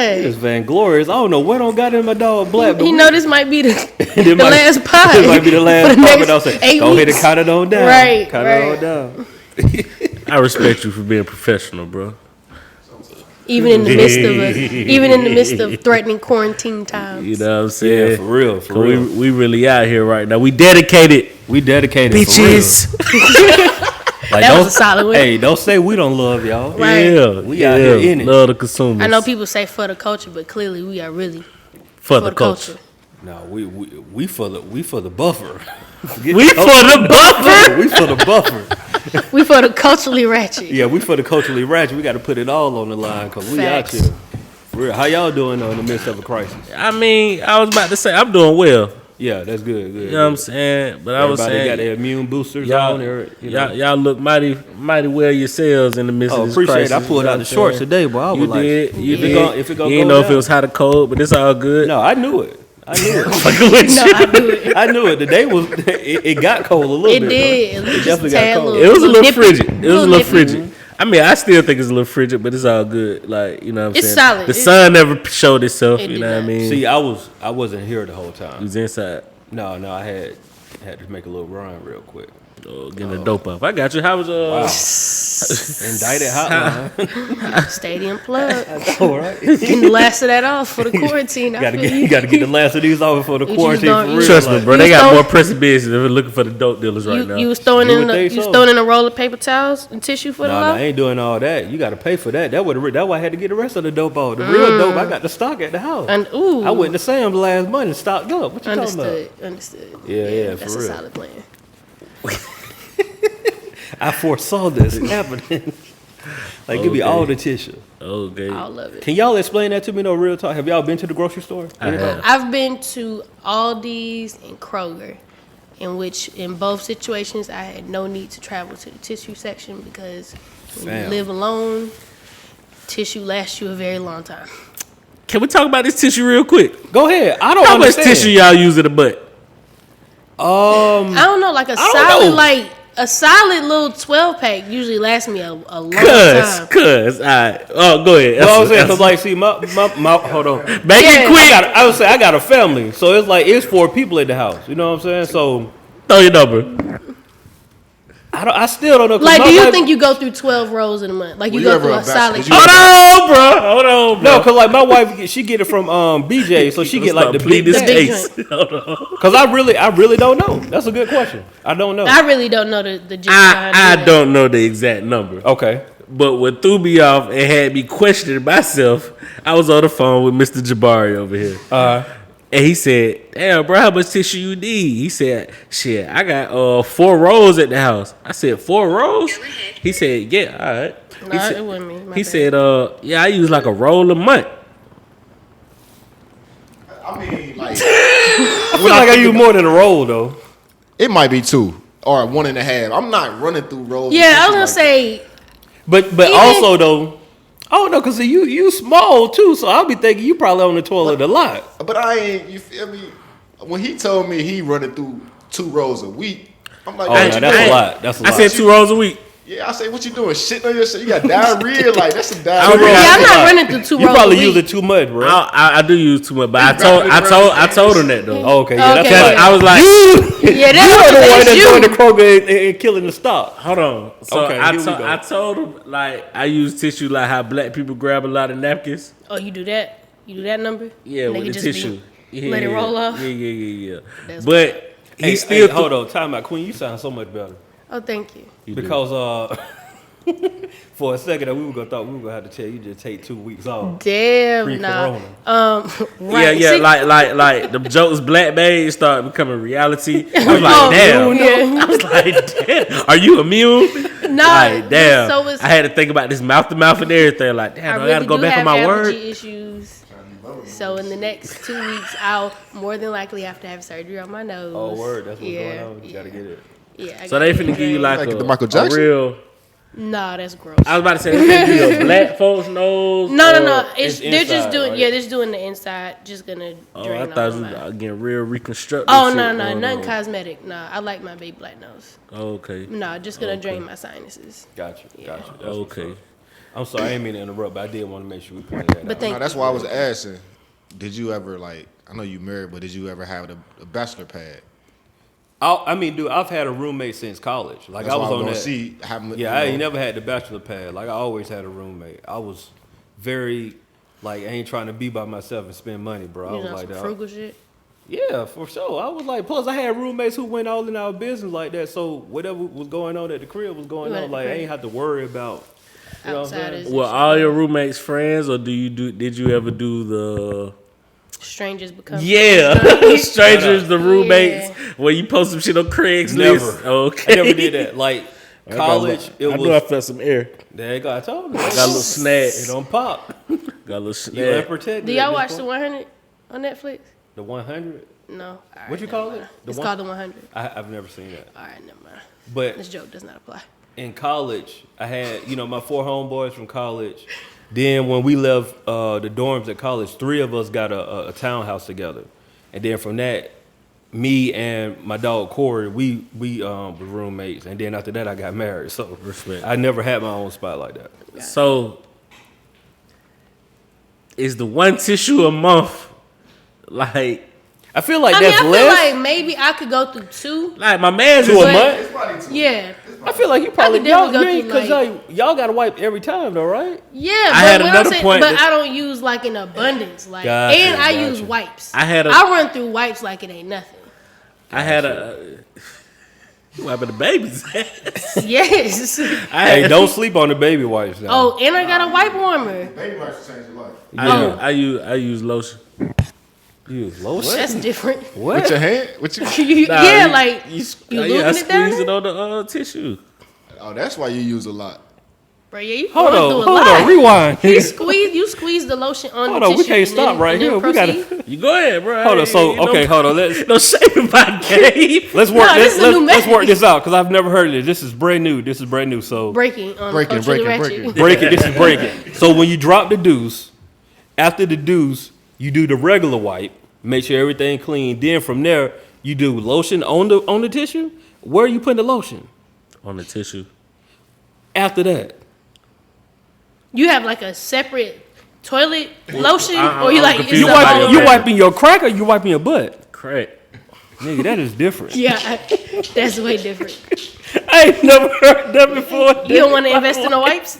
It's vainglorious. I don't know what don't got in my dog Black. He know this might be the last pod. This might be the last pod. But I'll say, go ahead and count it on down. Right. Count it on down. I respect you for being professional, bro. Even in the midst of threatening quarantine times. You know what I'm saying? Yeah, for real. We really out here right now. We dedicated. Bitches. Like, that was a solid win. Hey, don't say we don't love y'all. Right. Yeah, we out here in it. Love the consumers. I know people say for the culture, but clearly we are really for the culture. No, we for the buffer. We for the buffer. We for the buffer. We for the culturally ratchet. Yeah, we for the culturally ratchet. We got to put it all on the line because we out here. For real. How y'all doing though in the midst of a crisis? I mean, I was about to say I'm doing well. Yeah, that's good. You know what I'm saying? But I was saying, got their immune boosters y'all, on there. Y'all look mighty well yourselves in the midst of this crisis. I pulled out the shorts today, but I was You did. If it gonna you didn't know if it was hot or cold, but it's all good. No, I knew it. I knew it. I knew it. The day was. It got cold a little bit. It did. It definitely got cold. It was a little frigid. It was a little frigid. I mean, I still think it's a little frigid, but it's all good. Like, you know what I'm saying? It's solid. The sun never showed itself. You know what I mean? See, I wasn't here the whole time. You was inside. No, I had to make a little run real quick. Getting the dope up. I got you. How was indicted hotline? Stadium plug. All right. Getting the last of that off for the quarantine. You gotta get the last of these off for the quarantine for real. Trust me, bro. They got more pressing business than looking for the dope dealers right now. You was throwing in a roll of paper towels and tissue for the law? No, I ain't doing all that. You got to pay for that. That's why I had to get the rest of the dope off. The real dope, I got the stock at the house. I went to Sam's last month and stocked up. What you talking about? Understood. Yeah, that's for real. That's a solid plan. I foresaw this happening. Give me all the tissue. Okay. All of it. Can y'all explain that to me, though, real talk? Have y'all been to the grocery store? I've been to Aldi's and Kroger, in both situations I had no need to travel to the tissue section because when you live alone, tissue lasts you a very long time. Can we talk about this tissue real quick? Go ahead. I don't How understand. much tissue y'all use in the butt? I don't know, a solid little 12-pack usually lasts me a long time. All right. Oh, go ahead. Well, I was saying, see, my hold on. Make it quick. I would say I got a family, so it's 4 people at the house. You know what I'm saying? So throw your number. I still don't know. Do you think you go through 12 rolls in a month? Like you go through a solid. Hold on, bro. No, because my wife, she get it from BJ, so she get the big case. Because I really don't know. That's a good question. I don't know. I really don't know the gist I don't know the exact number. Okay. But what threw me off and had me questioning myself, I was on the phone with Mr. Jabari over here. And he said, damn, bro, how much tissue you need? He said, shit, I got 4 rolls at the house. I said, 4 rolls? He said, yeah, all right. No, it wasn't me. He said, yeah, I use like a roll a month. I mean, I feel like I use more than a roll, though. It might be 2 or 1.5. I'm not running through rolls. Yeah, I was going to say. But also, though, I don't know, because you small, too, so I'll be thinking you probably on the toilet a lot. But I ain't, you feel me? When he told me he running through 2 rolls a week, I'm like, that's a lot. That's a lot. I said 2 rolls a week. Yeah, I say, what you doing? Shitting on yourself? You got diarrhea? Like, that's some diarrhea. Yeah, I'm not running through 2 rolls. You probably use it too much, bro. I do use too much, but I told him that though. Oh, okay, yeah, that's Okay. right. I was like, Yeah, you are the one that's going to you. Kroger and killing the stock. hold on. So Okay, I told him like I use tissue like how black people grab a lot of napkins. Oh, you do that? You do that number? Yeah, And with they the just tissue. let it roll off? Yeah. That's But Hey, he still hold on, time out, Queen. You sound so much better. Oh, thank you. Because for a second, we were gonna have to tell you to take 2 weeks off. Damn, nah. Right. Yeah, See, like the jokes black made start becoming reality. I was like, damn. Yeah. I was like, damn. Are you immune? No, Like, damn. So it's, I had to think about this mouth to mouth and everything. Like, damn, I gotta go back on my word. Issues. So in the next 2 weeks, I'll more than likely have to have surgery on my nose. Oh, word, that's what's going on. You gotta get it. Yeah. So they finna give you like the Michael Jackson? a real. Nah, that's gross. I was about to say they finna give you a black folks nose. No. It's They're just inside, doing. right? Yeah, they're just doing the inside. Just gonna drain I thought all you of was getting real reconstructive. Oh shit no, going nothing on. cosmetic. Nah, I like my big black nose. Okay. No, just gonna drain my sinuses. Gotcha. Okay. I'm sorry, I didn't mean to interrupt, but I did want to make sure we pointed that But out. No, that's why I was asking. Did you ever I know you married, but did you ever have a bachelor pad? I mean, dude, I've had a roommate since college. Like, That's I was why on that. I ain't never had the bachelor pad. Like, I always had a roommate. I was very, like, I ain't trying to be by myself and spend money, bro. I was like that. Frugal shit. Yeah, for sure. I was like, plus I had roommates who went all in our business like that. So whatever was going on at the crib was going on. Like, I ain't have to worry about. You know what I'm saying? Were all your roommates friends, or did you ever do the strangers become strangers, the roommates, where you post some shit on Craigslist? Never. Okay. I never did that. Like college, I knew I felt some air. There you go. I told you. Got a little snag. It don't pop. Got a little snag. You unprotected. Do y'all watch the 100 on Netflix? The 100? No. Right, what you call it? It's called the 100. I've never seen that. All right, never mind. But this joke does not apply. In college, I had, my 4 homeboys from college. Then when we left the dorms at college, 3 of us got a townhouse together. And then from that, me and my dog Corey, we were roommates. And then after that, I got married. So respect. I never had my own spot like that. So is the one tissue a month like? I feel like I less. feel like maybe I could go through 2. Like my man's to a month. It's probably 2. Yeah. I feel like you probably y'all gotta wipe every time though, right? Yeah, I but had when another I'm saying, point but that- I don't use like in abundance, like, Gotcha, and I gotcha. use wipes. I run through wipes like it ain't nothing. I had a wiping the baby's ass. Yes. Hey, don't sleep on the baby wipes now. Oh, and I got a wipe warmer. Baby wipes change your life. Yeah. I use lotion. You use lotion? That's different. What? With your hand? With your Yeah, like you I lubing it down squeeze it there? on the tissue. Oh, that's why you use a lot. Bro, yeah, you Hold going through a on, lot. rewind. You squeeze the lotion on Hold the on, tissue. we can't and stop then- right and then here. We proceed. gotta You go ahead, bro. hold on. So hold on. Let's No shame my game. let's work. No, this is a new Let's work method. this out because I've never heard of it. This is brand new. So Breaking on Breaking, Coach of the breaking, Ratchet. breaking. break it. This is breaking. So when you drop the deuce, after the deuce, you do the regular wipe. Make sure everything clean. Then from there, you do lotion on the tissue. Where are you putting the lotion? On the tissue. After that, You have like a separate toilet lotion, or you I'm like confused it's about a your you Okay. wiping your crack or you wiping your butt? Correct. Nigga, that is different. Yeah, that's way different. I ain't never heard that before. You don't want to invest in no wipes?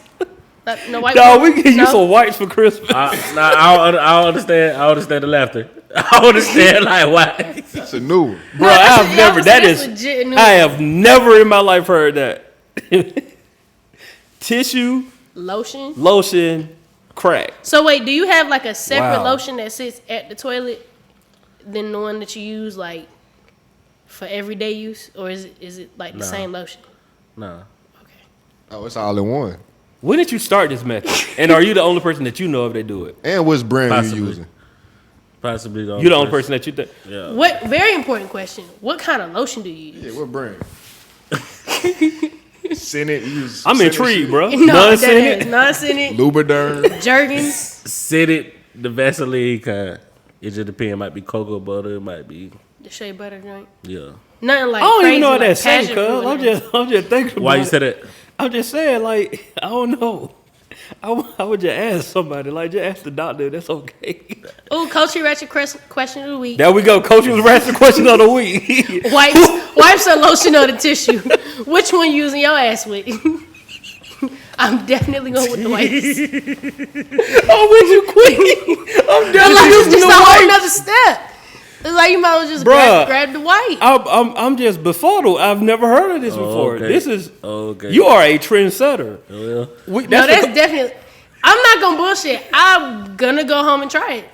No wipes? No, we get you some wipes for Christmas. I understand. I understand the laughter. I understand like why. That's a new one. Bro, that's legit new. I have never in my life heard that. Tissue, Lotion. crack. So wait, do you have like a separate Wow. lotion that sits at the toilet than the one that you use like for everyday use, or is it like the same lotion? No. Okay. Oh, it's all in one. When did you start this method? And are you the only person that you know of that do it? And which brand Possibly. you using? Possibly the You the only person that you think? Yeah. What very important question? What kind of lotion do you use? Yeah, what brand? Senate use. I'm Senate intrigued, shit. bro. No, Non-Senate? non-Senate, Lubriderm. Jergens. Sit it the Vaseline kind. It just depends. It might be cocoa butter. It might be The shea butter joint. yeah. Nothing like I don't crazy, even know what like that's saying, passion cuz. fruit I'm just thinking about Why you it. said that? I'm just saying, like, I don't know. I would just ask somebody, like, just ask the doctor. That's okay. Oh, Coachy Ratchet question of the week. There we go. Coach was asking the question of the week. Wipes or lotion or the tissue? Which one you using your ass with? I'm definitely going with the wipes. Oh, would you quit? I'm Like, definitely it's using just the a whole wipes. nother step. It's like you might as well just Bruh. grab the wipe. I'm just befuddled. I've never heard of this before. okay. This is Okay. you are a trendsetter. Well, We, No, that's the- definitely. I'm not gonna bullshit. I'm gonna go home and try it.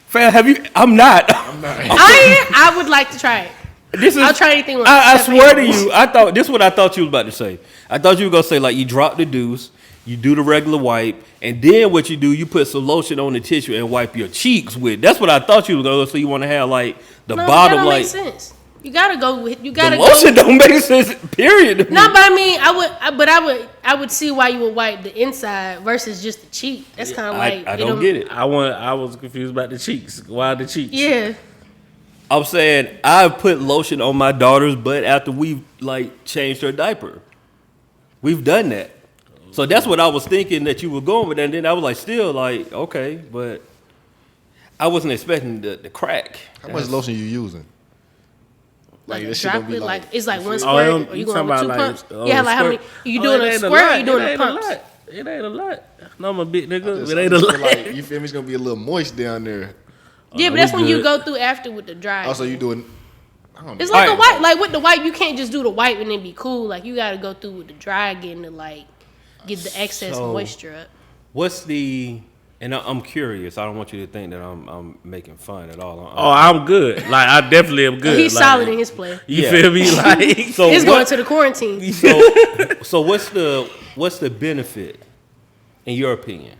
Fam, have you? I'm not. I would like to try it. This is. I'll try anything once. I except for swear to animals. you, I thought this is what I thought you was about to say. I thought you were gonna say like you drop the deuce, you do the regular wipe, and then what you do, you put some lotion on the tissue and wipe your cheeks with. That's what I thought you was gonna. So you want to have like the No, bottom that don't like make sense. You gotta go with. You the gotta lotion go. don't make sense. Period. to me. No, but I mean, I would see why you would wipe the inside versus just the cheek. That's kind of like I don't get it. I was confused about the cheeks. Why the cheeks? Yeah. I'm saying I put lotion on my daughter's butt after we've like changed her diaper. We've done that. So that's what I was thinking that you were going with, and then I was like, still like, okay, but I wasn't expecting the crack. How much lotion you using? Like a this shit gonna be droplet, like it's like one Oh, squirt, or you going with two pumps? Yeah, like how many? You doing a squirt? Or you doing the pumps? It ain't a lot. No, I'm a big nigga. Just- It I ain't a just feel lot. like, you feel me? It's gonna be a little moist down there. Yeah, but that's when you go through after with the dry. Also, you doing? I don't know. It's like a wipe. Like with the wipe, you can't just do the wipe and then be cool. Like you got to go through with the dry again to like get the excess So- moisture up. What's the? And I'm curious. I don't want you to think that I'm making fun at all. Oh, I'm good. Like I definitely am good. He's like, solid in his play. You Yeah. feel me? Like So He's what- going to the quarantine. So what's the benefit in your opinion?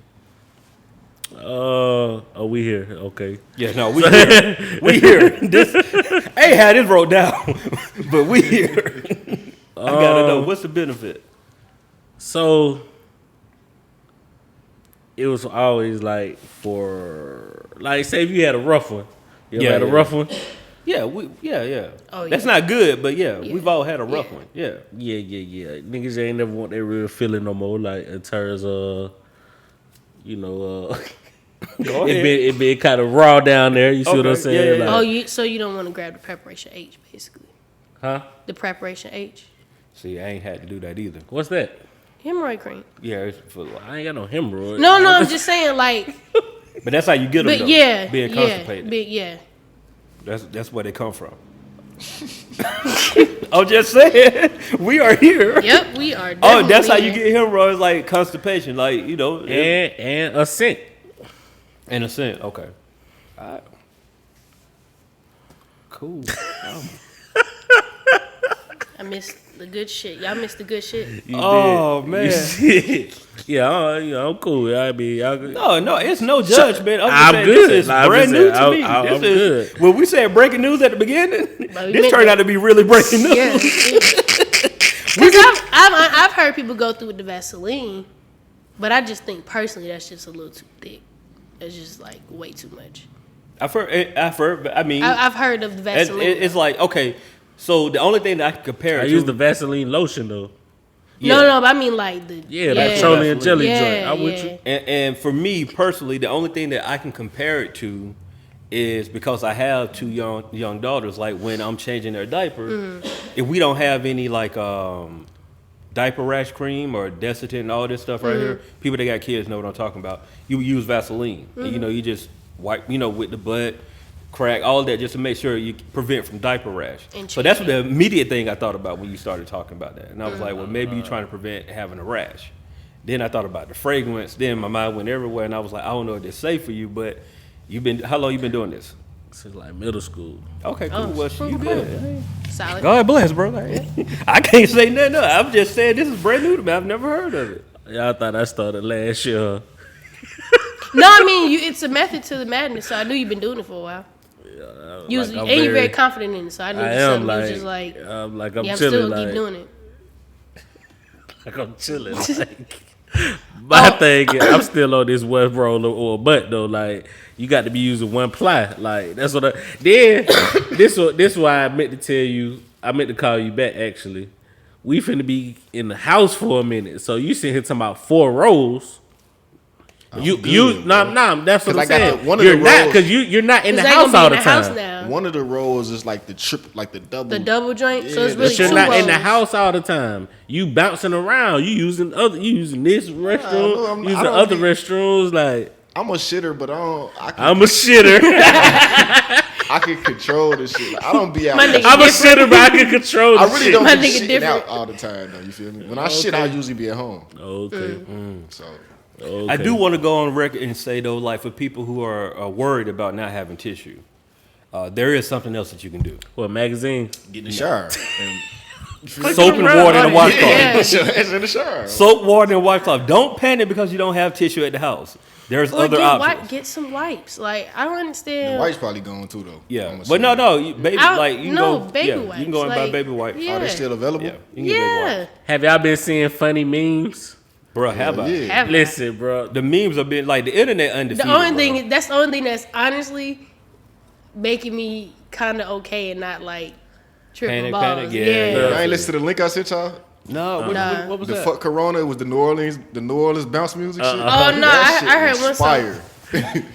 oh, we here? Okay. Yeah, no, we here. We here. This I ain't had this wrote down, but we here. I gotta know what's the benefit. So it was always like for like say if you had a rough one. You ever had a rough one? Yeah, yeah. Oh, That's yeah. not good, but yeah, Yeah. we've all had a rough Yeah. one. Yeah. Yeah. Niggas ain't never want that real feeling no more. Like in terms of, Go ahead. it been kind of raw down there. You see what I'm Okay, saying? yeah. Like, So you don't want to grab the preparation H, basically. huh? The preparation H, See, I ain't had to do that either. What's that? hemorrhoid cream. Yeah, it's for, I ain't got no hemorrhoid. No, I'm just saying like, but that's how you get them. but though, yeah, being yeah, constipated. but yeah. That's where they come from. I'm just saying, we are here. Yep, we are. Oh, that's how you definitely- get hemorrhoids, like constipation, like And a scent. in a sense. Okay. All right. Cool. I missed the good shit. Y'all missed the good shit. You Oh, did. man. You did. Yeah, I'm cool. I mean, y'all good. No, it's no judgment. I'm, I'm just saying, good. This is Nah, I'm brand just new saying, to me. I'm This is good. when we said breaking news at the beginning. But we This meant turned that. out to be really breaking news. Yeah. Because I've heard people go through with the Vaseline, but I just think personally that's just a little too thick. It's just like way too much. I've heard. But I mean, I've heard of the it's, Vaseline. it's like okay. So the only thing that I can compare I it use to, the Vaseline lotion though. No, but I mean like the Yeah, that petroleum jelly joint. I'm with you. And for me personally, the only thing that I can compare it to is because I have two young daughters. Like when I'm changing their diaper, if we don't have any like diaper rash cream or Desitin and all this stuff right here, people that got kids know what I'm talking about. You use Vaseline, and you just wipe, with the butt, crack, all that, just to make sure you prevent from diaper rash. And So that's the immediate thing I thought about when you started talking about that, and I was like, well, maybe you're trying to prevent having a rash. Then I thought about the fragrance. Then my mind went everywhere, and I was like, I don't know if it's safe for you, but how long you been doing this? Since like middle school. Okay, cool. Oh, Well, you good. solid. God bless, bro. I can't say nothing else. I'm just saying this is brand new to me. I've never heard of it. Y'all thought I started last year. No, I mean it's a method to the madness. So I knew you've been doing it for a while. You was, like, I'm and you're very very- confident in it, so I knew I this am something you like, was just like, I'm yeah, I'm chilling still like, keep doing it. like I'm chilling. Like, my thing, is, I'm still on this one roller or butt though. Like you got to be using one ply. Like that's what. Then this why I meant to tell you. I meant to call you back actually. We finna be in the house for a minute. So you sitting here talking about 4 rolls. Nah, that's what 'Cause I I'm got saying. the- one of You're the not rolls- because you're not in the 'Cause they house gonna be all in the the house time. now. One of the rolls is like the double. The double joint, so it's Yeah, really But you're two not rolls. in the house all the time. You bouncing around. You using this restroom. no, I'm- I using don't other be- restrooms. Like I'm a shitter, but I I'm a shitter. I can control this shit. Like, I don't be out. My nigga- I'm a shitter, but I can control. I the really shit. don't My be nigga shitting different. out all the time though. You feel me? When I shit, I usually be at home. Okay. So Okay. I do want to go on record and say though, like for people who are worried about not having tissue, there is something else that you can do. What magazine? get in the shower. And Soap and water and a washcloth. Yeah. it's in the shower. Soap, water, and washcloth. Don't panic because you don't have tissue at the house. There's Or other options. get some wipes. Like I don't The understand. wife's probably going too though. Yeah, I'm but assuming. no, baby, I- like you can no, go. baby yeah, wipes, you can go and buy like, baby wipes. yeah. Are they still available? Yeah, you can get baby Yeah. wipes. Have y'all been seeing funny memes? Bro, have I? Yeah. Have I? Listen, bro. The memes have been like the internet undefeated. The only bro. thing that's the only thing that's honestly making me kind of okay and not like tripping Panic, balls. yeah. I ain't listen to the link I sent y'all. No, what was The that? fuck Corona, it was the New Orleans bounce music shit. Oh no, That shit I heard was one song. fire.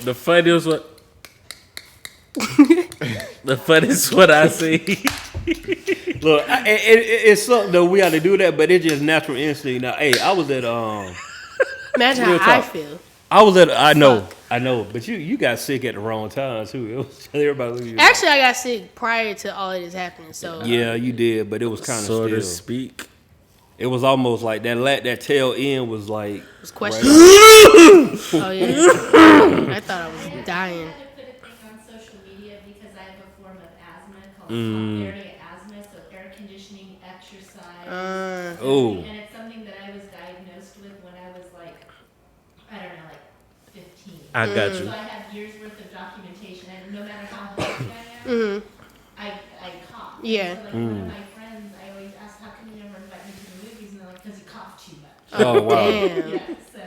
The funniest one. The funniest what I see. Look, it's something though. We got to do that, but it's just natural instinct. Now, hey, I was at Imagine Real how I talk. feel. I know, but you got sick at the wrong time too. It was everybody. Actually, I got sick prior to all of this happening. So Yeah, you did, but it was kind of So to still. speak. It was almost like that tail end was like. it was questionable. Oh yeah, I thought I was dying. I had to put a thing on social media because I have a form of asthma called area asthma, so air conditioning, exercise. Oh. And it's something that I was diagnosed with when I was like, I don't know, like 15. I got you. So I have years worth of documentation, and no matter how healthy I am, I cough. Yeah. So like one of my friends, I always ask, how come you never invite me to the movies? And they're like, because you cough too much. Oh wow. Damn. Yeah, so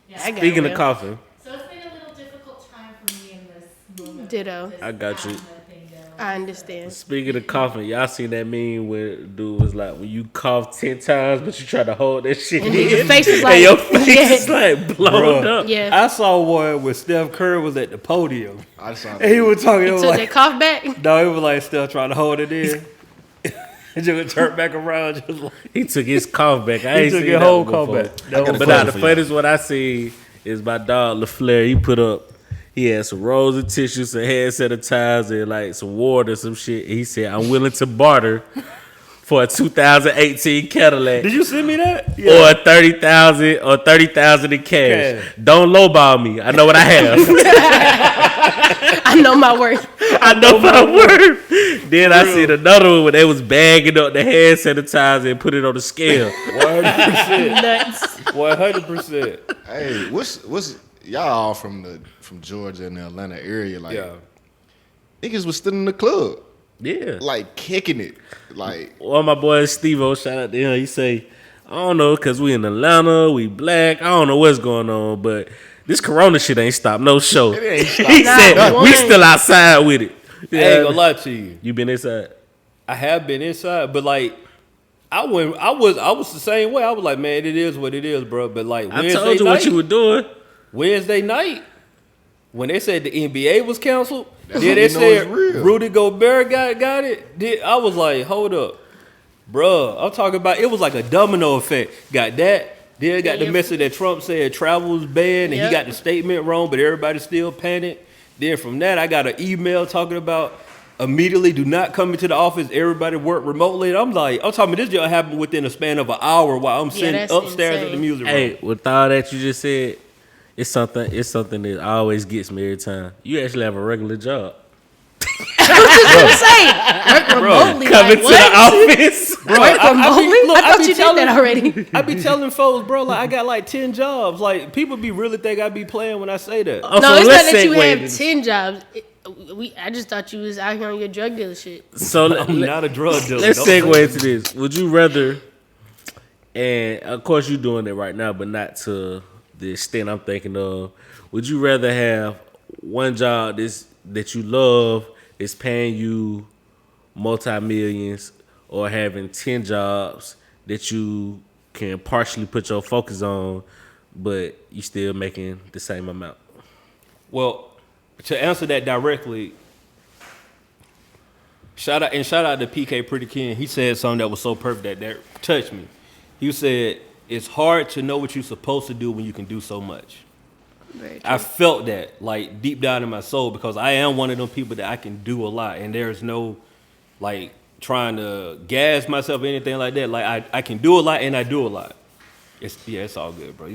yeah. I got Speaking real. of coughing, So it's been a little difficult time for me in this moment. Ditto. This I got you. asthma thing going. I understand. speaking of coughing, y'all seen that meme where dude was like, when you cough 10 times, but you try to hold that shit And in, your face is and like- your face Yeah. is like blown Bruh. up. Yeah. I saw one where Steph Kerr was at the podium I saw and he was talking. It You was took like that cough back. no, it was like Steph trying to hold it in. And just turn back around, just like He took his cough back. I he ain't took seen his that whole one call before. back. got a But question now the for funniest what I see is my dog LaFleur. He put up, he had some rolls of tissue, some hand sanitizer, and like some water, some shit. And he said, "I'm willing to barter for a 2018 Cadillac Did you send me that? or 30,000 in cash. Cash. Don't lowball me. I know what I have. I know my worth. I know my word." Then I seen another one where they was bagging up the hand sanitizer and put it on the scale. 100%. Nuts. 100%. Hey, what's y'all all from Georgia and the Atlanta area? Like Yeah. niggas was still in the club, Yeah. like kicking it, like One of my boys, Steve-O, shout out to him. He say, "I don't know, cause we in Atlanta, we black. I don't know what's going on, but this Corona shit ain't stopped no show." it ain't He stopped. said, Not "We one. still outside with it." I ain't gonna lie to you. You been inside? I have been inside, but like I was the same way. I was like, man, it is what it is, bro. But like I Wednesday told you night, what you were doing. Wednesday night, when they said the NBA was canceled, That's then when they you know said it's real. Rudy Gobert got it. I was like, hold up, bruh. I'm talking about it was like a domino effect. Got that. Then got the Yep. message that Trump said travel was banned, and he Yep. got the statement wrong, but everybody still panicked. Then from that, I got an email talking about immediately do not come into the office. Everybody work remotely. And I'm talking about this just happened within a span of an hour while I'm sitting that's upstairs at the insane. music room. Hey, with all that you just said, it's something that always gets me every time. You actually have a regular job. Say, work remotely. Coming Like, to what? the office. Bro, Work remotely? look, I thought be you did telling- that already. I be telling folks, bro, like I got like 10 jobs. Like people be really think I be playing when I say that. Oh, No, so it's let's not that you segue have this. 10 jobs. I just thought you was out here on your drug dealer shit. So I'm not a drug dealer. let's Don't say segue that. into this. Would you rather, and of course you're doing it right now, but not to the extent I'm thinking of, would you rather have one job that you love is paying you multi-millions or having 10 jobs that you can partially put your focus on, but you still making the same amount? Well, to answer that directly, shout out to PK Pretty King. He said something that was so perfect that touched me. He said, "It's hard to know what you're supposed to do when you can do so much." Very true. I felt that like deep down in my soul because I am one of them people that I can do a lot, and there's no like trying to gas myself or anything like that. Like I can do a lot and I do a lot. It's all good, bro.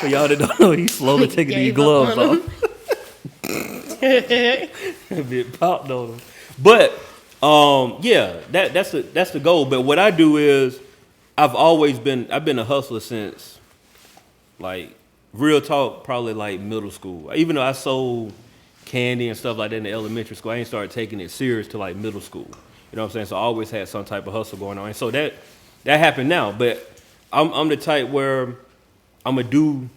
For y'all that don't know, he's slowly taking these Gave up gloves on off. A bit popped on him. But yeah, that's the goal. But what I do is I've been a hustler since like real talk, probably like middle school. Even though I sold candy and stuff like that in the elementary school, I ain't started taking it serious till like middle school. You know what I'm saying? So I always had some type of hustle going on. And so that happened now. But I'm the type where I'm gonna do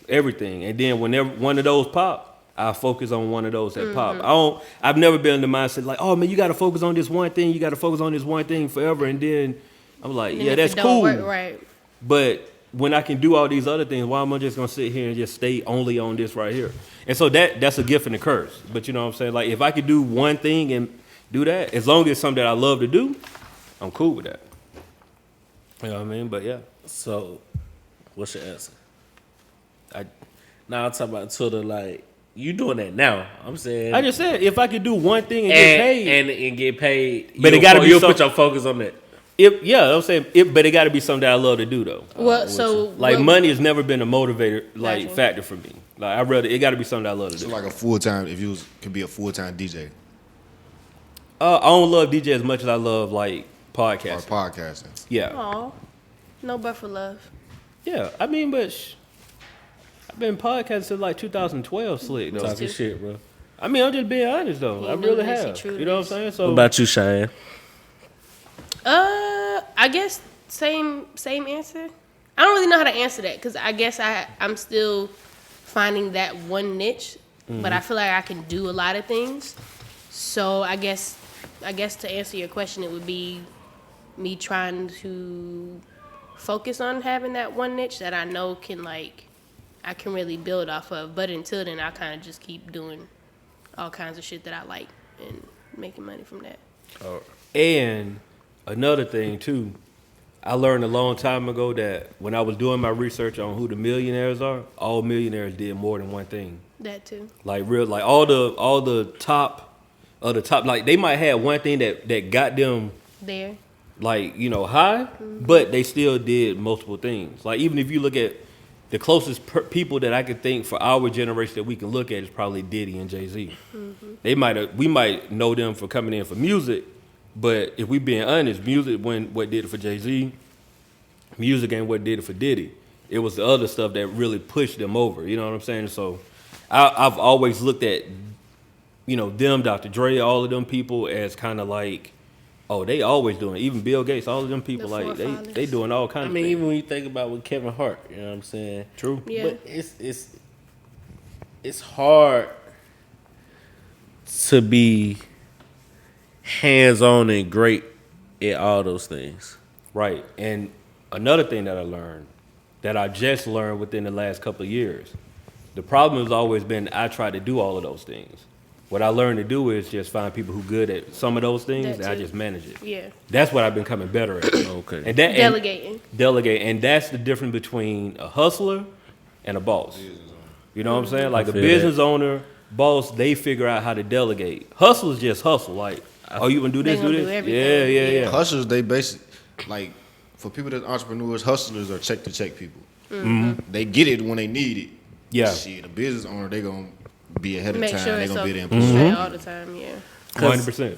everything, and then whenever one of those pop, I focus on one of those that pop. I've never been in the mindset like, oh man, you got to focus on this one thing. You got to focus on this one thing forever. And then I'm like, And yeah, if that's it don't cool. work right. But when I can do all these other things, why am I just gonna sit here and just stay only on this right here? And so that's a gift and a curse. But you know what I'm saying? Like if I could do one thing and do that, as long as it's something that I love to do, I'm cool with that. You know what I mean? But yeah. So, what's your answer? Now I'm talking about Twitter, like, you doing that now. I'm saying. I just said if I could do one thing and get paid. And get paid, But it gotta be you'll some- put your focus on that. I'm saying but it gotta be something that I love to do though. Well, so Like what- money has never been a motivator Gotcha. factor for me. Like it gotta be something that I love to do. So like a full time, if you could be a full time DJ I don't love DJ as much as I love like or podcasting. podcasting. Yeah. Aw, no but for love. Yeah. I mean, but I've been podcasting since like 2012 slick though. Talking shit, bro. I mean, I'm just being honest though. You I know really this, have. you true You know what I'm this. saying? So What about you, Cheyenne? I guess same answer. I don't really know how to answer that because I guess I'm still finding that one niche, but I feel like I can do a lot of things. So I guess to answer your question, it would be me trying to focus on having that one niche that I know I can really build off of. But until then, I kind of just keep doing all kinds of shit that I like and making money from that. And another thing too, I learned a long time ago that when I was doing my research on who the millionaires are, all millionaires did more than one thing. That too. Like all the top of the top, like they might have one thing that got them There. like, you know, high, but they still did multiple things. Like even if you look at the closest people that I could think for our generation that we can look at is probably Diddy and Jay-Z. We might know them for coming in for music, but if we being honest, music when what did it for Jay-Z, music ain't what did it for Diddy. It was the other stuff that really pushed them over. You know what I'm saying? So I've always looked at, you know, them, Dr. Dre, all of them people as kind of like, oh, they always doing it. Even Bill Gates, all of them people, The like forefathers. they doing all I kinds mean, of things. even when you think about with Kevin Hart, you know what I'm saying? True. Yeah. But it's hard to be hands-on and great at all those things. Right. And another thing that I learned, that I just learned within the last couple of years, the problem has always been I try to do all of those things. What I learned to do is just find people who good at some of those things, That and I too. just manage it. Yeah. That's what I've been coming better at. Okay. And that Delegating. delegate, and that's the difference between a hustler and a boss. You know what I'm saying? Like a feel business owner, boss, they figure out how to delegate. Hustlers just hustle. Like, oh, you gonna do They this, do gonna this? do everything. Yeah. Hustlers, they basically like for people that entrepreneurs, hustlers are check to check people. They get it when they need it. Yeah. Shit, a business owner, they gonna be ahead of Make time. sure They it's gonna up be there in straight all the time. Yeah. 100%.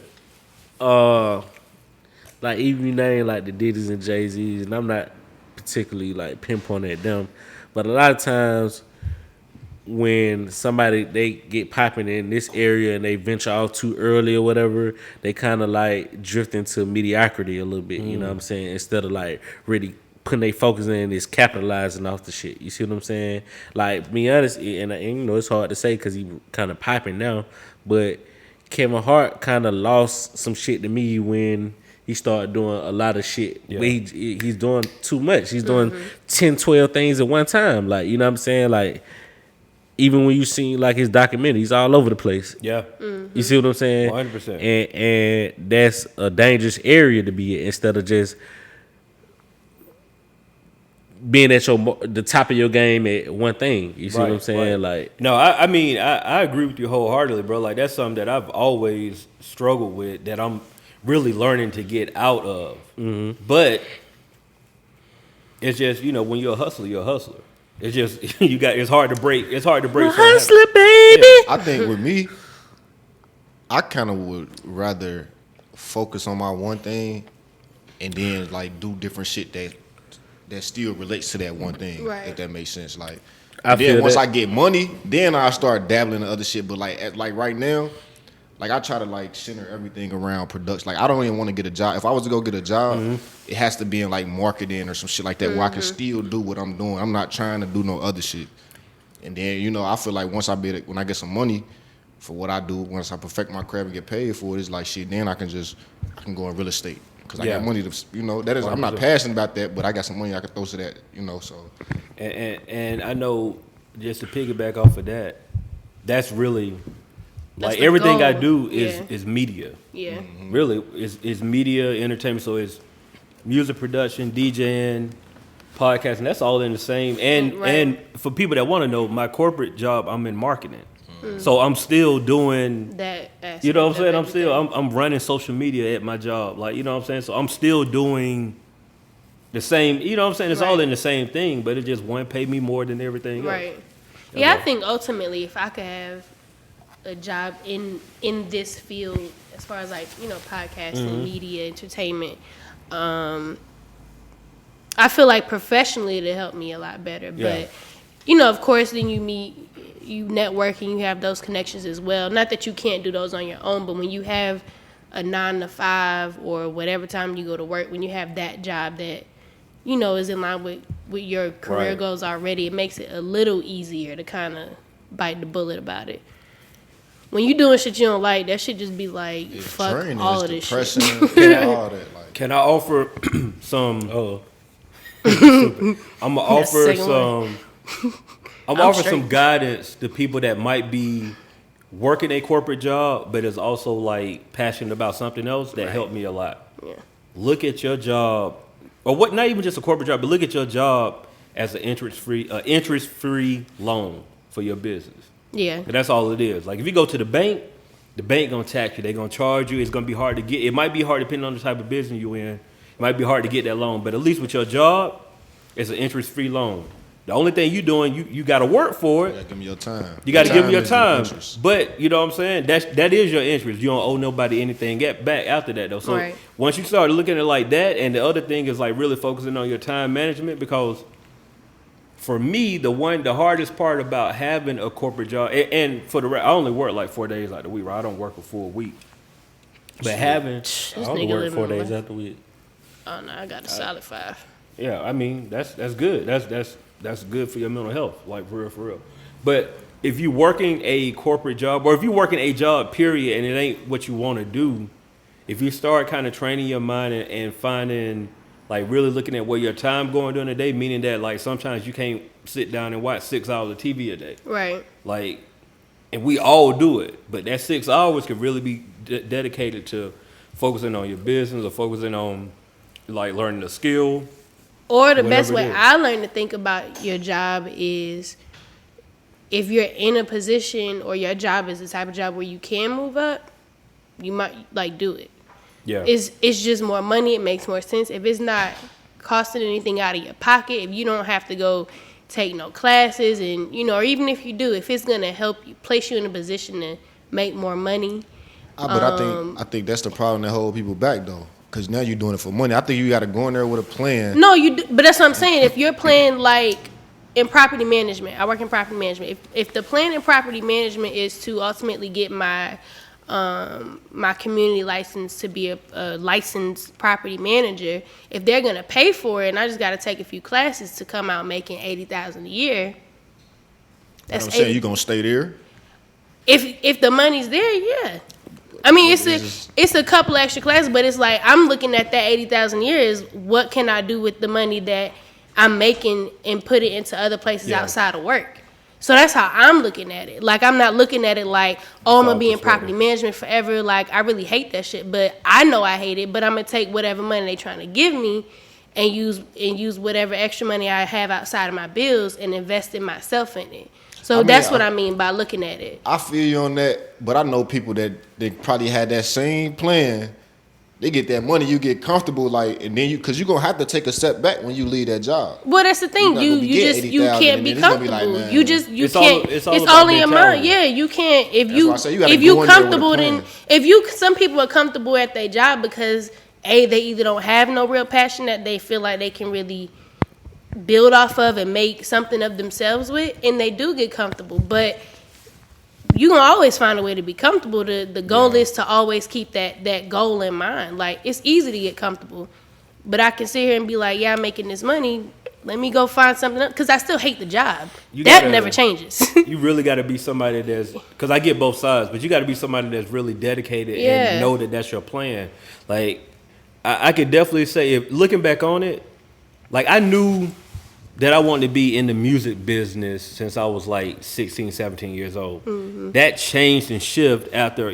Like even you name like the Diddy's and Jay-Z's, and I'm not particularly like pinpointing at them, but a lot of times when somebody they get popping in this area and they venture out too early or whatever, they kind of like drift into mediocrity a little bit. You know what I'm saying? Instead of like really putting their focus in is capitalizing off the shit. You see what I'm saying? Like, be honest, and you know it's hard to say because he kind of popping now, but Kevin Hart kind of lost some shit to me when he started doing a lot of shit. Yeah. Where he's doing too much. He's doing 10, 12 things at one time. Like, you know what I'm saying? Like, even when you see like his documentary, he's all over the place. Yeah. You see what I'm saying? 100%. And that's a dangerous area to be in instead of just being at the top of your game at one thing. You see what I'm saying? Like, no, I mean, I agree with you wholeheartedly, bro. Like, that's something that I've always struggled with, that I'm really learning to get out of. But it's just, you know, when you're a hustler, you're a hustler. It's just it's hard to break. It's hard to break. hustler, baby. I think with me, I kind of would rather focus on my one thing and then like do different shit that still relates to that one thing. Right. If that makes sense. Like, I then feel once that. I get money, then I start dabbling in other shit. But like right now, like I try to like center everything around production. Like I don't even want to get a job. If I was to go get a job, it has to be in like marketing or some shit like that where I can still do what I'm doing. I'm not trying to do no other shit. And then, you know, I feel like when I get some money for what I do, once I perfect my craft and get paid for it, it's like shit, then I can go in real estate. Because I got money to, you know, that is, I'm not passionate about that, but I got some money I can throw to that, you know, so. And I know, just to piggyback off of that, that's really, That's like the everything goal. I do is media. Yeah. Mm-hmm. Really, is media, entertainment, so it's music production, DJing, podcasting, that's all in the same. And for people that want to know, my corporate job, I'm in marketing. So I'm still doing That aspect you know what I'm of saying? everything. I'm running social media at my job. Like, you know what I'm saying? So I'm still doing the same, you know what I'm saying? It's all Right. in the same thing, but it just one pay me more than everything else. Right. Yeah, I think ultimately if I could have a job in this field as far as like, you know, podcasting, media, entertainment, I feel like professionally it'll help me a lot better. Yeah. But, you know, of course then you network and you have those connections as well. Not that you can't do those on your own, but when you have a 9 to 5 or whatever time you go to work, when you have that job that, you know, is in line with your career Right. goals already, it makes it a little easier to kind of bite the bullet about it. When you doing shit you don't like, that shit just be like, It's fuck draining, all it's of this depressing, shit. all that. Like, Can I offer some I'm gonna That's offer second some I'm I'm offer straight. some guidance to people that might be working a corporate job but is also like passionate about something else that helped me a lot. Yeah. Look at your job, or what? Not even just a corporate job, but look at your job as an interest-free loan for your business. Yeah. And that's all it is. Like if you go to the bank gonna tax you. They're gonna charge you. It's gonna be hard to get. It might be hard depending on the type of business you're in. It might be hard to get that loan, but at least with your job, it's an interest-free loan. The only thing you doing, you got to work for it. you gotta give me your time. You got to give them your is time, interest. but you know what I'm saying. That is your interest. You don't owe nobody anything back after that though. So Right. once you start looking at it like that, and the other thing is like really focusing on your time management, because for me the hardest part about having a corporate job, and for I only work like 4 days out of the week. Right? I don't work a full week, but having This I only nigga work living 4 the days life. out the week. Oh no, I got a solid 5. yeah, I mean that's good. That's good for your mental health, like for real. But if you working a corporate job, or if you working a job, period, and it ain't what you want to do, if you start kind of training your mind and finding, like really looking at where your time going during the day, meaning that like sometimes you can't sit down and watch 6 hours of TV a day. Right. Like, and we all do it, but that 6 hours could really be dedicated to focusing on your business or focusing on like learning a skill. Or the best Whatever it way is. I learned to think about your job is if you're in a position or your job is the type of job where you can move up, you might like do it. Yeah. It's just more money. It makes more sense. If it's not costing anything out of your pocket, if you don't have to go take no classes, and you know, or even if you do, if it's gonna help you, place you in a position to make more money. But I think that's the problem that hold people back though, because now you're doing it for money. I think you got to go in there with a plan. No, you do, but that's what I'm saying. If you're playing like in property management, I work in property management. If the plan in property management is to ultimately get my my community license to be a licensed property manager, if they're gonna pay for it, and I just got to take a few classes to come out making $80,000 a year, that's I'm saying 80. you gonna stay there. If the money's there, yeah. I mean, it's a couple extra classes, but it's like I'm looking at that $80,000 a year is what can I do with the money that I'm making and put it into other places outside of work. So that's how I'm looking at it. Like I'm not looking at it like, oh, I'm gonna be in property management forever. Like I really hate that shit, but I know I hate it. But I'm gonna take whatever money they trying to give me and use whatever extra money I have outside of my bills and invest in myself in it. So that's what I mean by looking at it. I feel you on that, but I know people that they probably had that same plan. They get that money, you get comfortable, like, and then because you're gonna have to take a step back when you leave that job. Well, that's the thing. not You gonna be getting just you 80,000 can't and be then it's gonna be comfortable. like, man. You It's can't. all It's about only a mind. mentality. Yeah, you can't. If That's you why I say you gotta if you go in there with a comfortable, then plan. some people are comfortable at their job because they either don't have no real passion that they feel like they can really build off of and make something of themselves with, and they do get comfortable, but you gonna always find a way to be comfortable. The goal is to always keep that goal in mind. Like it's easy to get comfortable, but I can sit here and be like, yeah, I'm making this money, let me go find something else, because I still hate the job. You That gotta- never changes. You really got to be somebody that's, because I get both sides, but you got to be somebody that's really dedicated Yeah. and know that that's your plan. Like, I could definitely say, if looking back on it, like I knew that I wanted to be in the music business since I was like 16, 17 years old. That changed and shifted after,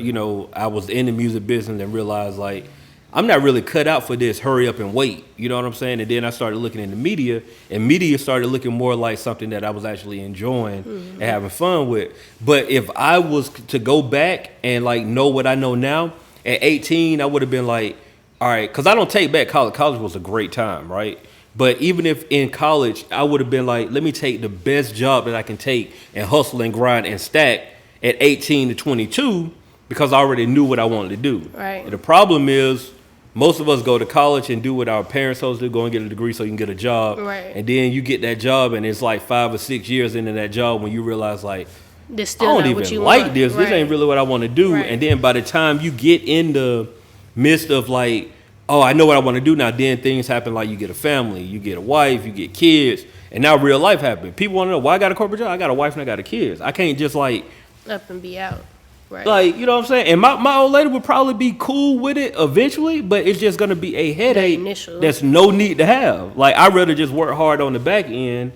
I was in the music business and realized like, I'm not really cut out for this hurry up and wait. You know what I'm saying? And then I started looking in the media, and media started looking more like something that I was actually enjoying and having fun with. But if I was to go back and like know what I know now, at 18, I would have been like, all right, because I don't take back college. College was a great time, right? But even if in college, I would have been like, let me take the best job that I can take and hustle and grind and stack at 18 to 22 because I already knew what I wanted to do. Right. And the problem is, most of us go to college and do what our parents told us to do, go and get a degree so you can get a job. Right. And then you get that job and it's like 5 or 6 years into that job when you realize like, This I still don't not what even you like want. this. This Right. ain't really what I want to do. Right. And then by the time you get in the midst of like, oh, I know what I want to do now, then things happen like you get a family, you get a wife, you get kids, and now real life happens. People want to know, why I got a corporate job? I got a wife and I got a kids. I can't just like, Up and be out. Right. like, you know what I'm saying? And my old lady would probably be cool with it eventually, but it's just going to be a headache initial. that's no need to have. Like, I'd rather just work hard on the back end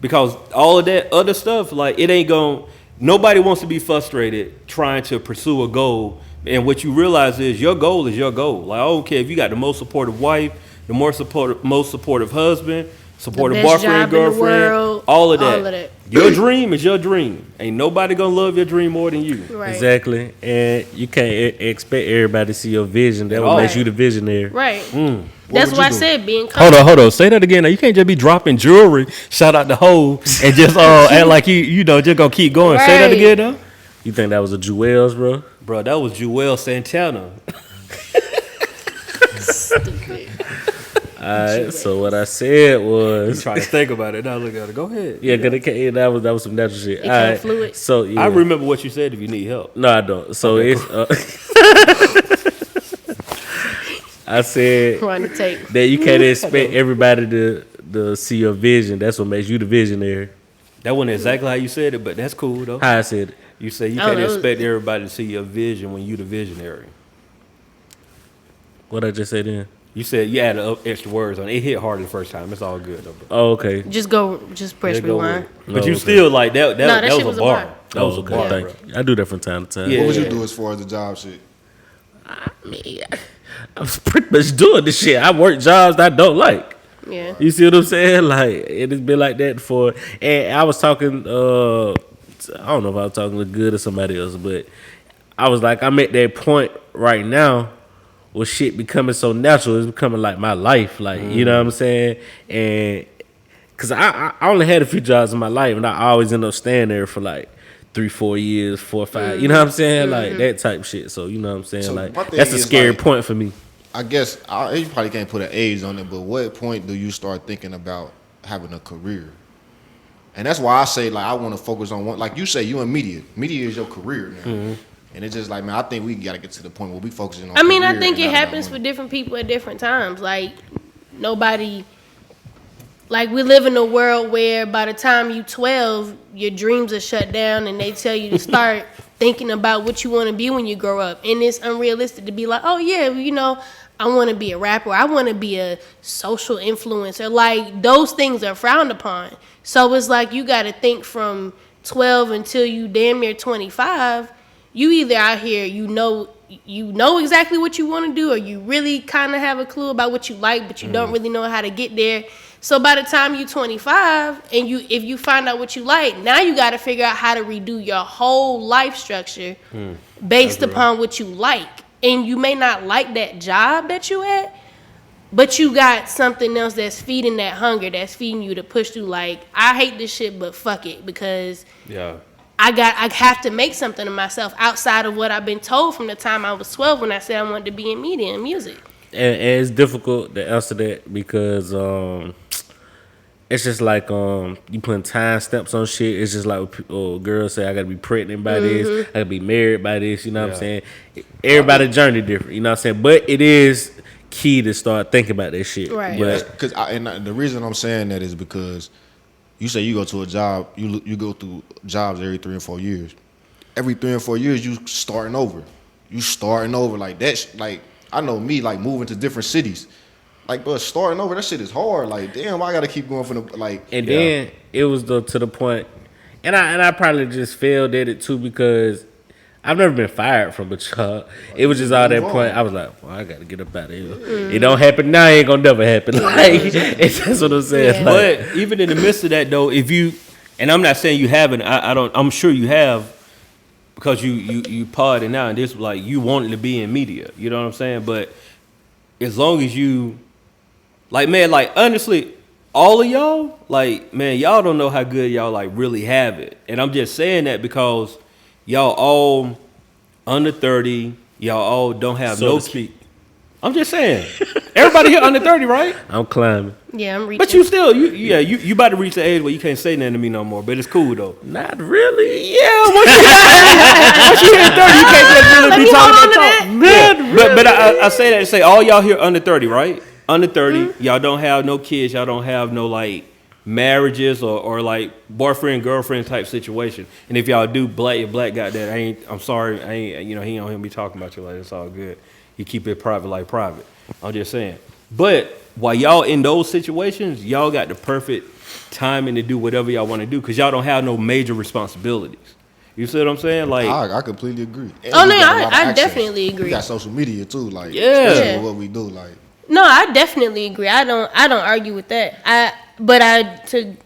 because all of that other stuff, like, it ain't going to, nobody wants to be frustrated trying to pursue a goal. And what you realize is your goal is your goal. Like, I don't care if you got the most supportive wife, the most supportive husband, supportive best boyfriend, job in the girlfriend, world, all of that. all of that. Your dream is your dream. Ain't nobody gonna love your dream more than you. Right. Exactly, and you can't expect everybody to see your vision. That At what all. makes you the visionary. Right. What That's would why I you do? said being Hold comfortable. on. Say that again. Now, you can't just be dropping jewelry. Shout out the hoe and just act like you just gonna keep going. Say that Right. again, though. You think that was a Jewels, bro? Bro, that was Joel Santana. Stupid. Alright, so what I said was, Trying to think about it. Now look at it. Go ahead. yeah, cause that was some natural shit. came Alright, fluid. so yeah. I remember what you said. If you need help, No, I don't. So Okay, it's. I said Trying to take. that you can't expect everybody to see your vision. That's what makes you the visionary. that wasn't exactly how you said it, but that's cool though. How I said it. You say you Oh, can't that was- expect everybody to see your vision when you the visionary. What I just said then. You said you added extra words on it. It hit hard the first time. It's all good though. Bro. Oh, okay. Just press Yeah, go with rewind. it. But Oh, you okay. still like that. That shit was was a a bar. bar. That was a okay, bar, thank bro. you. I do that from time to time. Yeah. What would you do as far as the job shit? I was pretty much doing this shit. I work jobs that I don't like. Yeah. You see what I'm saying? Like it has been like that for. And I was talking. I don't know if I was talking to Good or somebody else, but I was like, I'm at that point right now where shit becoming so natural. It's becoming like my life. Like you know what I'm saying? And because I only had a few jobs in my life, and I always end up staying there for like 3-4 years, 4 or 5. You know what I'm saying? Like that type shit. So you know what I'm saying? So Like my thing that's a is, scary like, point for me. I guess you probably can't put an age on it, but what point do you start thinking about having a career? And that's why I say like I want to focus on one. Like you say, you in media. Media is your career now. And it's just like, man, I think we gotta get to the point where we focusing on. I mean, I career think and it not about happens for money. different people at different times. Like, nobody, like, we live in a world where by the time you 12, your dreams are shut down and they tell you to start thinking about what you want to be when you grow up. And it's unrealistic to be like, oh, yeah, you know, I want to be a rapper. I want to be a social influencer. Like, those things are frowned upon. So it's like you got to think from 12 until you damn near 25. You either out here, you know exactly what you want to do, or you really kind of have a clue about what you like, but you don't really know how to get there. So by the time you're 25 and if you find out what you like, now you got to figure out how to redo your whole life structure based upon what you like. And you may not like that job that you at, but you got something else that's feeding that hunger, that's feeding you to push through. Like, I hate this shit, but fuck it, because Yeah. I have to make something of myself outside of what I've been told from the time I was 12 when I said I wanted to be in media and music. And it's difficult to answer that because it's just like you putting time stamps on shit. It's just like girls say I gotta be pregnant by this, I gotta be married by this. You know what I'm saying? Everybody's journey different. You know what I'm saying? But it is key to start thinking about that shit. Right. But The reason I'm saying that is because you say you go to a job, you go through jobs every 3 or 4 years. Every 3 or 4 years, you starting over. Like that. Like I know me, like moving to different cities. Like, but starting over, that shit is hard. Like, damn, I gotta keep going for the like. And then it was to the point, and I probably just failed at it too because I've never been fired from a job. It was just all that point. I was like, well, I gotta get up out of here. It don't happen now. It ain't gonna never happen. Like, that's what I'm saying. Yeah. Like, But even in the midst of that, though, if you, and I'm not saying you haven't, I don't, I'm sure you have, because you parted now, and this like you wanted to be in media. You know what I'm saying? But as long as you, like, man, like honestly, all of y'all, like, man, y'all don't know how good y'all like really have it. And I'm just saying that because y'all all under 30, y'all all don't have so no to speak. I'm just saying. Everybody here under 30, right? I'm climbing. Yeah, I'm reaching. But you still, you about to reach the age where you can't say nothing to me no more. But it's cool though. Not really. Yeah, once you hit 30, you can't just really Let be me talking hold that on talk. to Yeah. But I say that to say all y'all here under 30, right? Under 30, y'all don't have no kids, y'all don't have no like marriages or like boyfriend girlfriend type situation. And if y'all do, black got that. I'm sorry, I ain't he don't hear me talking about you like it's all good. You keep it private like private. I'm just saying. But while y'all in those situations, y'all got the perfect timing to do whatever y'all want to do because y'all don't have no major responsibilities. You see what I'm saying? Like, I completely agree. And Oh, we no, got a lot of I access. definitely agree. We got social media too, like Yeah. especially Yeah. with what we do, like. No, I definitely agree. I don't argue with that. To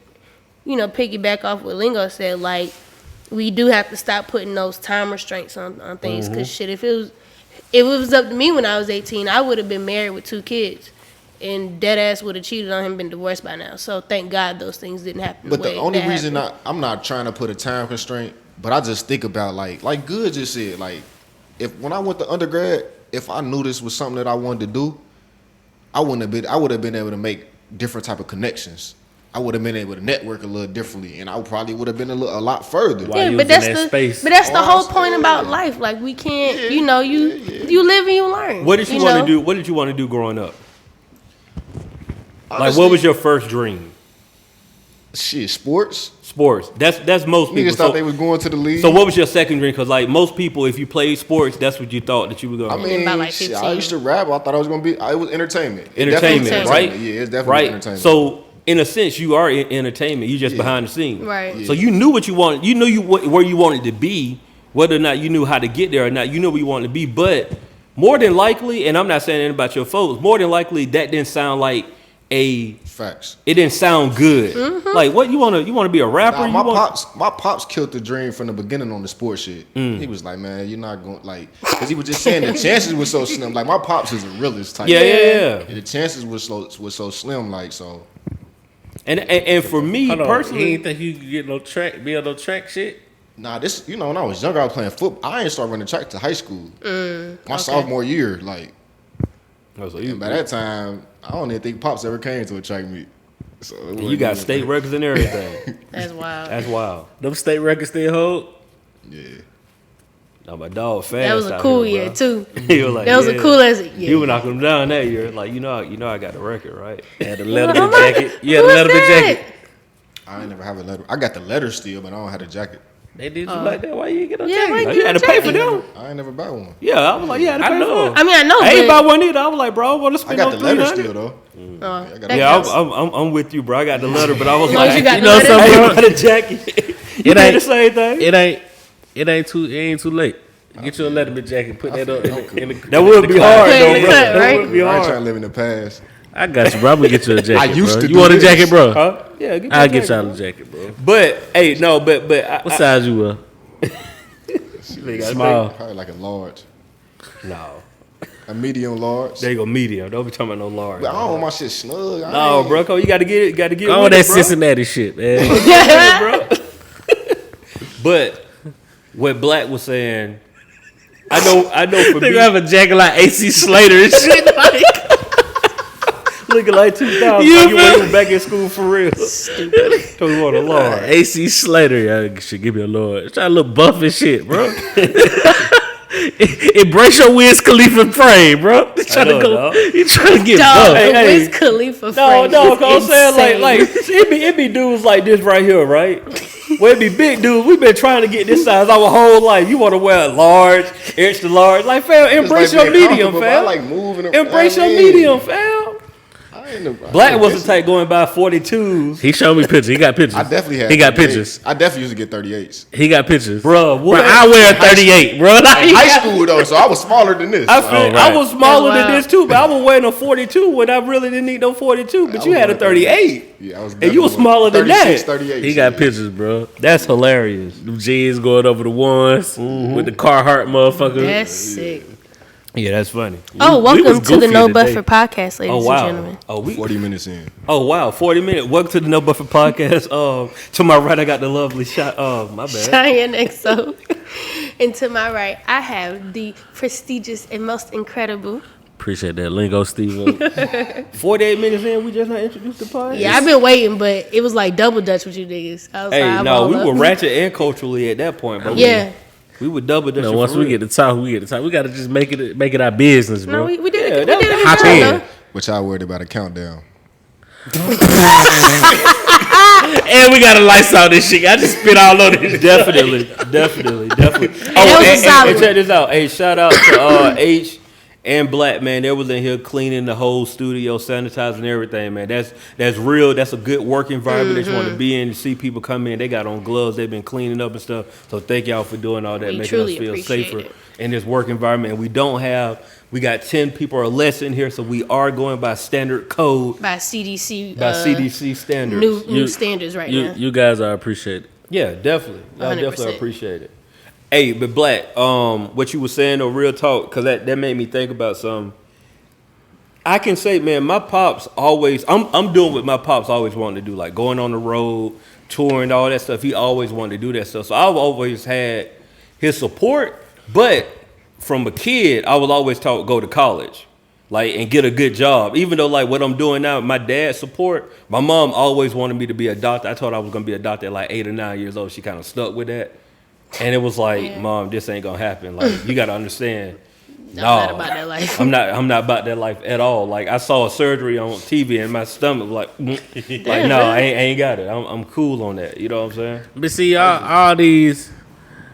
piggyback off what Lingo said, like we do have to stop putting those time restraints on things. Cause shit, if it was up to me when I was 18, I would have been married with 2 kids, and dead ass would have cheated on him, been divorced by now. So thank God those things didn't happen. But the only reason happened. I'm not trying to put a time constraint, but I just think about like Good just said, like if when I went to undergrad, if I knew this was something that I wanted to do, I would have been able to make different type of connections. I would have been able to network a little differently, and I probably would have been a lot further. While you but was in that's that the space. but that's the Oh, whole I point see. about life. Like we can't, you live and you learn. what did you want know? to do? What did you want to do growing up? Like, Honestly, what was your first dream? shit? Sports. Sports. That's most people. Niggas thought they was going to the league. So what was your second dream? Because like most people, if you played sports, that's what you thought that you were going. I mean, About, like, shit, 15. I used to rap. I thought I was gonna be. It was entertainment. It entertainment, definitely was right? entertainment. Yeah, it's definitely right. entertainment. So in a sense, you are in entertainment. You just behind the scenes. Right. So you knew what you wanted. You knew where you wanted to be. Whether or not you knew how to get there or not, you knew where you wanted to be. But more than likely, and I'm not saying anything about your folks, more than likely that didn't sound like facts. it didn't sound good. Like what you want to be a rapper? Nah, my pops killed the dream from the beginning on the sports shit. He was like, man, you're not going because he was just saying the chances were so slim. Like my pops is a realist type. Yeah. And the chances was so slim. Like so. And for me Hold on, personally, he didn't think you could get be on no track shit. Nah, this when I was younger, I was playing football. I ain't start running track to high school. My sophomore year, like. And by that time, I don't even think pops ever came to a track meet. So you got state records and everything. That's wild. That's wild. Them state records still hold. Yeah. No, my dog fast. That was a out cool here, year bro. too. He was like, That was a cool ass year. You were knocking him down that year. Like, you know I got the record, right? Had a Letterman jacket. You had a Who was Letterman that? jacket. I ain't never have a letter. I got the letter still, but I don't have the jacket. They did you like that? Why you ain't get no Yeah, jacket? why You had to pay for them. I ain't never buy one. Yeah, I was like, yeah, I I know. I mean, I know. I ain't but, buy one either. I was like, bro, I want to I spend got on the letter $300. still though. that Yeah, counts. I'm with you, bro. I got the letter, but I was As long as like, you got you the know letter. something, Bro. I got a jacket. You It did ain't- the same thing. It ain't too late. Get you a Letterman jacket. Put that up in the. That would be hard, Put it though, in the bro. cut, That right? would be I ain't trying hard. to live in the past. I got you, bro. I'm gonna get you a jacket. used bro. to You do want a this. jacket, bro? Huh? Yeah, get I'll that get jacket, y'all bro. a jacket, bro. But hey, no, but What size you wear? Small. Probably like a large, No, a medium large. there you go, medium. Don't be talking about no large. But I don't want my shit snug. I No, ain't- bro, you got to get it. Got to get Oh, with that it, bro. Cincinnati shit, man. bro. But what Black was saying, I know for They me, have a jacket like AC Slater and shit. Like, looking like 2000, You like you feel when you were back in school for real. Told you want a large. AC Slater, y'all should give me a Lord. Try to look buff and shit, bro. Embrace your Wiz Khalifa frame, bro. You trying to get Dog, buff. Wiz Khalifa No, frame no, is cause I'm saying like insane. it be dudes like this right here, right? Where it be big dudes, we've been trying to get this size our whole life. You want to wear a large, extra large, like fam, embrace like your being medium, comfortable, fam. I like moving. Embrace your medium, fam. Black wasn't tight going by 42s. He showed me pictures. He got pictures. I definitely had. He got 38s. pictures. I definitely used to get 38s. He got pictures, Bro, I wear a 38, bro. In high school though, so I was smaller than this. I was smaller That's than this too, but I was wearing a 42 when I really didn't need no 42. But I you was had a wearing 38. Yeah, I was. And you was smaller than 36, that. 38. He got pictures, bro. That's hilarious. Them jeans going over the ones with the Carhartt motherfucker. That's sick. Yeah, that's funny. Oh, we was welcome to the goofy No today. Buffer podcast, ladies Oh wow. and gentlemen. Oh we. 40 minutes in. Oh wow. 40 minutes. Welcome to the No Buffer podcast. To my right, I got the lovely shot. Oh my bad. Cheyenne XO. And to my right, I have the prestigious and most incredible. Appreciate that lingo, Steve. 48 minutes in, we just not introduced the podcast. Yeah, I've been waiting, but it was like double Dutch with you niggas. I was Hey, like, I'm no, all we up. were ratchet and culturally at that point, bro. Yeah. We were double dutch. Once we get to talk, we gotta just make it our business, bro. No, we did Yeah, it. We did it. Hop in. But y'all worried about a countdown. And we got to lights out this shit. I just spit all over this. definitely. that was a solid And check this out. Hey, shout out to H and Blackman. They was in here cleaning the whole studio, sanitizing everything, man. That's real. That's a good work environment that you want to be in. You see people come in, they got on gloves, they've been cleaning up and stuff. So thank y'all for doing all that, We making truly us feel appreciate safer it. in this work environment. And we got 10 people or less in here, so we are going by standard code, By CDC. by CDC standards. New standards right now. You guys are appreciated. Yeah, definitely. Y'all 100%. definitely appreciate it. Hey, but Black, what you were saying, though, real talk, because that made me think about something. I can say, man, my pops always, I'm doing what my pops always wanted to do, like going on the road, touring, all that stuff. He always wanted to do that stuff. So I've always had his support, but from a kid, I was always taught go to college, like, and get a good job. Even though, like, what I'm doing now, my dad's support, my mom always wanted me to be a doctor. I told her I was going to be a doctor at like 8 or 9 years old. She kind of stuck with that. And it was like, Mom, this ain't going to happen. Like, you got to understand. I'm not about that life. I'm not about that life at all. Like, I saw a surgery on TV and my stomach was like, like, no, I ain't got it. I'm cool on that. You know what I'm saying? But see, all these,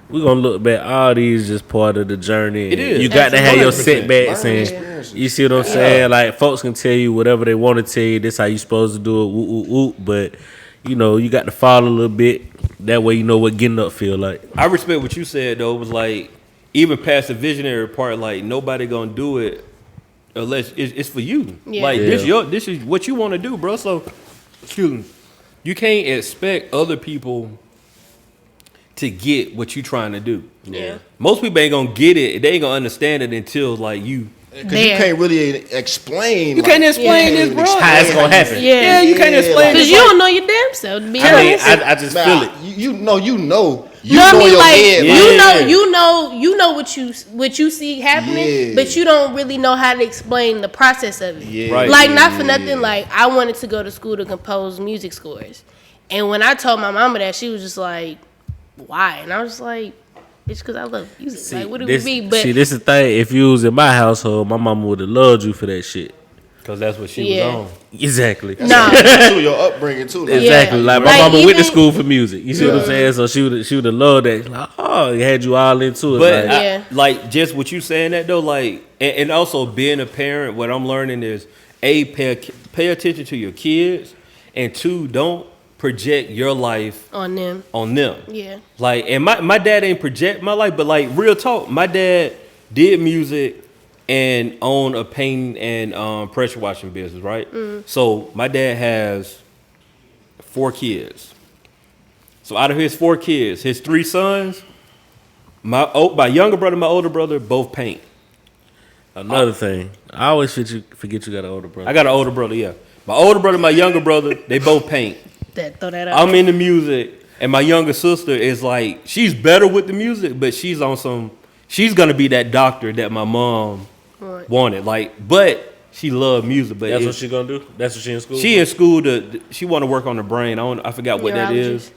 we're going to look back, all these just part of the journey. It is. You got to have your 100%. setbacks. And you see what I'm saying? Like, folks can tell you whatever they want to tell you. This how you supposed to do it, woo, woo, woo. But, you know, you got to follow a little bit. That way you know what getting up feel like. I respect what you said, though. It was like, even past the visionary part, like, nobody gonna do it unless it's for you. Yeah. Like, Yeah. this is what you want to do, bro. So, excuse me, you can't expect other people to get what you trying to do. Yeah. Most people ain't gonna get it. They ain't gonna understand it until, like, you. Because you can't really explain. You can't explain this, bro. How it's going to happen. Yeah, you can't explain Because this. you don't know your damn self, to be I mean, honest. I just feel it. You know. You know what I mean? your Like head. you know what you see happening, Yeah. but you don't really know how to explain the process of it. Yeah. Right. Like, not for nothing. Like, I wanted to go to school to compose music scores, and when I told my mama that, she was just like, "Why?" And I was just like, "It's because I love music. Like, what do it be?" But this is the thing. If you was in my household, my mama would have loved you for that shit. Because that's what she Yeah. was on. Exactly. nah, Too, your upbringing too. Like, Exactly. Yeah. Like my Like, mama went to even- school for music. You see what I'm saying? So she would have loved that. Like, oh, it had you all into it. But like, Yeah. like just what you saying that though, like, and also being a parent, what I'm learning is pay attention to your kids, and 2, don't project your life on them. on them. Yeah. Like, and my dad ain't project my life, but like real talk, my dad did music and owned a painting and pressure washing business, right? So my dad has 4 kids. So out of his 4 kids, his 3 sons, my younger brother, my older brother, both paint. another thing, I always forget you got an older brother. I got an older brother, yeah. My older brother, my younger brother, they both paint. Throw that out. I'm into music, and my younger sister is like, she's better with the music, but she's on some, she's gonna be that doctor that my mom wanted. Like, but she loved music. But That's what she gonna do. That's what she in school. she in school she want to work on the brain. I forgot what that Neurologist. is.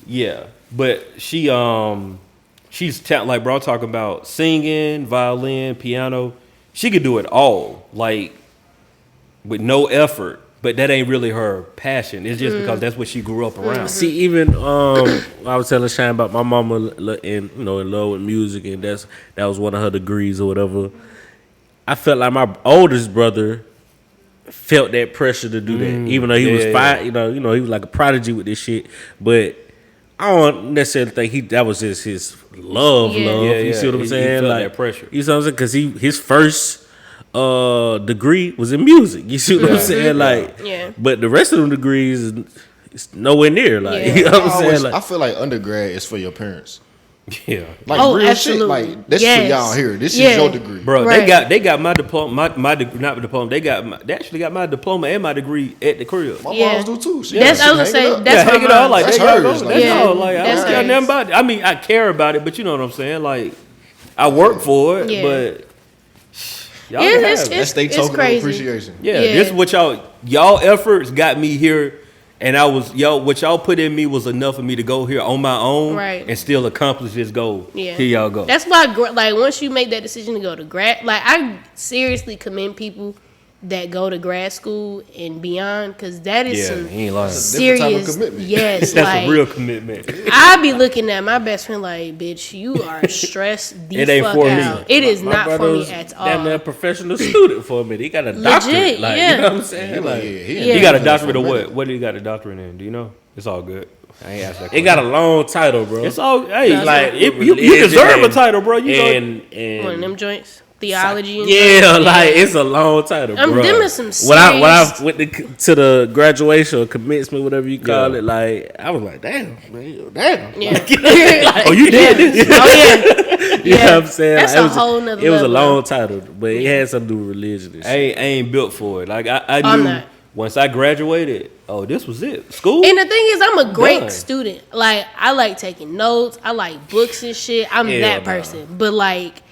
Yeah, but she she's like, bro, I'm talking about singing, violin, piano. She could do it all, like, with no effort. But that ain't really her passion. It's just because that's what she grew up around. See, even I was telling Shine about my mama in love with music, and that was one of her degrees or whatever. I felt like my oldest brother felt that pressure to do that, even though he was fine. He was like a prodigy with this shit. But I don't necessarily think that was just his love. You see what I'm saying? He felt like that pressure. You see what I'm saying? Because his first degree was in music. You see what I'm saying? Like, but the rest of them degrees is nowhere near. Like, you know what I'm saying? Like, I feel like undergrad is for your parents. Yeah, like real absolutely. shit. Like this for y'all here. This is your degree, bro. Right. They got my diploma. My not the diploma. They actually got my diploma and my degree at the crib. My moms do too. That's I was saying. That's hang it all like that's hers. That's all. Like I don't care nothing about it. I mean, I care about it, but you know what I'm saying. Like I work for it, but y'all can have it. That's their token of appreciation. Yeah, this is what y'all efforts got me here. And what y'all put in me was enough for me to go here on my own and still accomplish this goal. Yeah. Here y'all go. That's why, like, once you make that decision to go to grad, like, I seriously commend people that go to grad school and beyond, because that is some serious type of commitment. Yes, that's like, a real commitment. I be looking at my best friend like, bitch, you are stressed the it ain't fuck for out. me. It is not for me at all. Damn near a professional student for a minute. He got a doctorate. Like, you know what I'm saying? He got a doctorate of what? What did he got a doctorate in? Do you know? It's all good. I ain't asked that question. It got a long title, bro. It's all like you deserve a title, bro. You and one of them joints. Theology and it's a long title, bro. Them is some serious. When I went to the graduation or commencement, whatever you call it, like I was like, damn. Yeah. Like, oh, you did this? You know what I'm saying? That's a whole nother It was a level. long title, but it had something to do with religion and shit. I ain't built for it. Like I knew once I graduated, this was it. School. And the thing is, I'm a great student. Like, I like taking notes. I like books and shit. I'm that person. But like,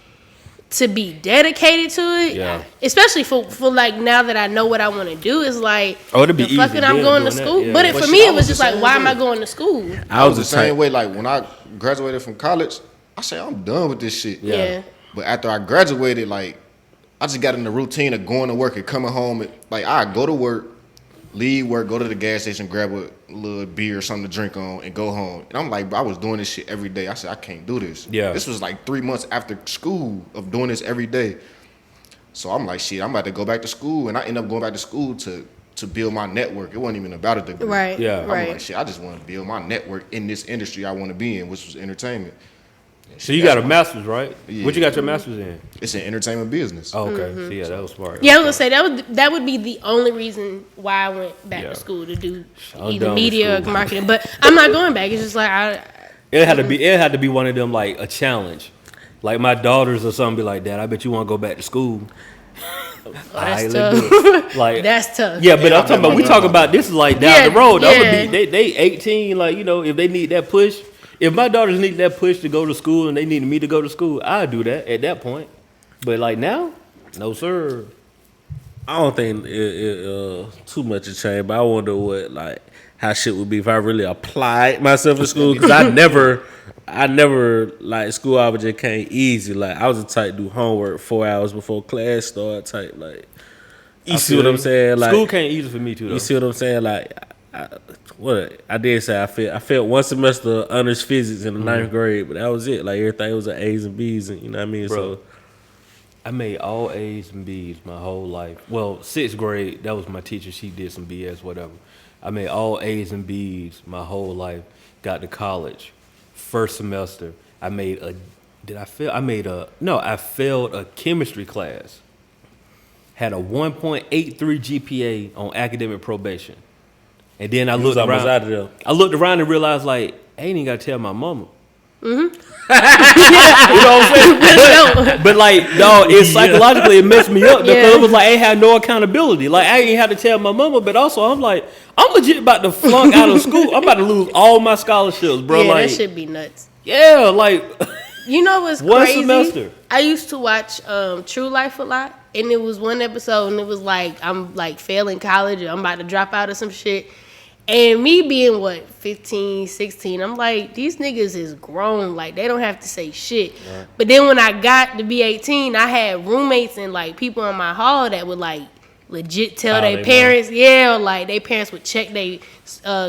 to be dedicated to it, especially for like now that I know what I want to do, is like, it'd be easy. Fucking I'm going to school. But for me, it was just like, why am I going to school? I was the same way. Like when I graduated from college, I said I'm done with this shit. Yeah. But after I graduated, like I just got in the routine of going to work and coming home. Like I go to work, leave work, go to the gas station, grab a little beer or something to drink on, and go home. And I'm like, bro, I was doing this shit every day. I said, I can't do this. Yeah. This was like 3 months after school of doing this every day. So I'm like, shit, I'm about to go back to school. And I end up going back to school to build my network. It wasn't even about a degree. Right. Yeah. I'm like, shit, I just want to build my network in this industry I want to be in, which was entertainment. So you got a master's, right? Yeah. What you got your master's in? It's in entertainment business. Oh, okay. So yeah, that was smart. Yeah, I was gonna say that would be the only reason why I went back to school, to do either media or marketing. But I'm not going back. It's just like it had to be one of them, like a challenge. Like my daughters or something be like, Dad, I bet you want to go back to school. That's tough. Like that's tough. Yeah, but I'm talking about, we talk about this is like down the road. That would be they 18, like, you know, if they need that push. If my daughters need that push to go to school and they need me to go to school, I'd do that at that point. But like now, no sir. I don't think too much has changed, but I wonder how shit would be if I really applied myself in school, because I never like school hours just came easy. Like I was the type to do homework 4 hours before class start type. Like you see what I'm saying? Like school came easy for me too, though. You see what I'm saying? Like I did say I failed one semester of honors physics in the ninth grade, but that was it. Like everything was an A's and B's, and you know what I mean. Bro, so I made all A's and B's my whole life. Well, sixth grade, that was my teacher. She did some BS, whatever. I made all A's and B's my whole life. Got to college, first semester. I failed a chemistry class. Had a 1.83 GPA on academic probation. And then I looked around. Out of there. I looked around and realized, like, I ain't even got to tell my mama. Mm-hmm. You know what I'm saying? But like, dog, psychologically it messed me up because it was like I ain't had no accountability. Like I ain't had to tell my mama, but also I'm like, I'm legit about to flunk out of school. I'm about to lose all my scholarships, bro. Yeah, like, that should be nuts. Yeah, like you know what's one crazy? semester. I used to watch True Life a lot, and it was one episode, and it was like I'm like failing college, or I'm about to drop out of some shit. And me being, 15, 16, I'm like, these niggas is grown. Like, they don't have to say shit. Right. But then when I got to be 18, I had roommates and, like, people in my hall that would, like, legit tell their parents. Yeah, like, their parents would check their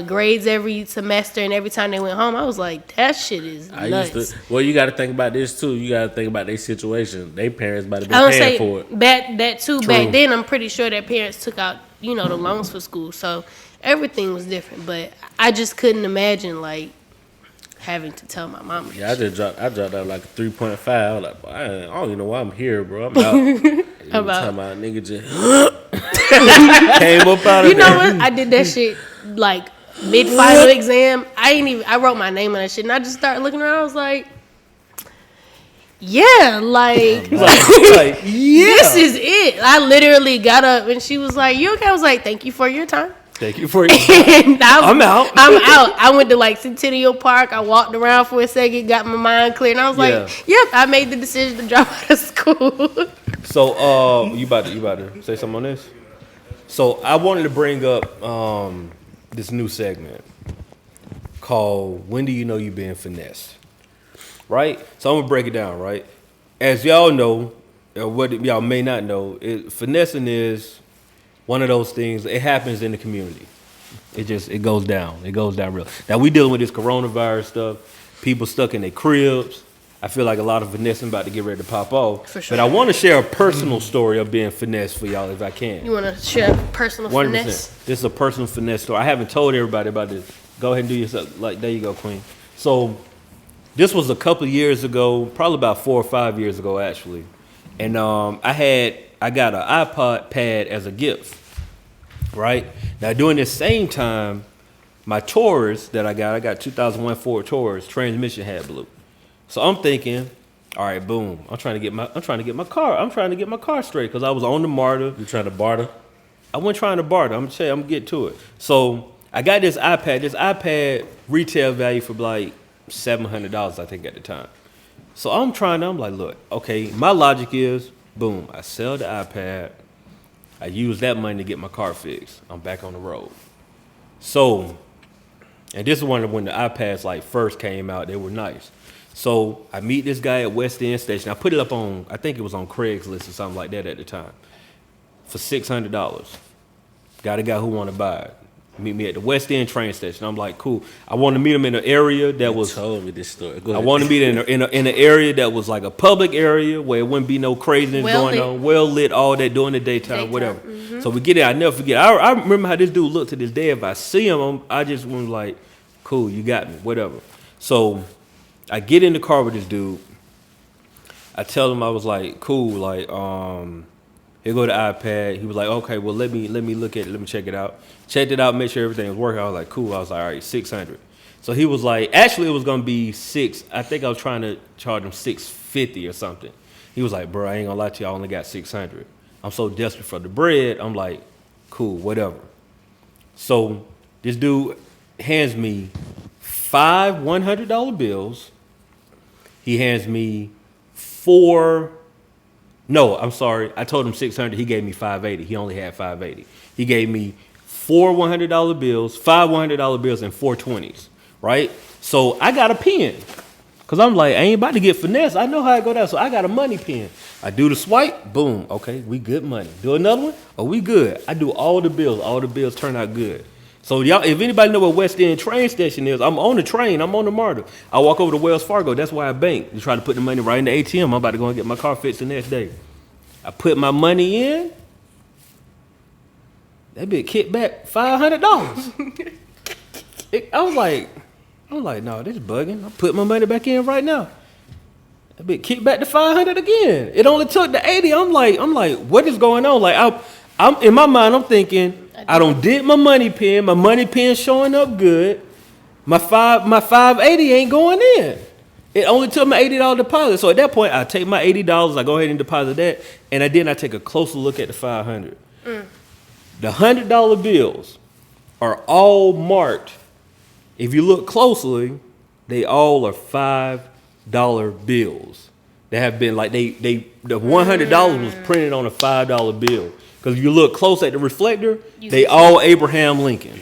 grades every semester and every time they went home. I was like, that shit is nuts. Well, you got to think about this, too. You got to think about their situation. Their parents might have been paying for it. That, too. True. Back then, I'm pretty sure their parents took out, the loans for school. So everything was different, but I just couldn't imagine like having to tell my mom. Yeah, I dropped out like a 3.5. I was like, I don't even know why I'm here, bro. I'm out. Talking about nigga just came up out of You know what? I did that shit like mid-final exam. I wrote my name on that shit, and I just started looking around. I was like, yeah, like yeah. This is it. I literally got up, and she was like, "You okay?" I was like, "Thank you for your time." Thank you for your time. I'm out. I went to like Centennial Park. I walked around for a second, got my mind clear, and I was like, "Yep, I made the decision to drop out of school." So, you about to say something on this? So, I wanted to bring up this new segment called "When Do You Know You're Being Finessed?" Right? So, I'm gonna break it down. Right? As y'all know, or what y'all may not know, finessing is one of those things. It happens in the community. It goes down. It goes down real. Now we dealing with this coronavirus stuff. People stuck in their cribs. I feel like a lot of finessing about to get ready to pop off. For sure. But I want to share a personal story of being finessed for y'all if I can. You want to share a personal 100%. Finesse? This is a personal finesse story. I haven't told everybody about this. Go ahead and do yourself. Like, there you go, Queen. So this was a couple of years ago, probably about 4 or 5 years ago, actually. And I got an iPod pad as a gift. Right? Now, during this same time, my Taurus that I got 2001 Ford Taurus, transmission had blew. So I'm thinking, all right, boom. I'm trying to get my car straight because I was on the MARTA. You trying to barter? I wasn't trying to barter. I'm gonna get to it. So I got this iPad. This iPad retail value for like $700, I think, at the time. So I'm like, look, okay, my logic is, boom, I sell the iPad. I use that money to get my car fixed. I'm back on the road. So, and this is when the iPads like first came out. They were nice. So I meet this guy at West End Station. I put it up on, I think it was on Craigslist or something like that at the time, for $600. Got a guy who want to buy it. Meet me at the West End train station. I'm like, cool. I want to meet him in an area that was. You told me this story. I want to meet in an area that was like a public area where it wouldn't be no craziness going on. Well lit, all that during the daytime. Whatever. Mm-hmm. So we get there. I never forget. I remember how this dude looked to this day. If I see him, I just was like, cool, you got me. Whatever. So I get in the car with this dude. I tell him I was like, cool, like, here go the iPad. He was like, okay, well, let me look at it. Let me check it out. Checked it out, make sure everything was working. I was like, cool. I was like, all right, $600. So he was like, actually, it was going to be $6. I think I was trying to charge him $650 or something. He was like, bro, I ain't going to lie to you. I only got $600. I'm so desperate for the bread. I'm like, cool, whatever. So this dude hands me 5 $100 bills. He hands me 4. No, I'm sorry. I told him $600. He gave me $580. He only had $580. He gave me 4 $100 bills, 5 $100 bills, and 4 20s. Right? So I got a pen. Because I'm like, I ain't about to get finesse. I know how it go down. So I got a money pen. I do the swipe. Boom. Okay, we good money. Do another one. Oh, we good. I do all the bills. All the bills turn out good. So y'all, if anybody know where West End train station is, I'm on the train. I'm on the MARTA. I walk over to Wells Fargo. That's why I bank. You try to put the money right in the ATM. I'm about to go and get my car fixed the next day. I put my money in. That bitch kicked back $500. I was like, no, this is bugging. I put my money back in right now. That bitch kicked back to $500 again. It only took the $80. I'm like, what is going on? Like, I'm in my mind, I'm thinking, I don't did my money pen. My money pen showing up good. My $580 ain't going in. It only took my $80 deposit. So at that point, I take my $80. I go ahead and deposit that, and I take a closer look at the $500. The $100 bills are all marked. If you look closely, they all are $5 bills. They have been like the $100 was printed on a $5 bill. Because if you look close at the reflector, they all Abraham Lincoln.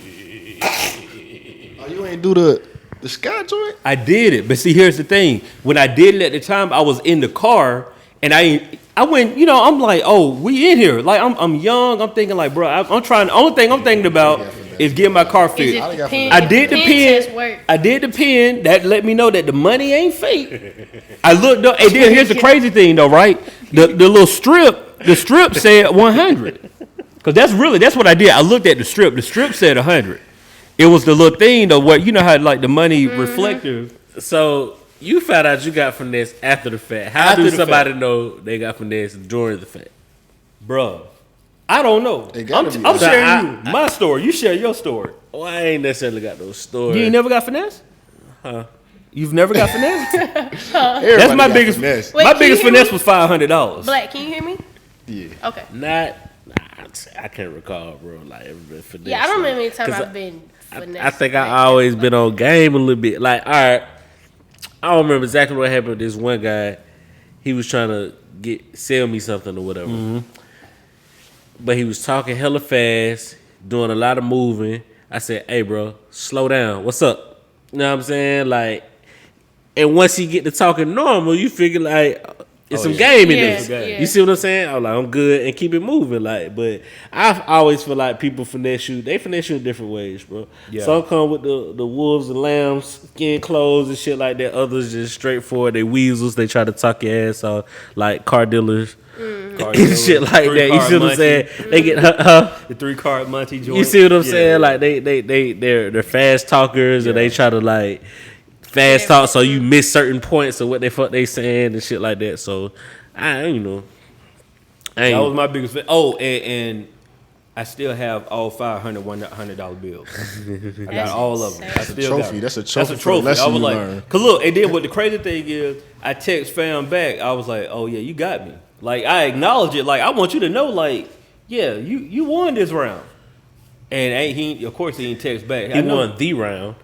ain't do the sky joint? I did it, but see, here's the thing. When I did it at the time, I was in the car, and I went, I'm like, oh, we in here. Like, I'm young. I'm thinking like, bro, I'm trying. The only thing I'm thinking about is getting my car fixed. I did the pen. I did the pen. That let me know that the money ain't fake. I looked up, and then here's the crazy thing, though, right? The little strip, the strip said 100. Cause that's what I did. I looked at the strip. The strip said 100. It was the little thing though, where you know how like the money reflective. So you found out you got finesse after the fact. How do somebody know they got finesse during the fact? Bruh, I don't know. I'm sharing my story. You share your story. Well, I ain't necessarily got those stories. You ain't never got finesse? Huh? You've never got finesse? That's my biggest finesse. My biggest finesse was $500. Black, can you hear me? Yeah. Okay. I can't recall, bro. Like finesse. Yeah, I don't remember any time I've been finesse. I think I always been on game a little bit. Like, all right, I don't remember exactly what happened with this one guy. He was trying to sell me something or whatever. But he was talking hella fast, doing a lot of moving. I said, hey, bro, slow down. What's up? You know what I'm saying? Like, and once he get to talking normal, you figure like, it's some game in this. Yeah. You see what I'm saying? I'm like, I'm good and keep it moving. Like, but I always feel like people finesse you. They finesse you in different ways, bro. Yeah. Some come with the wolves and lambs, skin clothes and shit like that. Others just straightforward. They weasels. They try to talk your ass off like car dealers. Shit like that. You see what I'm saying? They get the 3-card Monty joint. You see what I'm saying? Like they're fast talkers and they try to like fast talk so you miss certain points of what they saying and shit like that. So that was my biggest thing. Oh, and I still have all $500 bills. I got all of them. That's a trophy. That's a trophy. I was like, cause look, and then what the crazy thing is, I text fam back. I was like, oh yeah, you got me. Like I acknowledge it. Like I want you to know, like yeah, you won this round. And he of course he didn't text back. He won the round.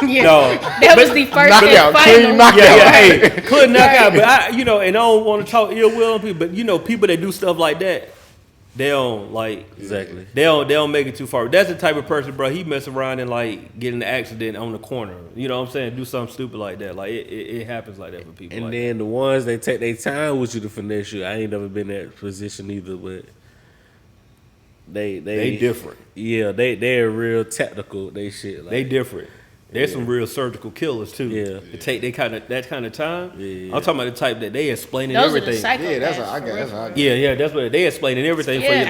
Yeah, no, that was the first and final. Hey, couldn't knock out. But and I don't want to talk ill will on people. But people that do stuff like that, they don't like exactly. They don't make it too far. That's the type of person, bro. He mess around and like get in an accident on the corner. You know what I'm saying? Do something stupid like that. Like it happens like that for people. And like then the ones they take their time with you to finesse you. I ain't never been in that position either, but. They different. Yeah, they're real technical. They shit. Like, they different. There's some real surgical killers too. Yeah, to take that kind of time. Yeah. I'm talking about the type that they explaining Those everything. That's what I got. Yeah, that's what they explaining everything for you.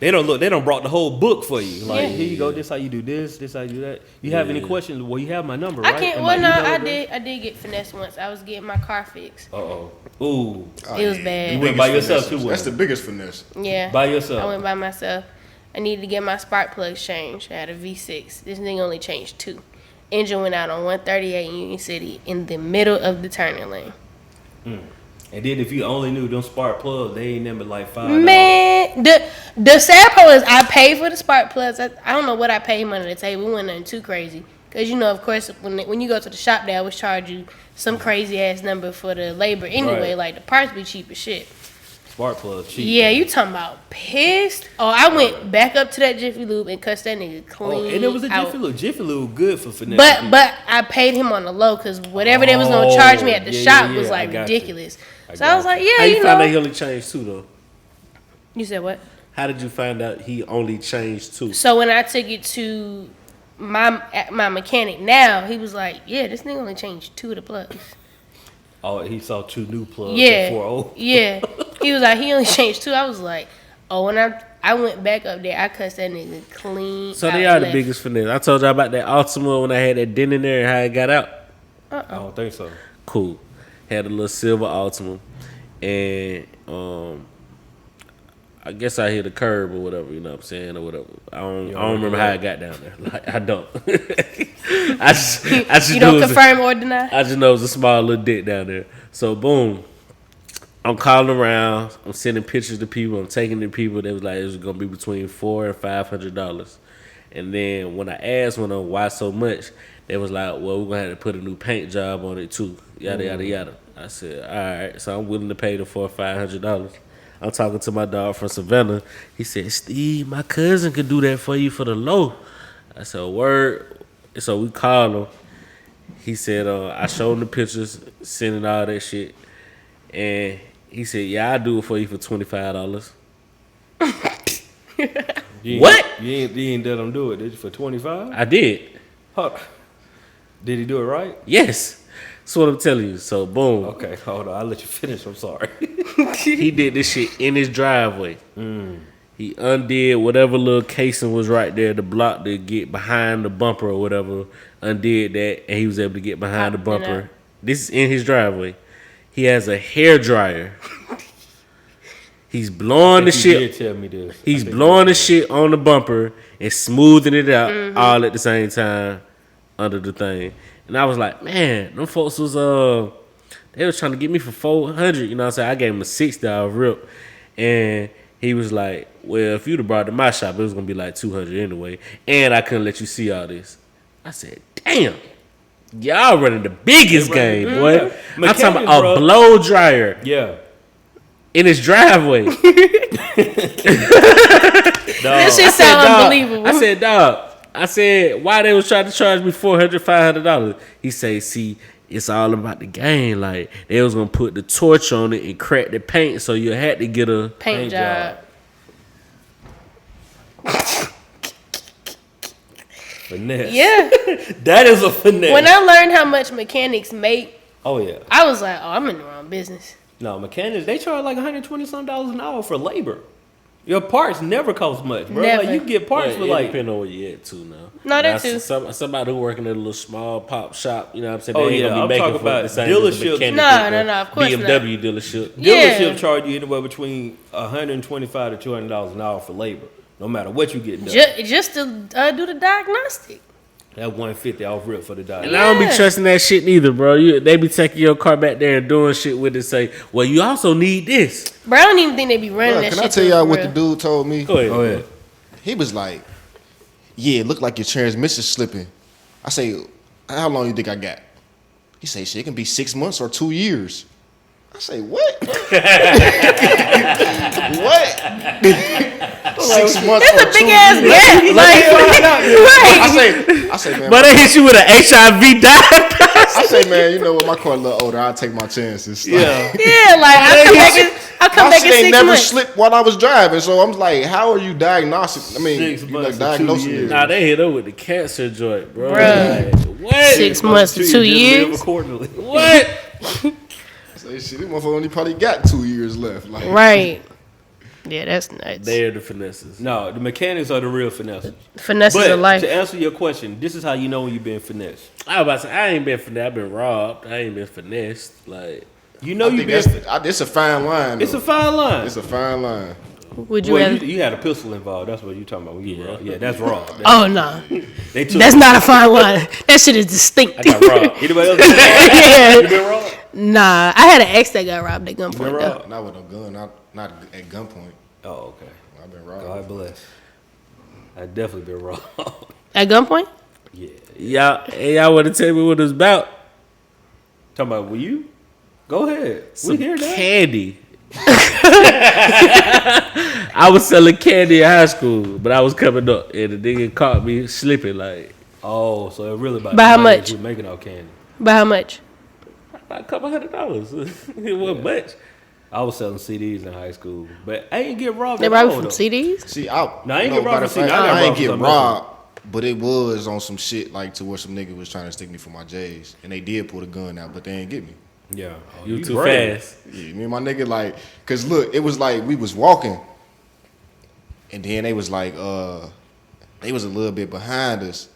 They don't brought the whole book for you. Like here you go. This how you do this. This how you do that. You have any questions? Well, you have my number, right? I can't. Well, no, I did get finesse once. I was getting my car fixed. Ooh. It was bad. You went by yourself too. That's the biggest finesse. Yeah. By yourself. I went by myself. I needed to get my spark plugs changed. I had a V6. This thing only changed 2. Engine went out on 138 in Union City in the middle of the turning lane. And then if you only knew them spark plugs, they ain't never like $5. Man, the sad part is I paid for the spark plugs. I don't know what I paid money to table. We went nothing too crazy. Because, of course, when you go to the shop, they always charge you some crazy-ass number for the labor anyway. Right. Like, the parts be cheap as shit. Spark plugs cheap. Yeah, you talking about pissed? Oh, I went back up to that Jiffy Lube and cussed that nigga clean. And it was a Jiffy Lube. Jiffy Lube good for finesse. But I paid him on the low because whatever they was gonna charge me at the shop was like ridiculous. So I was like, How you find out he only changed 2 though? You said what? How did you find out he only changed 2? So when I took it to my mechanic now, he was like, yeah, this nigga only changed 2 of the plugs. Oh, he saw 2 new plugs. Yeah, before, yeah. He was like, he only changed 2. I was like, oh, when I went back up there, I cussed that nigga clean. So they are the biggest finesse. I told you about that Altima when I had that dent in there and how it got out. I don't think so. Cool. Had a little silver Altima, and I guess I hit a curb or whatever. You know what I'm saying, or whatever. I don't remember how I got down there. Like I don't. I just you don't confirm or deny. I just know it was a small little dent down there. So boom. I'm calling around. I'm sending pictures to people. I'm taking to people. They was like, it was gonna be between $400 and $500. And then when I asked them why so much, they was like, well, we're gonna have to put a new paint job on it too. Yada yada yada. I said, all right. So I'm willing to pay the $400 or $500. I'm talking to my dog from Savannah. He said, Steve, my cousin could do that for you for the low. I said, word. So we called him. He said, I showed him the pictures, sending all that shit. And he said, yeah, I'll do it for you for $25. What? You ain't let him do it, did you, for 25? I did. Huh. Did he do it right? Yes. That's what I'm telling you. So, boom. Okay, hold on. I'll let you finish. I'm sorry. He did this shit in his driveway. He undid whatever little casing was right there, the block to get behind the bumper or whatever. Undid that, and he was able to get behind the bumper. This is in his driveway. He has a hair dryer. He's blowing the shit. He did tell me this. He's blowing the shit on the bumper and smoothing it out all at the same time under the thing. And I was like, man, them folks was they was trying to get me for $400. You know what I'm saying? I gave him a $60 rip, and he was like, well, if you'd have brought it to my shop, it was gonna be like $200 anyway, and I couldn't let you see all this. I said, damn, y'all running the biggest game, boy. I'm talking about a blow dryer. Yeah. In his driveway. This shit sound unbelievable. I said, dog. I said, why they was trying to charge me $400, $500? He say, see, it's all about the game. Like, they was going to put the torch on it and crack the paint, so you had to get a paint job. Finesse. Yeah. That is a finesse. When I learned how much mechanics make, oh, yeah. I was like, oh, I'm in the wrong business. No, mechanics, they charge like $120-some an hour for labor. Your parts never cost much, bro. Never. Like, you can get parts for like... depending on where you at, too, now. No, that too. Somebody who working at a little small pop shop, you know what I'm saying? Oh, they ain't yeah, gonna I'm be making talking for about the same dealerships. No, of course BMW dealership. Yeah. Dealership charge you anywhere between $125 to $200 an hour for labor, no matter what you get done. Just to do the diagnostic. That $150 off rip for the diagnostic. And I don't be trusting that shit neither, bro. They be taking your car back there and doing shit with it. Say, well, you also need this. Bro, I don't even think they be running that shit. Can I tell y'all what the dude told me? Go ahead. He was like, yeah, it looked like your transmission's slipping. I say, how long you think I got? He say, shit, it can be 6 months or 2 years. I say, what? What? 6 months That's or a big 2 ass years. gap. Like, right. I say, man. But they hit you with an HIV diagnosis. I say, man, you know what? My car a little older. I'll take my chances. Yeah. Yeah, like I'll come back in 6 months. Never slipped while I was driving, so I'm like, how are you diagnosing? I mean, 6 you months like to 2 diagnosing years. it. Nah, they hit her with the cancer joint, bro. Bruh. Like, what? 6 months to 2 years. Live accordingly. What? Say, shit, this motherfucker only probably got 2 years left. Like, Right. Yeah, that's nuts. They're the finesses. No, the mechanics are the real finesses. Finesses But of life. to answer your question, this is how you know when you've been finessed. I was about to say, I ain't been finessed. I've been robbed. I ain't been finessed. Like, You know I you've think been... it's a fine line. It's though. a fine line. It's a fine line. Would you Well, rather? you had a pistol involved. That's what you talking about. When you were, yeah, that's wrong. Oh no, They took that's not a fine line. That shit is distinct. I got robbed. Anybody else? Yeah. You been robbed? Nah, I had an ex that got robbed at gunpoint been though. robbed? Not with a gun. Not at gunpoint. Oh, okay. I've been robbed. God bless. I definitely been robbed. At gunpoint? Yeah. Y'all want to tell me what it's about? Talking about, will you? Go ahead. Some We hear that. candy. I was selling candy in high school, but I was coming up, and the nigga caught me slipping. Like, Oh, so it really about By how the money much? that you making out candy. By how much? a couple $100. It wasn't much. I was selling CDs in high school, but I ain't get robbed. They at robbed all, from though. CDs? See, No, I ain't get robbed matter for of fact, I got I ain't robbed for get something else. robbed, but it was on some shit like to where some nigga was trying to stick me for my J's, and they did pull the gun out, but they ain't get me. Yeah. Oh, You too brave. fast. Yeah, me and my nigga like, cause look, it was like we was walking, and then they was like, they was a little bit behind us,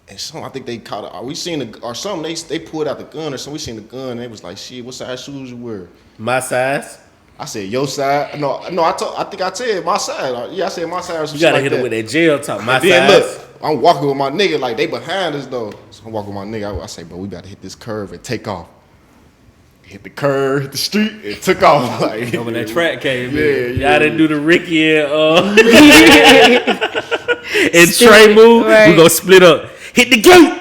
and so I think they caught it. We seen the or something. They pulled out the gun or something. We seen the gun, and they was like, shit, what size shoes you wear? My size. I said your side. No, I think I said my side. Yeah, I said my side. Or some You gotta shit hit like it with that jail talk. My then size. look, I'm walking with my nigga, like they behind us though. So I'm walking with my nigga. I say, bro, we about to hit this curve and take off. Hit the curve, hit the street, and took off. Like, When that track came yeah, in. Y'all didn't do the Ricky and and Trey move. Right. We gonna split up. Hit the gate.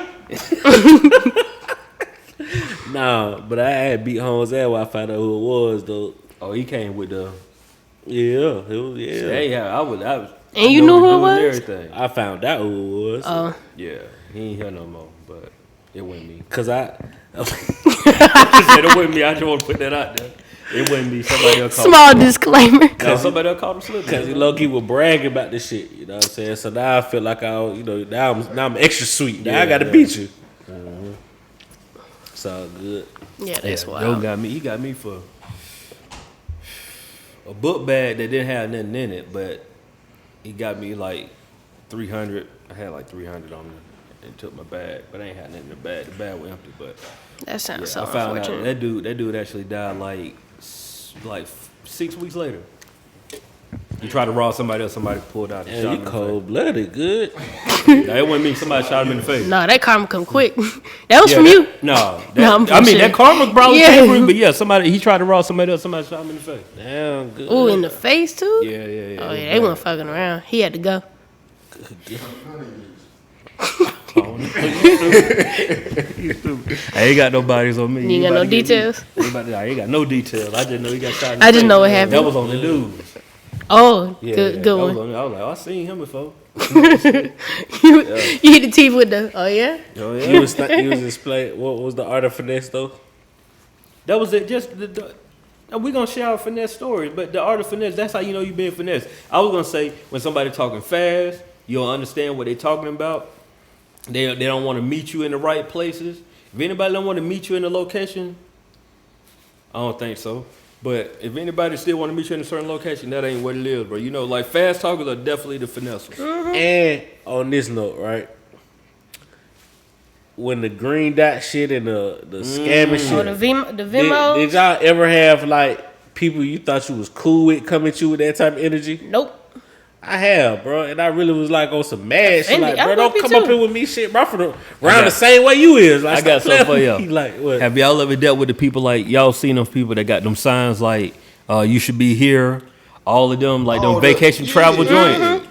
Nah, but I had beat Holmes' ass while I found out who it was though. Oh, he came with the. Yeah, it was yeah. Hey, yeah, I was. And you knew who it was? Everything. I found out who it was. Oh. Yeah, he ain't here no more, but it wasn't me. Cause I Said it wasn't me. I just want to put that out there. It wasn't me. Somebody else called Small disclaimer. Somebody else called him Slippery. Cause he low-key was bragging about this shit, you know what I'm saying? So now I feel like now I'm extra sweet. Now I gotta beat you. Mm-hmm. It's all good. Yeah, that's Joe wild. got me. He got me for a book bag that didn't have nothing in it, but he got me like 300. I had like 300 on me and took my bag, but I ain't had nothing in the bag. The bag was empty, but That sounds so I found out unfortunate. that dude actually died like 6 weeks later. He tried to rob somebody else. Somebody pulled out and shot And him you in the cold-blooded, good. face. Nah, it wasn't me. Somebody shot him in the face. Nah, that karma come quick. That was from you. No, No, I'm I mean bullshitting. that karma probably Yeah. came from him, but yeah, he tried to rob somebody else. Somebody shot him in the face. Damn, good. Ooh, in the face too? Yeah. Oh yeah, they weren't fucking around. He had to go. I ain't got no bodies on me. You ain't got no details? I ain't got no details. I just know he got shot in the I just face. know what happened. That was on the news. Oh, Yeah, good that one. was on, I was like, I seen him before. You hit the teeth with the. Oh yeah. Oh He yeah. was displaying what was the art of finesse though? That was it. Just we gonna share our finesse stories, but the art of finesse, that's how you know you being finesse. I was gonna say when somebody talking fast, you don't understand what they talking about. They don't want to meet you in the right places. If anybody don't want to meet you in the location, I don't think so. But if anybody still want to meet you in a certain location, that ain't what it is, bro. You know, like fast talkers are definitely the finessers. And on this note, right? When the green dot shit and the scamming shit. Oh, the Venmo. Did y'all ever have like people you thought you was cool with coming at you with that type of energy? Nope. I have, bro, and I really was like on some mad shit. Like, I bro, love don't you come too. up here with me, shit, bro. Around the same way you is. Like, I got stop something for playing y'all. with me. Like, what? Have y'all ever dealt with the people like y'all seen those people that got them signs like you should be here, all of them like them vacation travel joints?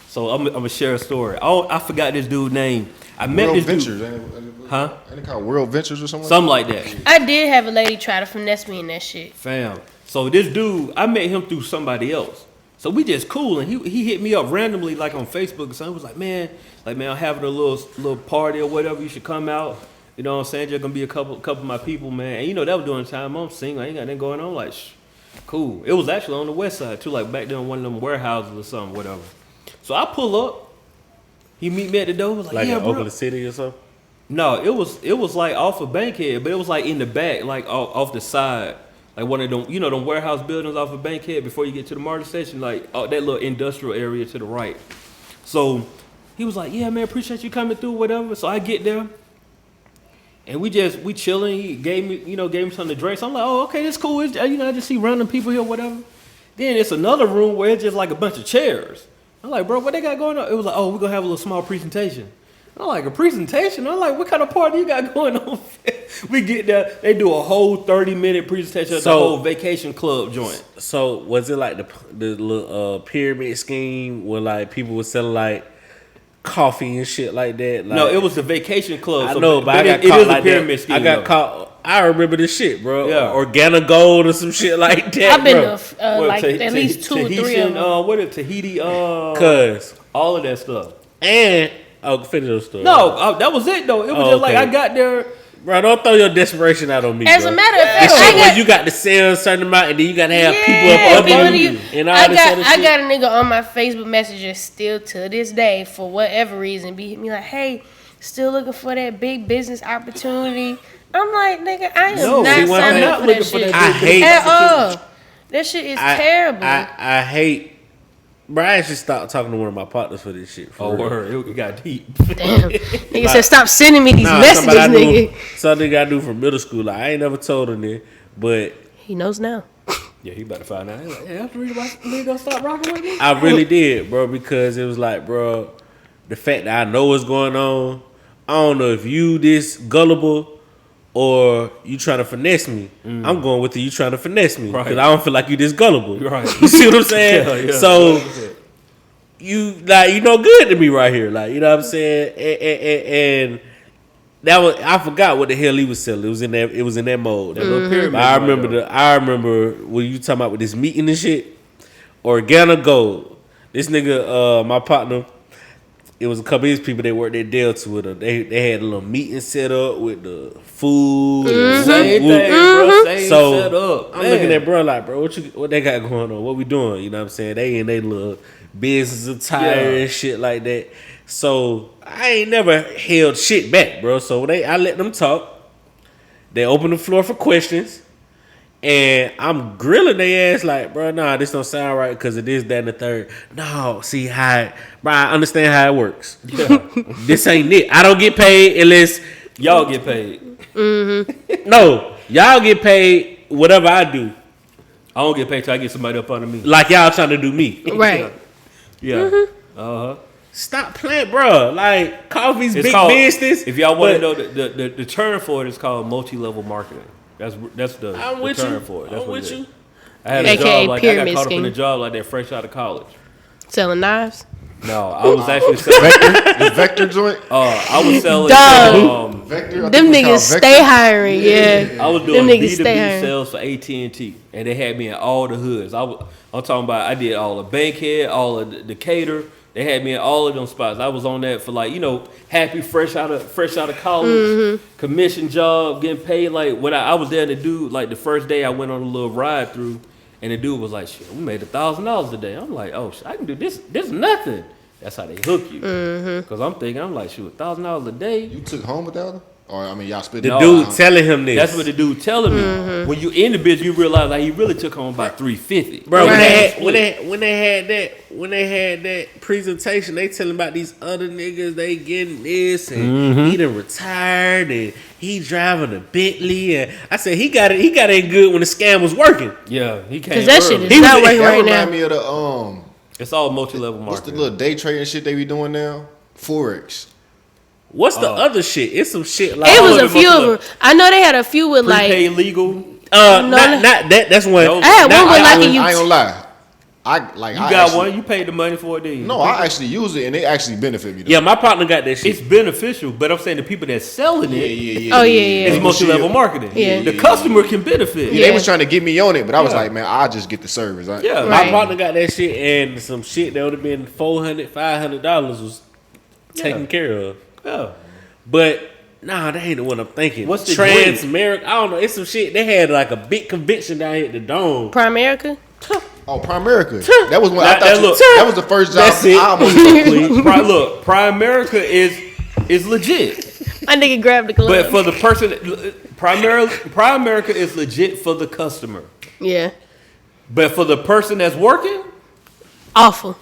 So I'm gonna share a story. I forgot this dude's name. I met World this Ventures, dude. ain't it? Huh? Ain't it called World Ventures or something? Something like that. I did have a lady try to finesse me in that shit. Fam. So this dude, I met him through somebody else. So we just cool, and he hit me up randomly like on Facebook or something. He was like, man, I'm having a little party or whatever. You should come out. You know what I'm saying? Just gonna be a couple of my people, man. And you know that was during the time I'm single. I ain't got nothing going on. Like, cool. It was actually on the west side too, like back there in one of them warehouses or something, whatever. So I pull up. He meet me at the door. Was Like yeah, in bro. Oakland City or something? No, it was like off of Bankhead, but it was like in the back, like off the side. Like one of them, you know, them warehouse buildings off of Bankhead before you get to the MARTA station, like that little industrial area to the right. So he was like, yeah, man, appreciate you coming through, whatever. So I get there and we chilling. He gave me something to drink. So I'm like, oh, okay, that's cool. It's, I just see random people here, whatever. Then it's another room where it's just like a bunch of chairs. I'm like, bro, what they got going on? It was like, oh, we're gonna have a little small presentation. I'm like, a presentation? I'm like, what kind of party you got going on? We get there, they do a whole 30-minute presentation of the whole vacation club joint. So was it like the little pyramid scheme where like people were selling like coffee and shit like that? Like, No, it was the vacation club. I so, know, but I got it caught is like a pyramid that. scheme. I got though. caught. I remember this shit, bro. Yeah. Organic gold or some shit like that. I've been bro. to like at least 2 or 3 of them. What is Tahiti? Cause All of that stuff. and finish your story. No, that was it though. It was just like okay. I got there. Bro, don't throw your desperation out on me. As bro. a matter of fact, This I shit where got, you got to sell a certain amount and then you got to have people yeah, up under people you you- and all I this got other I shit. got a nigga on my Facebook Messenger still to this day for whatever reason be hit me like, hey, still looking for that big business opportunity. I'm like, nigga, I am No, not see, when I'm signing not up for looking that for shit that I hate at all. That shit is terrible. I hate. Bro, I actually stopped talking to one of my partners for this shit. For Oh, real. word, it got deep. Damn, nigga said stop sending me these Nah, messages, something nigga. Something I knew from middle school. Like, I ain't never told him that, but He knows now. Yeah, he better find out. He's like, hey, after we gonna stop rocking with me? I really did, bro, because it was like, bro, the fact that I know what's going on, I don't know if you this gullible or you trying to finesse me. I'm going with you trying to finesse me because Right. I don't feel like you this gullible. Right. You see what I'm saying? Yeah, yeah. So you know good to me right here, like you know what I'm saying, and that was I forgot what the hell he was selling. It was in that mode. That little pyramid. But I right remember when you talking about with this meeting and shit, organic gold. This nigga, my partner, it was a couple of these people that worked at Delta with her. They had a little meeting set up with the food. Same thing, bro. Same So set up. I'm looking at bro like, bro, what they got going on? What we doing? You know what I'm saying? They in they little business attire and shit like that. So I ain't never held shit back, bro. So I let them talk. They open the floor for questions. And I'm grilling their ass like, bro, nah, this don't sound right because of this, that, and the third. No, see how, bro, I understand how it works. Yeah. This ain't it. I don't get paid unless y'all get paid. Mm-hmm. No, y'all get paid whatever I do. I don't get paid till I get somebody up under me. Like y'all trying to do me. Right. Yeah. Mm-hmm. Uh-huh. Stop playing, bro. Like, coffee's It's big called, business. If y'all want to know, the term for it is called multi-level marketing. That's the term for it. That's I'm what with it is. you. I had a AKA job like I got pyramid caught up in scheme. a job like that fresh out of college. Selling knives. No, I was actually selling. The Vector joint. I was selling. Dog. Vector. I Them think it's niggas called stay Vector. hiring, yeah. I was doing Them niggas stay B2B hiring. sales for AT&T, and they had me in all the hoods. I'm talking about. I did all the Bankhead, all of the Decatur. They had me in all of them spots. I was on that for like, happy, fresh out of college, commission job, getting paid. Like when I was there, the dude, like the first day I went on a little ride through, and the dude was like, "Shit, we made $1,000 a day." I'm like, "Oh, shit, I can do this. This is nothing." That's how they hook you. Because I'm thinking, I'm like, shoot, $1,000 a day. You took home $1,000? Or I mean, y'all split The it. dude telling him this. That's what the dude telling me. When you in the business, you realize like he really took home about $350. Bro, Right. when they had that presentation, they telling about these other niggas, they getting this, and he done retired, and he driving a Bentley, and I said he got it good when the scam was working. Yeah, he came. Because that shit early. is not working That right remind now. me of the It's all multi-level what's the marketing. little day trading shit they be doing now? Forex. What's the other shit? It's some shit like It was of a it few must of them. I know they had a few with like. Prepaid legal. not that. That's one. No. I had one with like a I ain't gonna lie. You got one. You paid the money for it, did you? No, I actually use it and it actually benefit me. Though. Yeah, my partner got that shit. It's beneficial, but I'm saying the people that's selling it, Oh, yeah. it's multi-level marketing. Yeah. The customer can benefit. Yeah, they was trying to get me on it, but I was like, man, I'll just get the service. Yeah. My Right. partner got that shit, and some shit that would have been $400, $500 was taken care of. Yeah. But nah, that ain't the one I'm thinking. What's the Trans-America? I don't know. It's some shit. They had like a big convention down here at the Dome. Primerica. Oh, Primerica. That was when I That- thought that look- that was the first job That's it. I almost took. Look, Primerica is legit. My nigga grabbed the glove. But for the person, Primerica is legit for the customer. Yeah. But for the person that's working, Awful.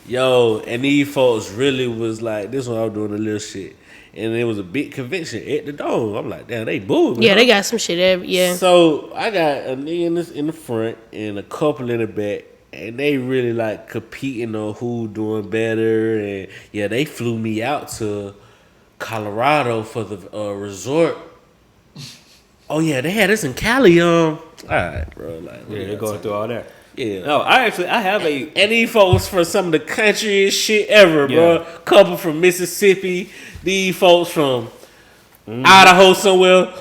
Yo, and these folks really was like, this one I was doing a little shit. And it was a big convention at the Dome. I'm like, damn, they booed. Yeah, they got some shit. Yeah. So I got a nigga in the front and a couple in the back, and they really like competing on who doing better. And yeah, they flew me out to Colorado for the resort. Oh yeah, they had us in Cali. All right, bro. Like, yeah, they're going through all that. Yeah. No, I have a. And these folks from some of the countryest shit ever, bro. Yeah. Couple from Mississippi. These folks from Idaho somewhere.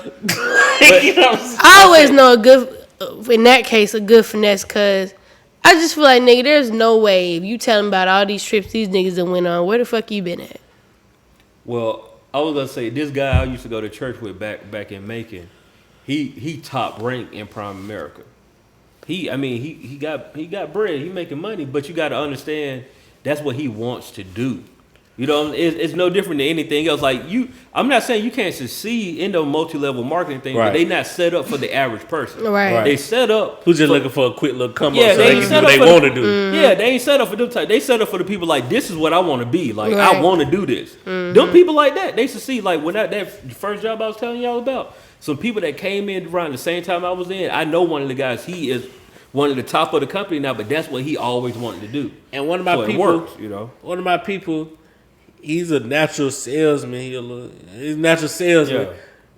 You know what I'm saying? I always know a good, in that case, a good finesse, because I just feel like, nigga, there's no way if you tell them about all these trips these niggas that went on, where the fuck you been at? Well, I was gonna say this guy I used to go to church with back in Macon. He top ranked in Prime America. He got bread. He making money, but you got to understand that's what he wants to do. You know, it's no different than anything else. Like I'm not saying you can't succeed in the multi-level marketing thing, Right. but they not set up for the average person. Right. They set up Who's just looking for a quick little come Yeah, up so they they ain't can do set what up they for want the- to do. Yeah, they ain't set up for them type. They set up for the people like this is what I want to be. Like I Right. want to do this. Them people like that, they succeed. Like when that first job I was telling y'all about, some people that came in around the same time I was in. I know one of the guys. He is one of the top of the company now, but that's what he always wanted to do. And one of my So it people, works, you know. one of my people, he's a natural salesman. He's a natural salesman. Yeah.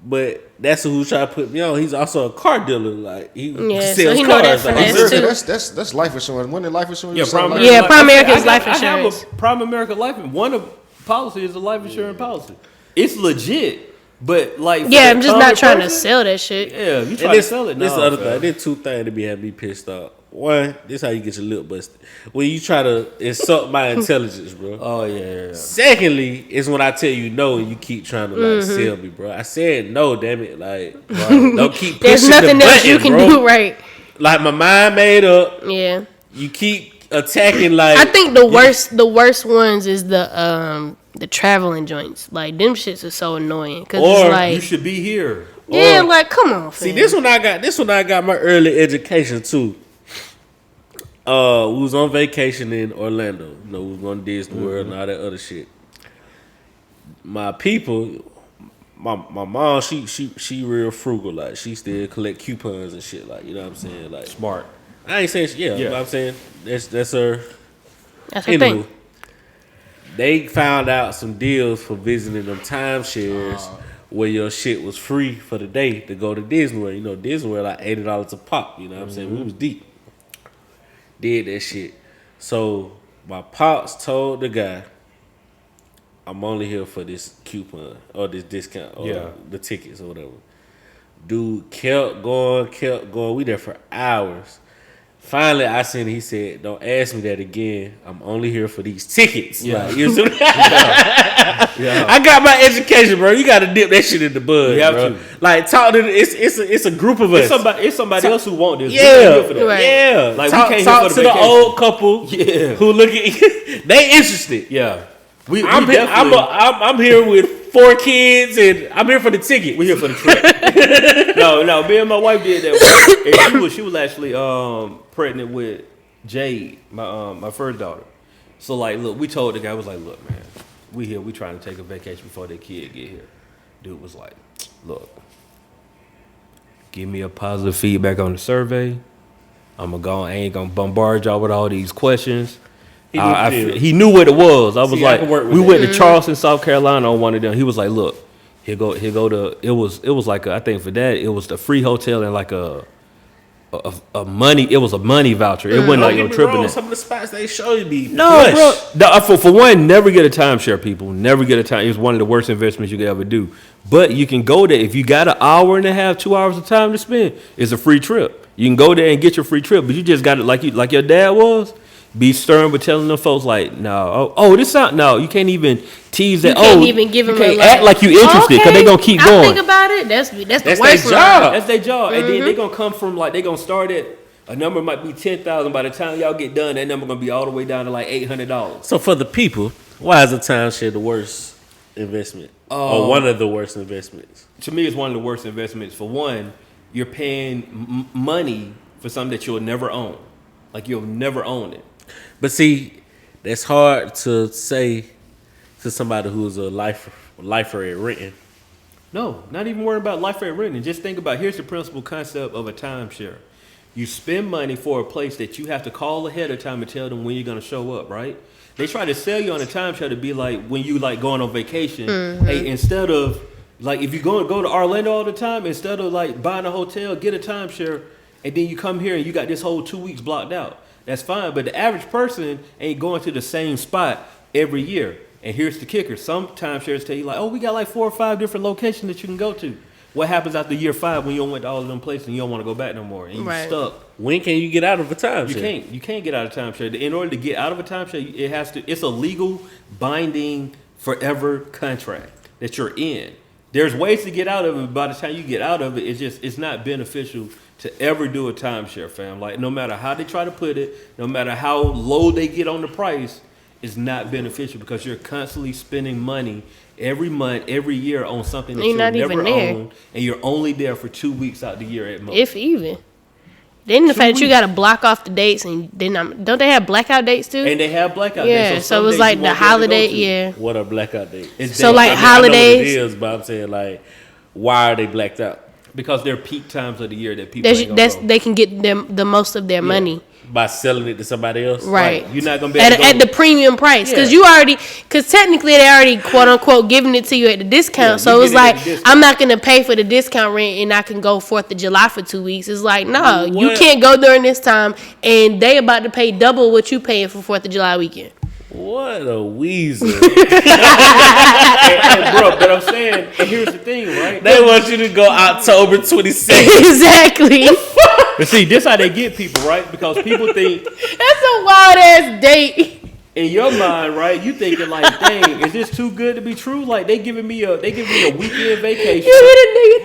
But that's who try to put me on. He's also a car dealer. Like he Yeah, so sells he know that cars. Like, finesse he's- too. That's life insurance. When did life insurance? Yeah, something Prime like Yeah, that? Prime America's I life have insurance. a Prime America life. One of policy is a life insurance policy. It's legit, but like for Yeah, the I'm just common not trying to person, sell that shit. Yeah, you And try to sell it. This No, other fam. thing. There's two things to be having me pissed off. One, this how you get your lip busted. When you try to insult my intelligence, bro. Oh yeah. Secondly, is when I tell you no and you keep trying to like sell me, bro. I said no, damn it. Like, don't keep pushing There's nothing the else button, you can bro. do, right? Like my mind made up. Yeah. You keep attacking like. I think the worst ones is the traveling joints. Like them shits are so annoying because Or it's like You should be here. yeah, like come on. See, fam. this one I got my early education too. We was on vacation in Orlando. You know, we was going to Disney World and all that other shit. My people, my mom, she real frugal. Like she still collect coupons and shit. Like you know what I'm saying. Like Smart. I ain't saying you know what I'm saying that's her. That's her thing. They found out some deals for visiting them timeshares where your shit was free for the day to go to Disney World. You know, Disney World like $80 a pop. You know what I'm saying. We was deep. Did that shit. So my pops told the guy, I'm only here for this coupon or this discount or the tickets or whatever. Dude kept going. We there for hours. Finally, I seen he said, don't ask me that again. I'm only here for these tickets. Yeah. Like, you know I got my education, bro. You got to dip that shit in the bud, You have bro. to. Like, talk to it's a group of us. It's somebody else who want this. Yeah, We're not here for that. Right. yeah. Like, talk, we can't talk here for to the the vacation. old couple Yeah. who look at they interested. Yeah. We I'm definitely I'm here with 4 kids and I'm here for the ticket. we here for the trip. no, me and my wife did that. And she was actually pregnant with Jade, my first daughter. So like, look, we told the guy, was like, look, man, we trying to take a vacation before that kid get here. Dude was like, look, give me a positive feedback on the survey. I ain't gonna bombard y'all with all these questions. He knew what it was. I was See, I like, can work with we that. went to Charleston, South Carolina on one of them. He was like, look, here go to it was like I think for that it was the free hotel and like a money voucher. It wasn't like no tripping it. Some of the spots they show you be No, plush. bro. For one, never get a timeshare, people. Never get a time. It's one of the worst investments you could ever do. But you can go there if you got an hour and a half, 2 hours of time to spend. It's a free trip. You can go there and get your free trip, but you just got it like your dad was. Be stern with telling them folks like, no, this out. No, you can't even tease that. You can't even give them. You can't act like you interested because they gonna keep I going. think about it. That's the That's worst their job. one. That's their job, and then they gonna come from like they gonna start at a number might be 10,000. By the time y'all get done, that number gonna be all the way down to like $800. So for the people, why is a timeshare the worst investment or one of the worst investments? To me, it's one of the worst investments. For one, you're paying money for something that you'll never own. Like you'll never own it. But see, that's hard to say to somebody who's a lifer at renting. No, not even worrying about life at renting. Just think about, here's the principal concept of a timeshare. You spend money for a place that you have to call ahead of time and tell them when you're going to show up, right? They try to sell you on a timeshare to be like when you like going on vacation. Hey, instead of like if you go to Orlando all the time, instead of like buying a hotel, get a timeshare, and then you come here and you got this whole 2 weeks blocked out. That's fine, but the average person ain't going to the same spot every year. And here's the kicker. Some timeshares tell you like, oh, we got like 4 or 5 different locations that you can go to. What happens after year 5 when you went to all of them places and you don't want to go back no more and you're stuck? When can you get out of a timeshare? You can't get out of timeshare. In order to get out of a timeshare, it's a legal, binding, forever contract that you're in. There's ways to get out of it, but by the time you get out of it, it's not beneficial to ever do a timeshare, fam. Like no matter how they try to put it, no matter how low they get on the price, it's not beneficial because you're constantly spending money every month, every year on something that you'll never own, and you're only there for 2 weeks out the year at most. If even. Then the fact that you got to block off the dates, and then don't they have blackout dates too? And they have blackout dates. Yeah, so it was like the holiday. Yeah. What are blackout dates? So like holidays. I know what it is, but I'm saying like, why are they blacked out? Because they're peak times of the year that people they can get them the most of their money by selling it to somebody else. Right. You're not gonna be at the premium price because because technically they already quote unquote giving it to you at the discount. So it's like I'm not gonna pay for the discount rent and I can go 4th of July for 2 weeks. It's like no, you can't go during this time and they about to pay double what you paying for 4th of July weekend. What a weasel. And, bro, but I'm saying, and here's the thing, right? They want you to go October 22nd. Exactly. But see, this how they get people, right? Because people think That's a wild ass date. in your mind, right? You thinking like, dang, is this too good to be true? Like they giving me a weekend vacation.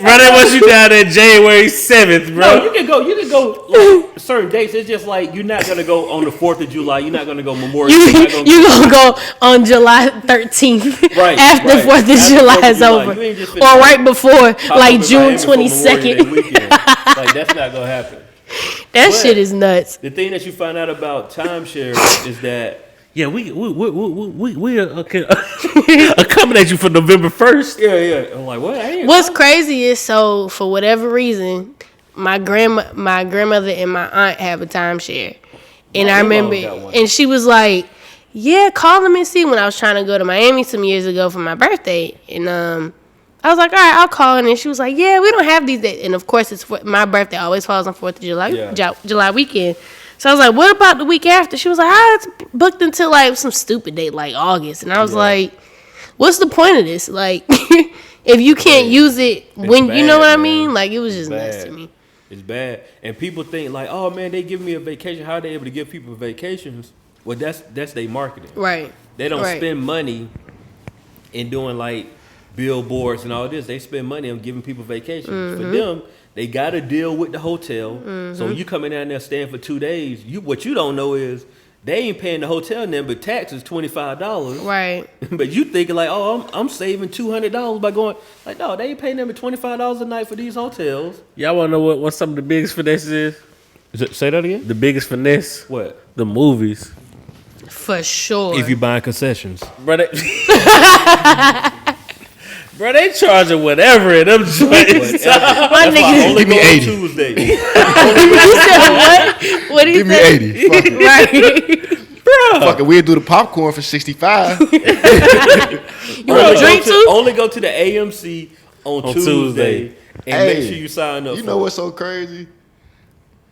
Bro, they want you down there January 7th, bro. No, you can go like certain dates. It's just like you're not gonna go on the 4th of July. You're not gonna go Memorial. You gonna go on July 13th Right, after right. 4th of After July 4th of is July. over, You ain't just or finna right before, pop like up in June Miami for Memorial Day 22nd. weekend. Like that's not gonna happen. That But shit is nuts. The thing that you find out about timeshare is that Yeah, we accommodate you for November 1st. yeah. I'm like, what? What's crazy is, so for whatever reason, my grandmother and my aunt have a timeshare, and I grandma remember, got one. and she was like, "Yeah, call them and see." When I was trying to go to Miami some years ago for my birthday, and I was like, "All right, I'll call." And then she was like, "Yeah, we don't have these days." And of course, my birthday always falls on 4th of July, Yeah. July weekend. So I was like, "What about the week after?" She was like, "It's booked until like some stupid date like August." And I was like, "What's the point of this? Like, if you can't use it when you know bad, what I man. mean?" Like, it was just Bad. nuts to me. It's bad, and people think like, "Oh man, they give me a vacation. How are they able to give people vacations?" Well, that's their marketing. Right. They don't Right. spend money in doing like billboards and all this. They spend money on giving people vacations. Mm-hmm. For them, they got to deal with the hotel. So when you coming down there staying for 2 days, what you don't know is they ain't paying the hotel then, but tax is $25. Right. But you thinking like, oh, I'm saving $200 by going. Like, no, they ain't paying them $25 a night for these hotels. Y'all want to know what some of the biggest finesses is? Say that again. The biggest finesse? What? The movies. For sure. If you buying concessions. Bro, bro, they charging whatever in them joints. My niggas. Only Give me go on 80. Tuesday. You said what? What do you Give me say? 80. Fuck it. Right. Fuck it. We'll do the popcorn for 65. You want to drink too? Only go to the AMC on Tuesday and Hey, make sure you sign up. You for know it. what's so crazy?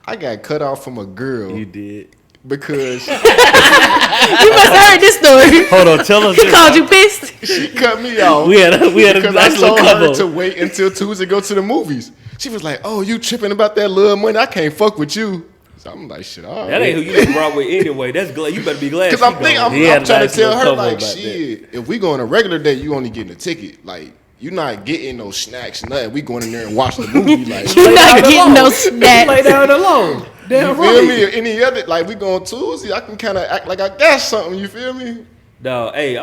I got cut off from a girl You did. because You must have heard this story. Hold on, tell us. He this. called you pissed. she cut me off. We had a Because I nice little told her couple. to wait until Tuesday to go to the movies. She was like, "Oh, you tripping about that little money? I can't fuck with you." So I'm like, "Shit, all That right." ain't who you brought with anyway. That's glad. You better be glad. Because she I'm thinking, gone. He had I'm a trying nice to tell little her cover like, about shit. If we go on a regular date, you only getting a ticket. Like, you're not getting no snacks, nothing. We going in there and watch the movie. Like, You're not getting no Lay snacks. down alone. you Damn feel right. me? Or any other, like, we going Tuesday, I can kind of act like I got something. You feel me? No, hey,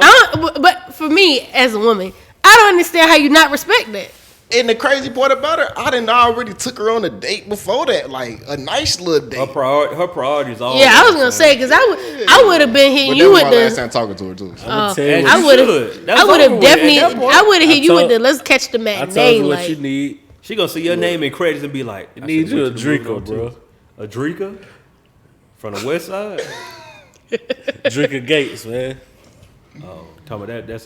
But for me, as a woman, I don't understand how you not respect that. And the crazy part about her, I done already took her on a date before that, like a nice little date. her priorities all. Yeah, I was gonna say, because I would have been hitting But you that was with my last the. time talking to her too. So. I'ma tell you As what I you would have. should. That's I would over have with definitely. at that point. I would have hit you with told- the. Let's catch the I matinee. told you what Like, you need. She gonna see your name in credits and be like, I need should've you went a to the movie Draco, on bro. Tuesday. A Draco? From the west side? Drinker Gates, man. Oh, talking about that. That's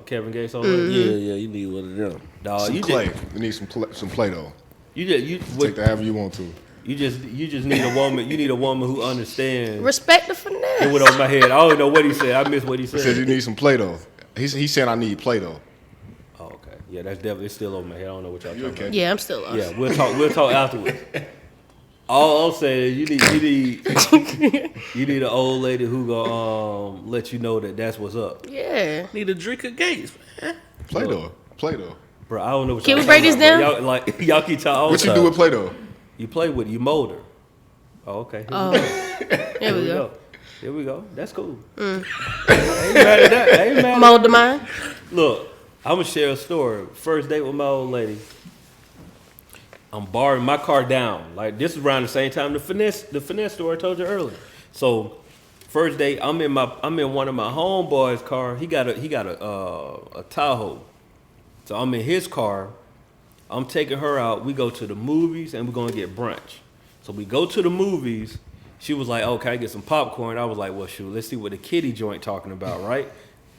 Kevin Gates on Mm-hmm. there. Yeah, you need one of them. Dog, Some you clay. just We need some Play-Doh. you Take that however you want to. just need a woman. You need a woman who understands. respect the It finesse. went over my head. I don't know what he said. I missed what he He said you said. need some Play-Doh. He said I need Play-Doh. Oh, okay. Yeah, that's definitely still over my head. I don't know what y'all talking okay? about. Yeah, I'm still lost. Yeah, we'll talk afterwards. All I'm saying is you need an old lady who go let you know that that's what's up. Yeah. Need a Drinker Gates, man. Play-Doh. Bro, I don't know what Can y'all we break talking this about, down? bro. Y'all, like, y'all keep talking. What you do with Play-Doh? You play with it. You mold her. Oh, okay. Oh, there we go. Here we go. That's cool. I ain't mad at that. I ain't mad at Mold the mind. Look, I'm gonna share a story. First date with my old lady. I'm borrowing my car down. Like this is around the same time the finesse story I told you earlier. So first date, I'm in one of my homeboys' car. He got a Tahoe. So I'm in his car. I'm taking her out. We go to the movies and we're gonna get brunch. So we go to the movies. She was like, "Oh, can I get some popcorn?" I was like, "Well, shoot, let's see what the kiddie joint talking about, right?"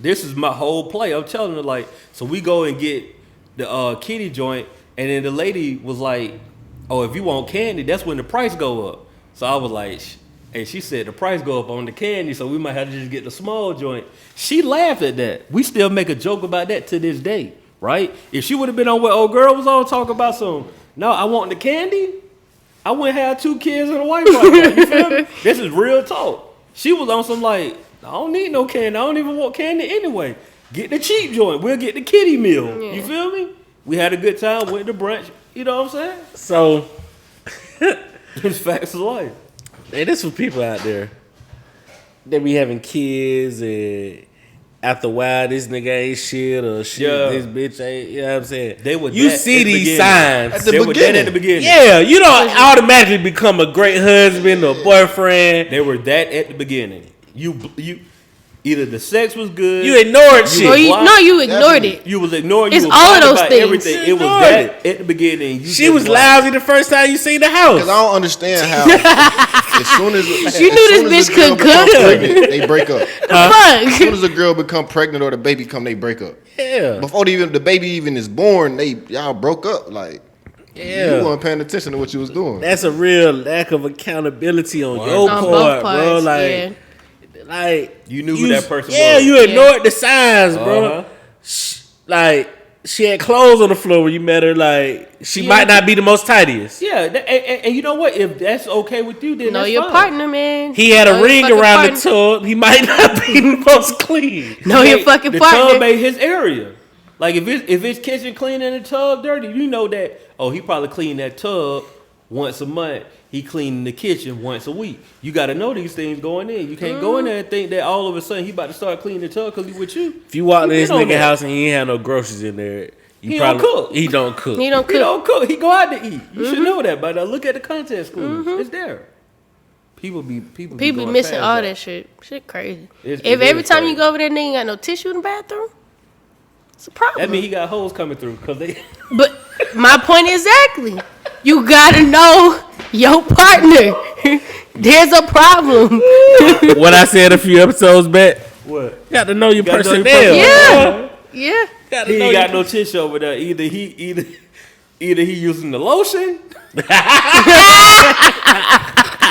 This is my whole play. I'm telling her like, so we go and get the kiddie joint, and then the lady was like, "Oh, if you want candy, that's when the price go up." So I was like, And she said the price go up on the candy, so we might have to just get the small joint. She laughed at that. We still make a joke about that to this day, right? If she would have been on what old girl was on, talk about some, no, I want the candy, I wouldn't have 2 kids and a wife like that. You feel me? This is real talk. She was on some like, I don't need no candy. I don't even want candy anyway. Get the cheap joint. We'll get the kiddie meal. Yeah. You feel me? We had a good time, went to brunch. You know what I'm saying? So, It's facts of life. hey, this for people out there that be having kids and after a while this nigga ain't shit or shit, Yeah. this bitch ain't, you know what I'm saying? They were you that see at the these beginning. signs. They were that at the beginning. Yeah, you don't automatically become a great husband or boyfriend. They were that at the beginning. You either the sex was good. You ignored shit. Or you ignored Definitely. it. You was ignoring. It's You was all of lying those about things. everything. It was Ignored that at the beginning. You She just was like- lousy the first time you seen the house. Because I don't understand how as soon as You knew this bitch couldn't cook. pregnant, they break up. As soon Fuck. as a girl become pregnant or the baby come, they break up. Yeah. Before the baby even is born, y'all broke up. Like Yeah. you weren't paying attention to what you was doing. That's a real lack of accountability on Word. your On part, both bro. parts, Like, yeah. like You knew who that person yeah, was. you ignored the signs, bro. Uh-huh. Like, she had clothes on the floor when you met her. Like, she Yeah. might not be the most tidiest. Yeah, and you know what? If that's okay with you, then Know that's your fine. partner, man. He had Know a your ring fucking around partner. the tub. He might not be the most clean. Know your Hey, fucking the partner. tub ain't his area. Like if it's kitchen clean and the tub dirty, you know that. Oh, he probably cleaned that tub once a month. He cleaning the kitchen once a week. You got to know these things going in. You can't go in there and think that all of a sudden he about to start cleaning the tub because he with you. If you walk in this been on nigga that. house and he ain't have no groceries in there, you He probably don't cook. He don't cook. He don't He cook. don't cook. He go out to eat. You should know that. But look at the content schools. It's there. People be People going missing past all that shit. Shit crazy. It If every is time crazy. you go over there, nigga ain't got no tissue in the bathroom, it's a problem. That mean he got hoes coming through because they. But my point exactly. You gotta know your partner. There's a problem. What I said a few episodes back. What? You got to know your Gotta know your personnel. personnel. Yeah. Yeah. Got He to know ain't your got no tissue over there. Either he using the lotion.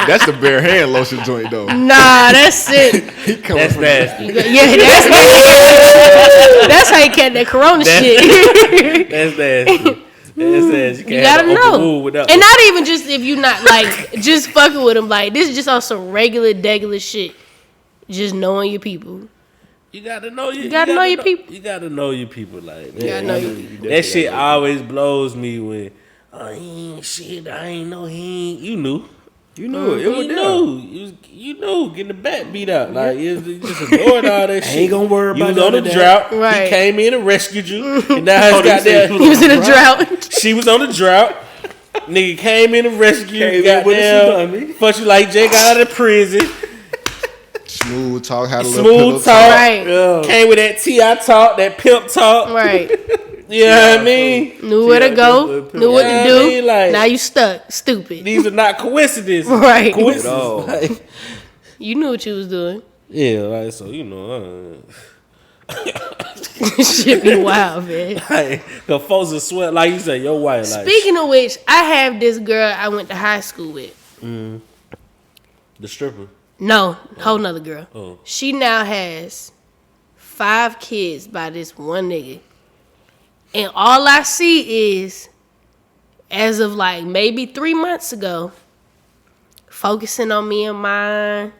That's the bare hand lotion joint though. Nah, that's it. He coming That's from nasty. Yeah, that's how you catch that corona shit. That's nasty. That's nasty. You can't have gotta an open know. wound without And not even just if you not like just fucking with them. Like this is just on some regular, degular shit. Just knowing your people. You gotta know your. You gotta know your people. You gotta know your people. Like that. You gotta know your people. That shit always blows me when. Oh, he ain't shit. I ain't know he ain't. You knew. You knew it. It was You there. knew. You knew. Getting the back beat out. Like you just ignored all that shit. Ain't gonna worry You about was on none the of drought. Right. He came in and rescued you. And now he's Oh, got they said that. He was in a drought. She was on the drought. Nigga came in and rescued you. Came in with a tsunami. Fuck you like Jay got out of prison. smooth talk, had a little Smooth pillow talk. Right. Yeah. Came with that T.I. talk, that pimp talk. Right. You know what I mean? Knew where to Yeah, go. that's Knew what Yeah, to I do. mean, like- Now you stuck. Stupid. These are not coincidences. Right. Coincidences. At all. Like, You knew what you was doing. yeah, like, so, you know. Shit be wild, man. Like, the folks are sweat, like you said, your wife. Like, Speaking of which, I have this girl I went to high school with. the stripper. No, whole nother girl. Oh. She now has 5 kids by this one nigga. And all I see is, as of like maybe 3 months ago, focusing on me and mine.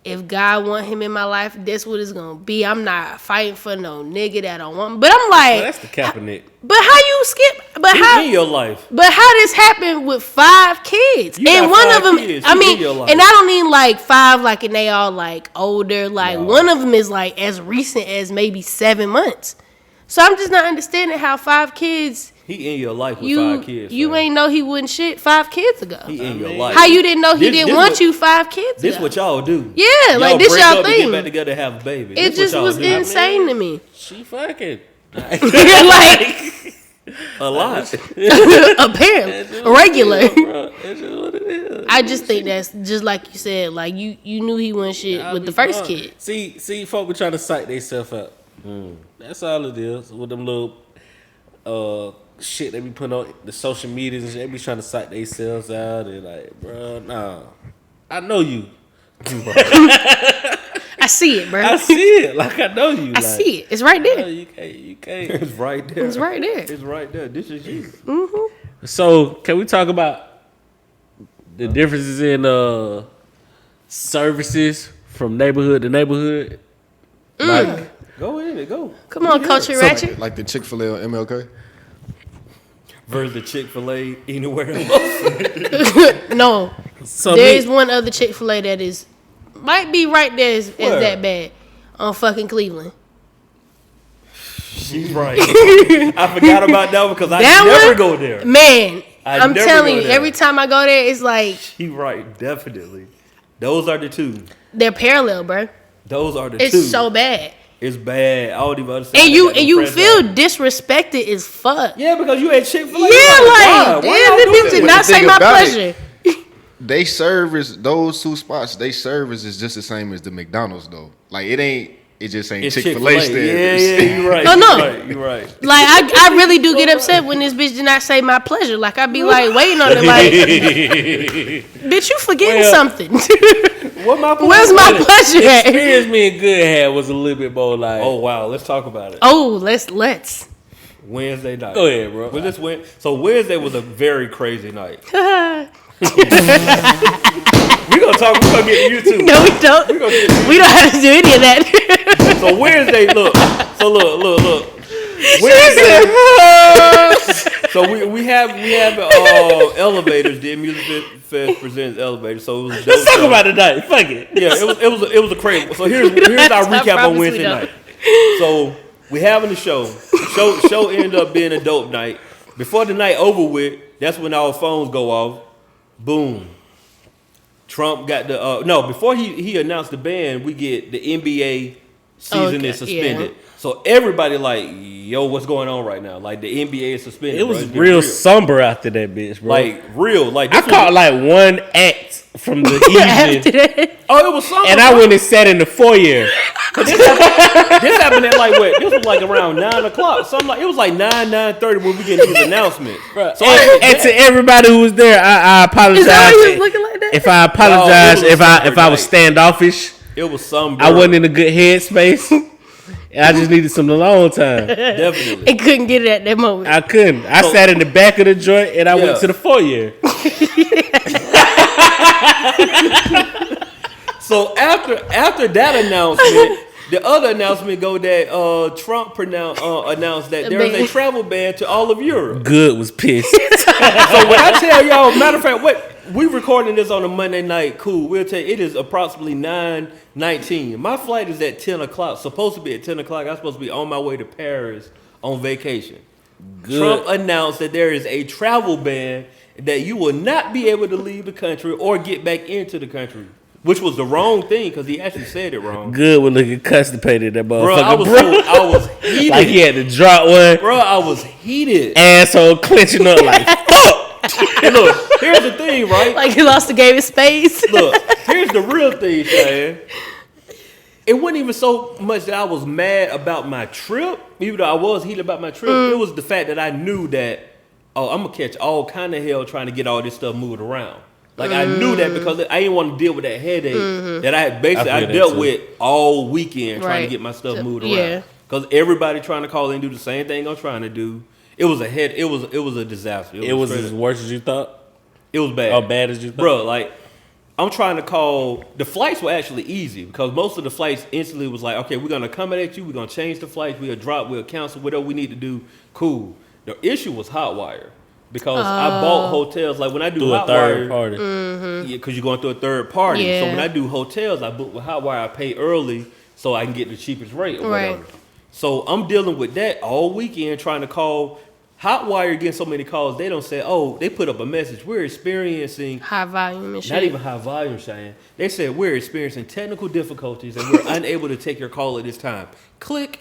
If God want him in my life, that's what it's gonna be. I'm not fighting for no nigga that I don't want. But I'm like, Well, that's the Kaepernick. but how you skip? But He how? in your life. But how this happened with 5 kids? You And got one 5 of them, kids. I He mean, in your life. and I don't mean like 5, like, and they all like older. Like one of them is like as recent as maybe 7 months. So I'm just not understanding how 5 kids. He in your life with You 5 kids. you fam. ain't know he wouldn't shit 5 kids ago. He in your life. How you didn't know he This- didn't this want what- you 5 kids This ago? what y'all do. Yeah, like, Y'all this break y'all up to thing. get back together and have a baby. It This what just y'all was do. insane to me. She fucking. Like A lot. apparently regular. Bro, that's just what it is. I just think that's just like you said. Like you knew he wasn't shit with the first kid. See, folk be trying to psych themselves out. That's all it is. With them little shit they be putting on the social medias and shit, they be trying to psych themselves out and like, bro, nah. I know you. I see it, bro. I see it. Like I know you. I see it. It's right there. You can't. It's right there. It's right there. It's right there. This is you. So can we talk about the differences in services from neighborhood to neighborhood? Like, Go in it. Go. Come on, Culture Ratchet. Like the Chick-fil-A or MLK. Versus the Chick-fil-A anywhere else. No, so there is one other Chick-fil-A that might be right there as that bad on fucking Cleveland. She's right. I forgot about that one because I never go there. Man, I'm never telling go you, there. every time I go there, it's like She right, definitely. Those are the two. they're parallel, bro. Those are the two. It's so bad. It's bad. I don't even understand. And you feel disrespected as fuck. Yeah, because you at Chick-fil-A. Yeah, why like, y'all damn, do the bitch that? did But not the say thing my about pleasure. They service those two spots. They service is just the same as the McDonald's though. Like it ain't. It just ain't It's Chick-fil-A standards. Yeah, you're right. Oh, no. You're right. Like, I really do get upset when this bitch did not say my pleasure. Like, I be like, waiting on it, like, bitch, you forgetting something. What my pleasure? Where's my pleasure at? experience me and Good had was a little bit more like. Oh wow, let's talk about it. Oh, let's. Wednesday night. Go ahead, bro. Was this So Wednesday was a very crazy night. We're gonna get to YouTube. No, we don't. We don't have to do any of that. So Wednesday, look. So we have elevators. The Music Fest presents elevators. So it was a dope Let's talk show. about it tonight. Fuck it. Yeah, it was a crazy. So here's our recap on Wednesday night. So we having the show. Show ended up being a dope night. Before the night over with, that's when our phones go off. Boom. Trump got the before he announced the ban, we get the NBA season is suspended. Yeah. So everybody like, yo, what's going on right now? Like the NBA is suspended. It bro. was It's been real somber after that bitch, bro. Like real. Like I this caught like one act from the evening, it was something. and I went and sat in the foyer. This happened at like what? This was like around 9:00. Something like it was like 9:30 when we get these announcements. So And to everybody who was there, I apologize. Is that why you was looking like that? If I apologize, No, it was a if I was night. standoffish, it was some. I wasn't in a good headspace. And I just needed some alone time. Definitely. And couldn't get it at that moment. I couldn't. I sat in the back of the joint and I went to the foyer. So after that announcement, the other announcement go that Trump announced that there is a travel ban to all of Europe. Good was pissed. So when I tell y'all, matter of fact, what we recording this on a Monday night, cool. We'll tell you, it is approximately 9:19. My flight is at 10:00. Supposed to be at 10:00. I'm supposed to be on my way to Paris on vacation. Good. Trump announced that there is a travel ban that you will not be able to leave the country or get back into the country, which was the wrong thing because he actually said it wrong. Good was looking constipated, that Bro, motherfucker. I was heated. Like he had to drop one. Bro, I was heated. Asshole clenching up like, fuck. And look, here's the thing, right? Like he lost the game of space. Look, here's the real thing, Cheyenne. It wasn't even so much that I was mad about my trip, even though I was heated about my trip. It was the fact that I knew that, I'm going to catch all kind of hell trying to get all this stuff moved around. Like, I knew that because I didn't want to deal with that headache that I had basically I dealt with all weekend trying to get my stuff moved around. Yeah. Because everybody trying to call in and do the same thing I'm trying to do. It was a disaster. It was straight as up- worse as you thought? It was bad. How bad as you thought? Bro, like, I'm trying to call. The flights were actually easy because most of the flights instantly was like, okay, we're going to accommodate you. We're going to change the flights. We'll drop. We'll cancel. Whatever we need to do. Cool. The issue was Hotwire because I bought hotels. Like, when I do Through a Hotwire. third party. Yeah, because you're going through a third party. Yeah. So when I do hotels, I book with Hotwire. I pay early so I can get the cheapest rate or Right. whatever. So I'm dealing with that all weekend trying to call. Hotwire getting so many calls, they don't say, oh, they put up a message. We're experiencing High volume and shit. not even high volume, Cheyenne. They said we're experiencing technical difficulties and we're unable to take your call at this time. Click.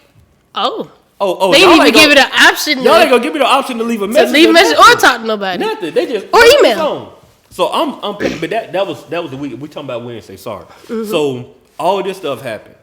Oh. Oh, They y'all didn't even ain't give it gonna- an option Y'all ain't gonna give me the option to leave a to message. leave a message or nothing. talk to nobody. Nothing. They just Or put it on email. the phone. So I'm but that was the week. We talking about Wednesday. Sorry. So all of this stuff happened.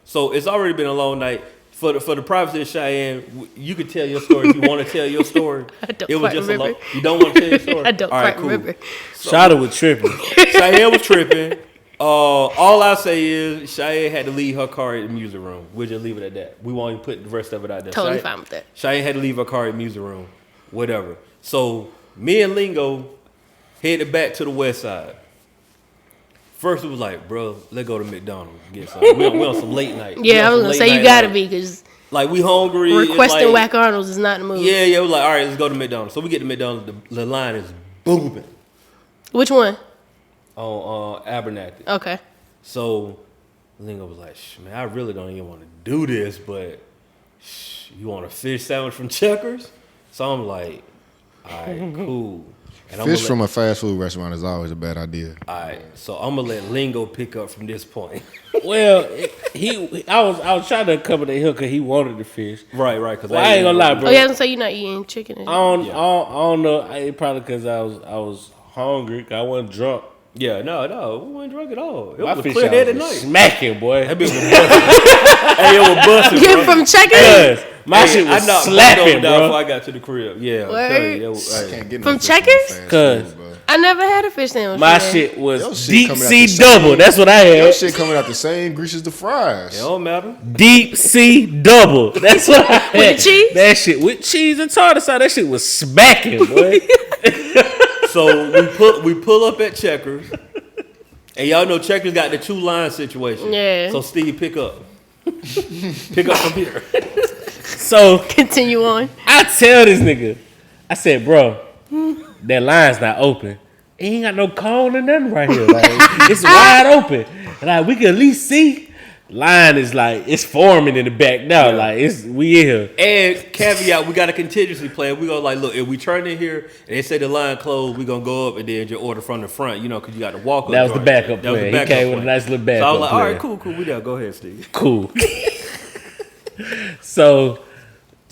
So it's already been a long night. For the privacy of Cheyenne, you can tell your story if you want to tell your story. I don't It was quite just remember. a long. You don't want to tell your story. I don't All right, quite remember. Shada was tripping. Cheyenne was tripping. All I say is Cheyenne had to leave her car at the music room. We'll just leave it at that. We won't even put the rest of it out there. Totally fine with that. Cheyenne had to leave her car at the music room. Whatever. So me and Lingo headed back to the west side. First it was like, bro, let's go to McDonald's and get something. We on some late night. Yeah, I was gonna say you gotta be because like we hungry. requesting like, Whack Arnold's is not the move. Yeah, it was like, all right, let's go to McDonald's. So we get to McDonald's. The line is booming Which one? on Abernathy. Okay. So Lingo was like, man, I really don't even want to do this, but you want a fish sandwich from Checkers? So I'm like, all right, cool. And Fish from a fast food restaurant is always a bad idea. All right, so I'm gonna let Lingo pick up from this point. Well, I was trying to accommodate him because he wanted the fish. right. Because Well, I ain't gonna lie, bro. Oh, yeah, I was gonna say you're not eating chicken. I don't know. Probably because I was hungry. 'Cause I wasn't drunk. Yeah, no, we weren't drunk at all. It My was a fish clear out headed was night. smacking, boy. That bitch was busting. Hey, it was busting, You're bro. from Checkers? My shit was I knocked slapping, down bro. before I got to the crib. Yeah, I'm Word? telling you, that was, I hey. can't get From no fish from Checkers? fast Cause- food, bro. I never had a fish sandwich. My man. shit Your was shit deep coming out sea the same- double. That's what I Your had. shit coming out the same grease as the fries. It don't matter. Deep sea double. That's what I had. With the cheese? That shit with cheese and tartar sauce. That shit was smacking, boy. So we pull up at Checkers, and y'all know Checkers got the 2 line situation. Yeah. So Steve, pick up from here. So Continue on. I tell this nigga, I said, bro, that line's not open. It ain't got no cone or nothing right here. Like, it's wide open. Like, we can at least see. Line is like, it's forming in the back now. Yeah. Like, we in here. And caveat, we got a contingency plan. We go like, look, if we turn in here and they say the line closed, we gonna go up and then just order from the front, because you got to walk up. That was the joint. backup That was plan. the He backup came with a plan. nice little backup So I was like, all plan. right, cool. We gotta go ahead, Steve. Cool. So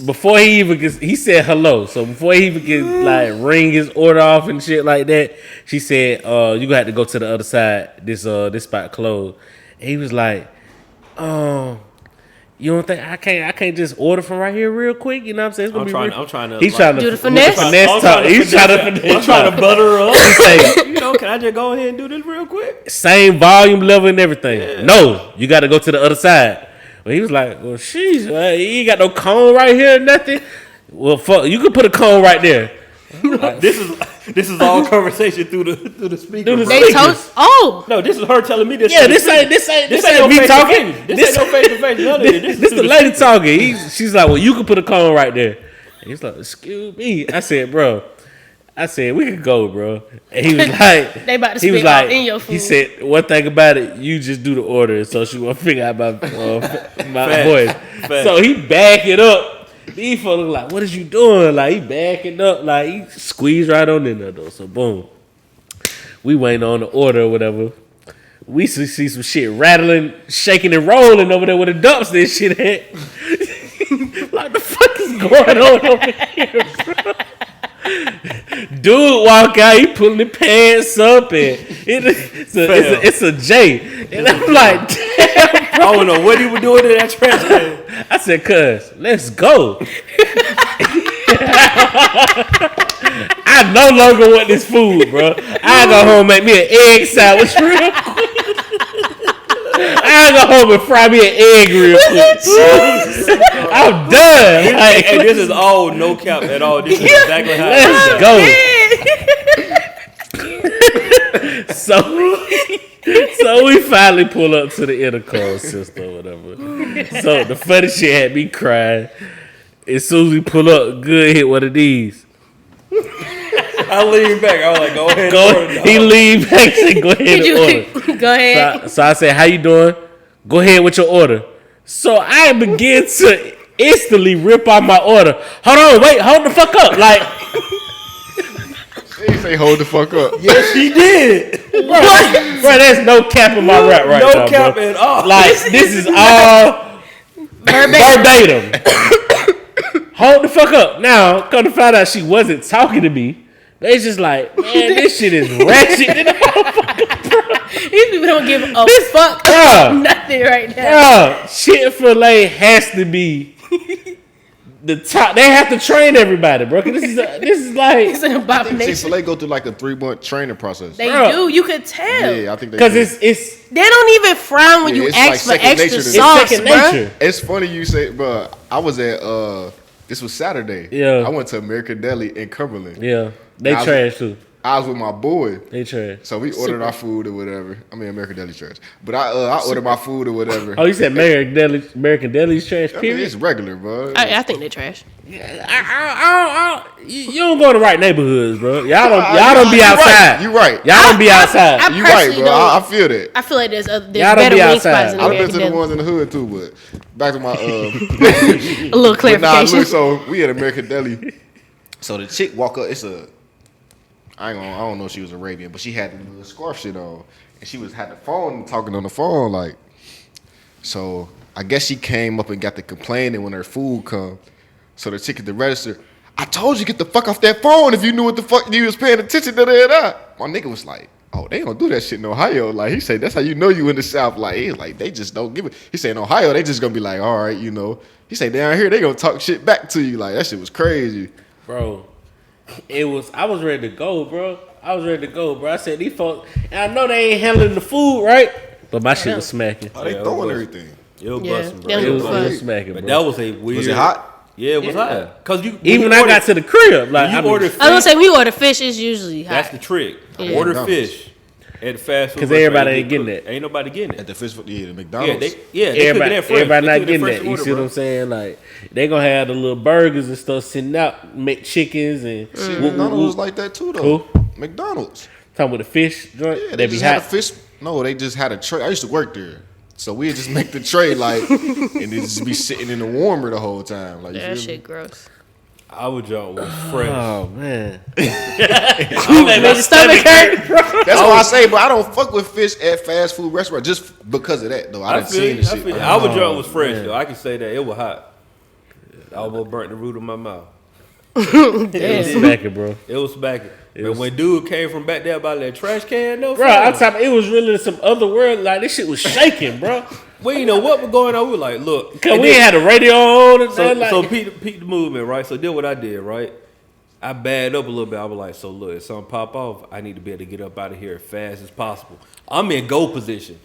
before he even gets, he said hello. So before he even gets like ring his order off and shit like that, she said, you gonna have to go to the other side. This spot closed. And he was like, you don't think I can't just order from right here real quick? You know what I'm saying? It's gonna I'm trying to. He's like, trying to Do the finesse? I'm trying to butter her up. He say, Can I just go ahead and do this real quick? same volume level and everything. Yeah. No, you got to go to the other side. Well, he was like, well, sheesh, you ain't got no cone right here, nothing. Well, fuck, you can put a cone right there. This is all conversation through the speaker. Through the They speakers. told. Oh, No, this is her telling me this. Yeah, to the this ain't no me face talking. to face. This ain't no face to face. None of it. This is the lady talking. She's like, well, you can put a cone right there. And he's like, excuse me. I said, bro. We could go, bro. And he was like, they about to he was spit all like, in your food. he said, one thing about it, you just do the order, so she won't figure out my voice. Facts. So he back it up. These folks look like, what is you doing? Like, he backing up, like, he squeezed right on in there, though. So, boom. We waiting on the order or whatever. We see some shit rattling, shaking, and rolling over there with the dumpster and shit at. Like, the fuck is going on over here, bro? Dude walk out, he pulling the pants up, and it's a J. And I'm like, damn, I don't know what he was doing in that trash can. I said, cuz, let's go. I no longer want this food, bro. I go home and make me an egg sandwich real quick. I go home and fry me an egg real quick. I'm done. Like, And this is all no cap at all. This is exactly how let's go. So we finally pull up to the intercom system or whatever. So the funny shit had me crying. As soon as we pull up, good hit one of these. I lean back. I was like, go ahead. and order, He leaned back and said, go ahead and order. Go ahead. So I said, how you doing? Go ahead with your order. So I begin to instantly rip out my order. Hold on, wait, hold the fuck up. Like, She didn't say hold the fuck up. Yes, he did. bro, there's no cap in my rap right now, No cap bro. at all. Like, this is all verbatim. Hold the fuck up. Now, come to find out she wasn't talking to me. But it's just like, man, this shit is ratchet in the motherfucker, bro. These people don't give a fuck Bruh. nothing right now. Bro, Chick-fil-A has to be the top. They have to train everybody, bro. 'Cause this is like It's an abomination. Chick-fil-A go through like a 3-month training process. They Bro. do. You could tell. Yeah, I think they because do. it's They don't even frown when Yeah, you it's ask like for second extra nature to them. sauce, second bruh. nature. It's funny you say, bro. I was at this was Saturday. Yeah. I went to American Deli in Cumberland. Yeah, they I was- trash too. I was with my boy. They trash. So we ordered our food or whatever. I mean American Deli trash. But I ordered my food or whatever. Oh, you said American Deli's trash. I mean, Period. it's regular, bro. I think they trash. You don't go to the right neighborhoods, bro. Y'all don't be outside. You right. Y'all don't be outside. I You right, personally bro. don't- I feel that. I feel like there's Y'all don't better be wing outside. spots in I've been American to the Deli. ones in the hood too, but back to my A little But nah, clarification. look, so we at American Deli. So the chick walk up. I don't know if she was Arabian, but she had the little scarf shit on, and she had the phone talking on the phone like. So I guess she came up and got to complaining when her food come. So the chick at the register, I told you get the fuck off that phone if you knew what the fuck you was paying attention to that. My nigga was like, oh, they don't do that shit in Ohio. Like he said, that's how you know you in the South. Like he's like they just don't give it. He said in Ohio they just gonna be like, all right, you know. He said down here they gonna talk shit back to you. Like that shit was crazy. Bro, I was ready to go, bro. I said these folks, and I know they ain't handling the food right, but my shit was smacking. Oh, they Yeah, throwing it was- everything. It was Yeah, busting, they bro. don't It give was, a it fuck. was smacking, But bro. that was a weird. Was it hot? Yeah, it was hot. Cause when Even you when I order- got to the crib, like when I you order I was gonna say we order fish. It's usually hot. that's the trick. Yeah. Order McDonald's. fish at the fast food. 'Cause restaurant, everybody it ain't get getting cooked. that. Ain't nobody getting At it. the fish, the Yeah, McDonald's. they cooking everybody, that fresh. everybody They not cooking getting fresh that. You order, see what bro. I'm saying? Like they gonna have the little burgers and stuff sitting out, make chickens and Shit, whoop, McDonald's whoop, was whoop. like that too, though. Who? McDonald's. Talking with the fish joint, Yeah, they they be just had a hot. fish. No, they just had a tray. I used to work there, so we'd just make the tray like, and it just be sitting in the warmer the whole time. Like, you That feel shit me? gross. Our joint was fresh. Oh man, Made your stomach hurt. That's why I say, but I don't fuck with fish at fast food restaurants just because of that, though. I done seen the shit. you. Our joint was fresh though. I can say that it was hot. I almost burnt the root of my mouth. it was smacking, bro. It was smacking. But when dude came from back there by that trash can, though, Bro, I'm talking. It was really some other world. Like this shit was shaking, bro. we didn't know what was going on. We were like, look, Cause and we then- ain't had the radio on. And So, like, so peep the movement, right? So did what I did, right? I bagged up a little bit. I was like, so look, if something pop off, I need to be able to get up out of here as fast as possible. I'm in go position.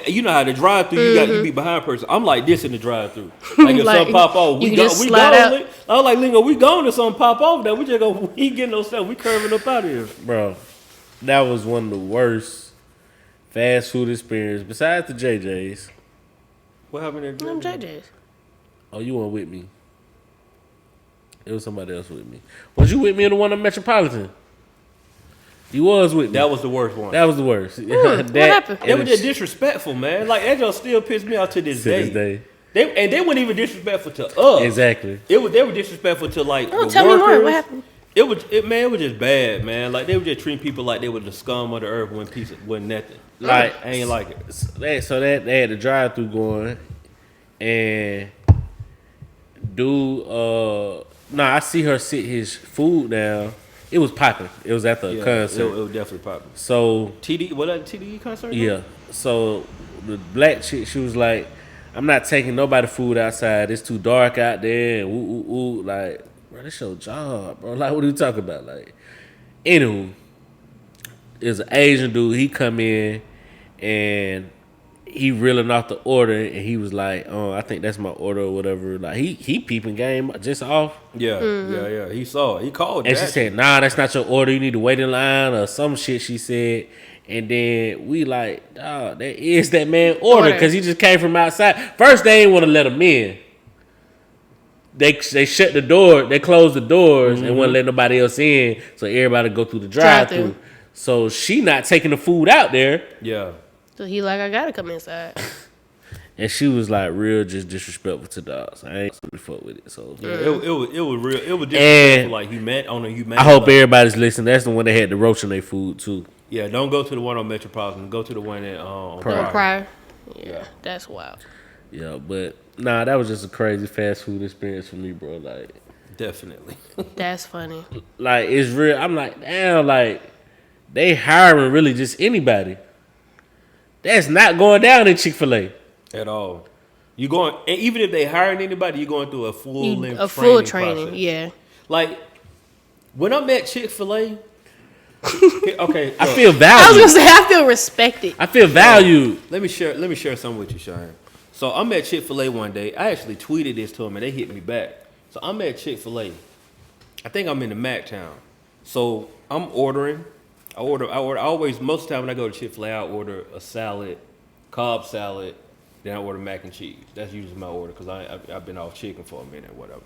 You know how the drive through, you be behind person. I'm like this in the drive through. Like if Like, something pop off, you we can just slide go. out. I was like, Lingo, we going if something pop off. That we just go. We ain't getting no stuff. We curving up out of here. bro, that was one of the worst fast food experience besides the JJ's. What happened there? I'm JJ's. Oh, you weren't with me. It was somebody else with me. Was you with me in the one in Metropolitan? You was with me. That was the worst one. That was the worst. What happened? They were just disrespectful, man. Like that just still pissed me off to this To day. this day. They weren't even disrespectful to us. Exactly. They were disrespectful to like Oh, the tell me workers. more. What happened? It was just bad, man. Like they were just treating people like they were the scum of the earth when piece wasn't nothing. Like I ain't like it. So they had the drive through going, and dude, I see her sit his food down. It was popping. It was after a Yeah, concert. it was definitely popping. So TD, what that TDE concert? yeah. So the black chick, she was like, "I'm not taking nobody food outside. It's too dark out there." And ooh. Like, bro, this your job, bro. Like, what are you talking about? Like, anywho, there's an Asian dude. He come in and he reeling off the order, and he was like, "Oh, I think that's my order or whatever." Like, he peeping game just off. Yeah. He saw it. He called. And that. she said, "Nah, that's not your order. You need to wait in line," or some shit she said. And then we like, dog, that is that man order because he just came from outside. First, they didn't want to let him in. They shut the door. They closed the doors and wouldn't let nobody else in. So everybody go through the drive-through. Drive-through. So she not taking the food out there. Yeah. So he like, I gotta come inside. And she was like real just disrespectful to dogs. I ain't really fuck with it. So Yeah, it was real. It was And disrespectful, like on a human. I hope everybody's listening. That's the one that had the roach in their food too. Yeah, don't go to the one on Metropolitan. Go to the one at Prior. Prior. Yeah, that's wild. Yeah, but nah, that was just a crazy fast food experience for me, bro. Like Definitely. That's funny. Like it's real. I'm like, damn, like they hiring really just anybody. That's not going down in Chick-fil-A. At all. You going, and even if they hiring anybody, you're going through a full training. process. Yeah. Like when I'm at Chick-fil-A, okay, I feel I was valued. gonna say I feel respected. I feel valued. Let me share something with you, Shine. So I'm at Chick-fil-A one day. I actually tweeted this to them and they hit me back. So I'm at Chick-fil-A. I think I'm in the MacTown. So I'm ordering. I always, most of the time when I go to Chick-fil-A, I order a salad, Cobb salad, then I order mac and cheese. That's usually my order because I've been off chicken for a minute or whatever.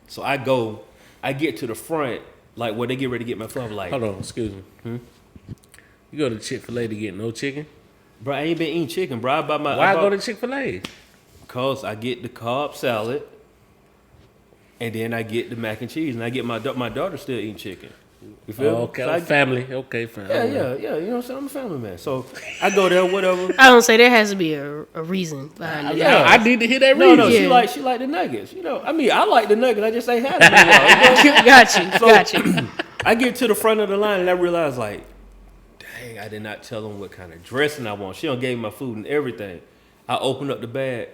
So I get to the front, like where they get ready to get my food. I'm like, Hold on, excuse me. You go to Chick-fil-A to get no chicken? bro, I ain't been eating chicken, bro. Why go to Chick-fil-A? Because I get the Cobb salad, and then I get the mac and cheese, and I get my daughter still eating chicken. You feel me? Okay, So family. Okay, family. Yeah. You know what I'm saying? I'm a family man. So I go there, whatever. I don't say there has to be a reason behind it. Yeah. I need to hear that No, reason. Yeah. she like the nuggets. You know, I mean, I like the nuggets. I just ain't had them. in a while, you know? Got you. I get to the front of the line and I realize, like, dang, I did not tell them what kind of dressing I want. She done gave me my food and everything. I open up the bag,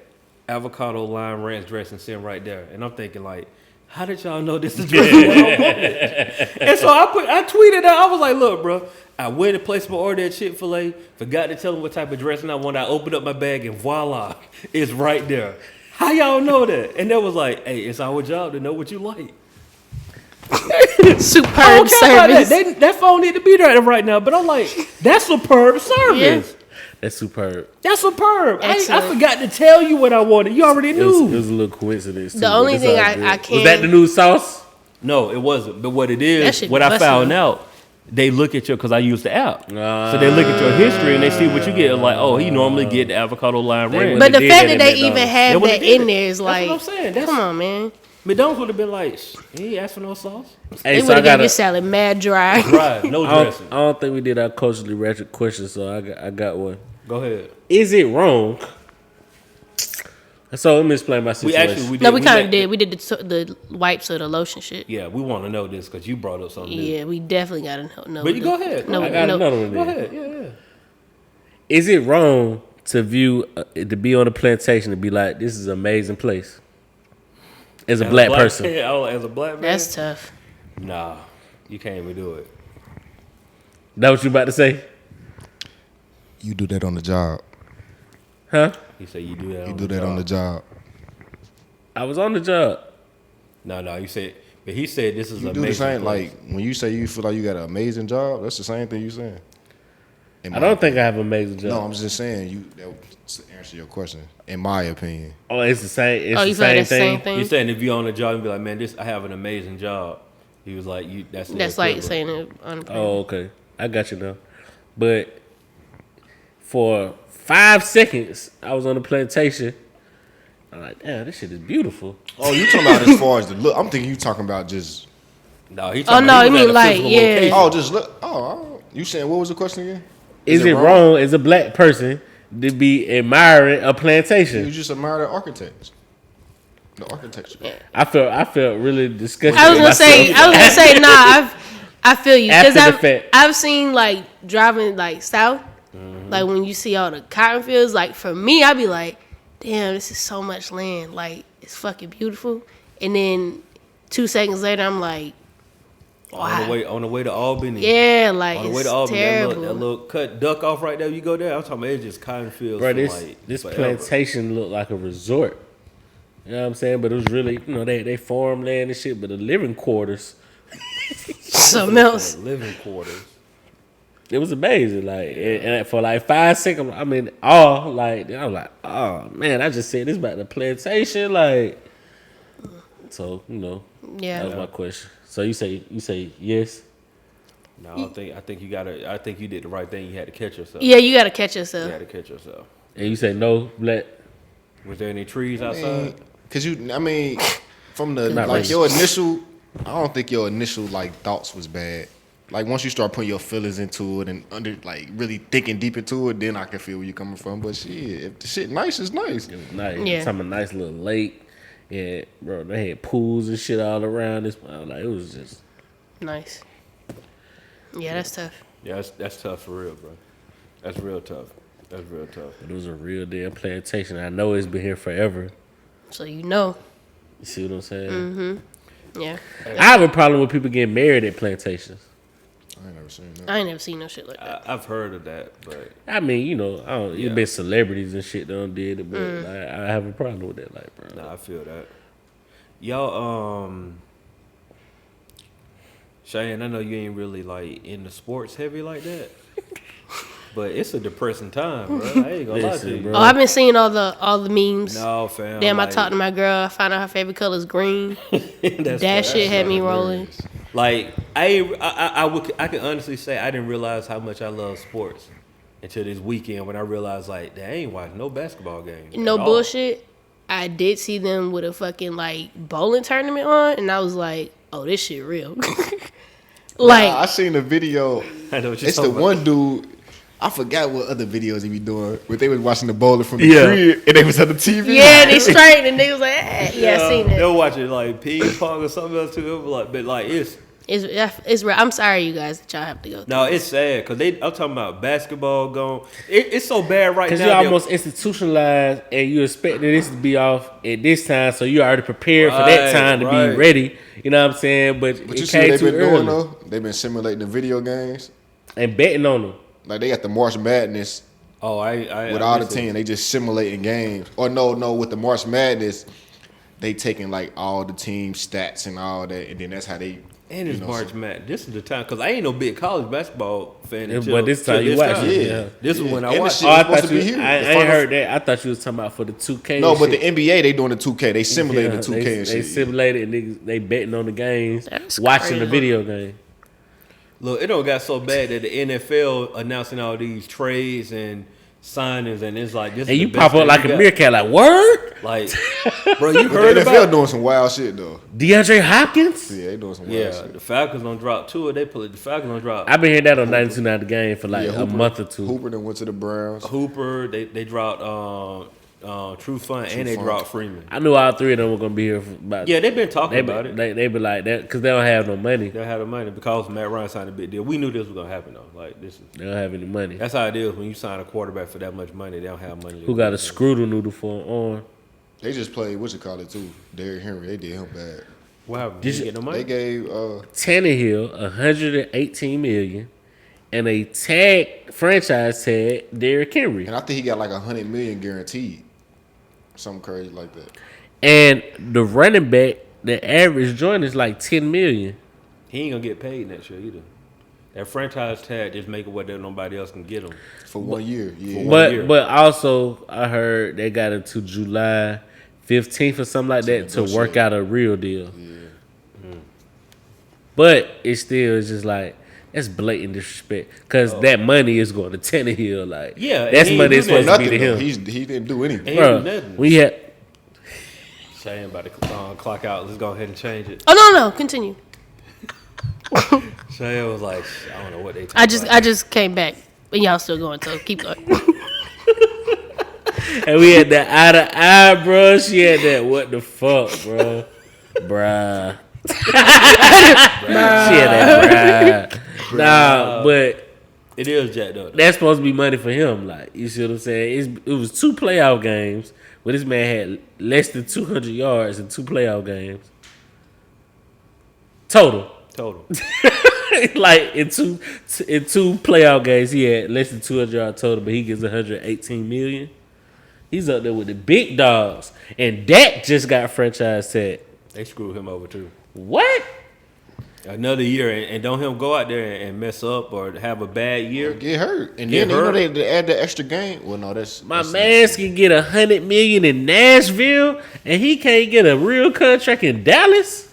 avocado, lime, ranch dressing sitting right there, and I'm thinking, like, how did y'all know this is dressing what I wanted? And so I tweeted out. I was like, look, bro, I went and placed my order at Chick-fil-A, forgot to tell them what type of dressing I wanted. I opened up my bag and voila, it's right there. How y'all know that? And they was like, hey, it's our job to know what you like. Superb I don't care about service. that phone need to be there right now, but I'm like, that's superb service. That's superb. That's superb. I Excellent. forgot to tell you what I wanted. You already It was knew. a little coincidence. Too, The but only it's thing all I good. can't- Was that the new sauce? No, it wasn't. But what it That is, shit what I busting. found out, they look at your, because I use the app. So they look at your history and they see what you get. Like, oh, he normally get the avocado lime They ranch. would- But the did fact that that at they even McDonald's. They have would've that did in it. there is That's like, what I'm saying. come on, man. McDonald's would have been like, he ain't asked for no sauce. Hey, They so would I have got given your salad mad dry. Right, no dressing. I don't think we did our culturally ratchet question, so I got one. Go ahead. Is it wrong? So let me explain my We situation. actually, No, we kind of met- did. We did the wipes or the lotion shit. Yeah, we want to know this because you brought up something new. Yeah, we definitely got to know. But you go ahead. No, I got no. another one Go there. ahead. Yeah. Is it wrong to view to be on a plantation and be like, this is an amazing place? As a black person. As a black man? That's tough. Nah, you can't even do it. That what you about to say? You do that on the job. Huh? He said you do that. You do that on the job. I was on the job. No. You said, but he said this is You an do the amazing same. place. Like when you say you feel like you got an amazing job, that's the same thing you saying. In I my don't think I have an amazing job. No, I'm just saying that's to answer your question. In my opinion, Oh, it's the same. It's Oh, the you feel like same that's the same thing. He's thing? saying if you're on a job and be like, man, I have an amazing job. He was like, that's Like equivalent. saying it on. Oh, okay. I got you now. But for 5 seconds, I was on the plantation. I'm like, damn, this shit is beautiful. oh, you talking about as far as the look? I'm thinking you talking about just No, he Oh, talking no, about he you was mean at a like, physical yeah. location. oh just look. Oh, you saying what was the question again? Is it wrong as a black person to be admiring a You plantation? just admire the architects, the architecture. I felt really disgusted. I was with gonna myself. say, nah. I feel you After because the fact. I've seen like driving like south, like when you see all the cotton fields. Like for me, I'd be like, damn, this is so much land. Like it's fucking beautiful. And then 2 seconds later, I'm like, wow. On the way to Albany. Yeah, like On the way it's to Albany, terrible. that little cut duck off right there. You go there. I'm talking about it's just cotton fields. Bro, for this forever. plantation looked like a resort. You know what I'm saying? But it was really, they farmland and shit, but the living quarters, Something else. Living quarters. it was amazing. Like, and for like 5 seconds, I mean, I was like, oh man, I just said this about the plantation, like. So that was Yeah. my question. So you say yes? No, I think you gotta. I think you did the right thing. You had to catch yourself. Yeah, you gotta catch You yourself. had to catch yourself. And you say no, black? Was there any trees outside? Cause from the Not like racist. your initial, I don't think your initial like thoughts was bad. Like once you start putting your feelings into it and really thinking deep into it, then I can feel where you're coming from. But shit, if the shit nice, it's nice. It was nice. Yeah. Some nice little lake. Yeah, bro, they had pools and shit all around this. Like, it was just. Nice. Yeah, that's tough. Yeah, that's tough for real, bro. That's real tough. That's real tough. But it was a real damn plantation. I know it's been here forever. So you know. You see what I'm saying? Mm-hmm. Yeah. I have a problem with people getting married at plantations. I ain't never seen that. I ain't never seen no shit like that. I've heard of that, but I mean, you know, Yeah. it's been celebrities and shit that done did it, but I have a problem with that. Like, bro. nah, I feel that. Y'all, Cheyenne, I know you ain't really like into sports heavy like that, but it's a depressing time, bro. I ain't gonna lie Listen, to you, bro. Oh, I've been seeing all the memes. No, fam. Damn, like, I talked to my girl. I found out her favorite color is green. that's That shit had me rolling. Like I can honestly say I didn't realize how much I love sports until this weekend when I realized like they ain't watching no basketball games. No at all. bullshit. I did see them with a fucking like bowling tournament on, and I was like, "Oh, this shit real." Like, I seen a video. I know what you're It's the talking about. one dude. I forgot what other videos he be doing, but they was watching the bowler from the Yeah. crib, and they was on the TV. yeah, they straight, and they was like, "Yeah, I seen it." They'll watch it like ping pong or something else too. But like It's real. I'm sorry, you guys, that y'all have to go through. no, it's sad because I'm talking about basketball going. It's so bad right now. Because you're almost institutionalized and you expecting this to be off at this time, so you already prepared for that Right, time to right. be ready. You know what I'm saying? But But you it see what came they've too been doing early. though? They've been simulating the video games. And betting on them. Like they got the March Madness Oh, I with all the missed it. teams. They just simulating games. Or no, with the March Madness, they taking like all the team stats and all that, and then that's how they. And it's you know, March Madness. This is the time because I ain't no big college basketball fan. Yeah, Until, but this time till you watch it. Yeah. This is when I And the watched shit it. Oh, I was supposed thought to you. be here. I The ain't finals- heard that. I thought you was talking about for the 2K. No, and but the shit. NBA they doing the 2K. They simulating the 2K and they shit. simulated and they betting on the games, That's watching the crazy. video game. Look, it don't got so bad that the NFL announcing all these trades and signings, and it's like this. And is you the best pop up thing like we a got. meerkat, like word. Like, bro, you But heard the NFL about? doing some wild shit though. DeAndre Hopkins. Yeah, they doing some wild Yeah, shit. the Falcons don't drop two. Or they put the Falcons don't drop I've been hearing that on 92.9 The Game for like Yeah, a month or two. Hooper then went to the Browns. Hooper. They dropped True Fun and they Fun. dropped Freeman. I knew all three of them were gonna be here for about. Yeah, they've been talking they about it. They be like that because they don't have no money. They had the money because Matt Ryan signed a big deal. We knew this was gonna happen though. Like this is They don't have any money. that's how it is when you sign a quarterback for that much money. They don't have money. Who got a screw noodle for an arm? They just played what you call it too. Derrick Henry. They did him bad. What happened? Did Did you you- get no They money? gave Tannehill 118 million and a franchise tag Derrick Henry. and I think he got like 100 million guaranteed. Something crazy like that. And the running back, the average joint is like 10 million. He ain't gonna get paid next year either. That franchise tag just make it where nobody else can get him. For 1 year. Yeah. One year. But also I heard they got into July 15th or something like that to negotiate. work out a real deal. Yeah. But it still is just like that's blatant disrespect because that money is going to Tannehill. Like Yeah, and that's he money ain't that's do supposed to be Nothing to though. him. He didn't do anything. Ain't Bro, do nothing. we had Cheyenne about to clock out. Let's go ahead and change it. Oh no, continue. Cheyenne was like, I don't know what they. I just came back, but y'all still going, so keep going. and we had that eye to eye, bro. She had that what the fuck, bro, bruh. She had that bruh. Nah, but It is jacked up. that's supposed to be money for him. Like you see what I'm saying? It was 2 playoff games where this man had less than 200 yards in 2 playoff games total. Total. Like in two playoff games, he had less than 200 yards total, but he gets 118 million. He's up there with the big dogs, and Dak just got franchise tag. They screwed him over too. What? Another year, and don't him go out there and mess up or have a bad year. Get hurt. And Get then you know hurt. they add the extra game. Well, no, that's My man's can get 100 million in Nashville, and he can't get a real contract in Dallas.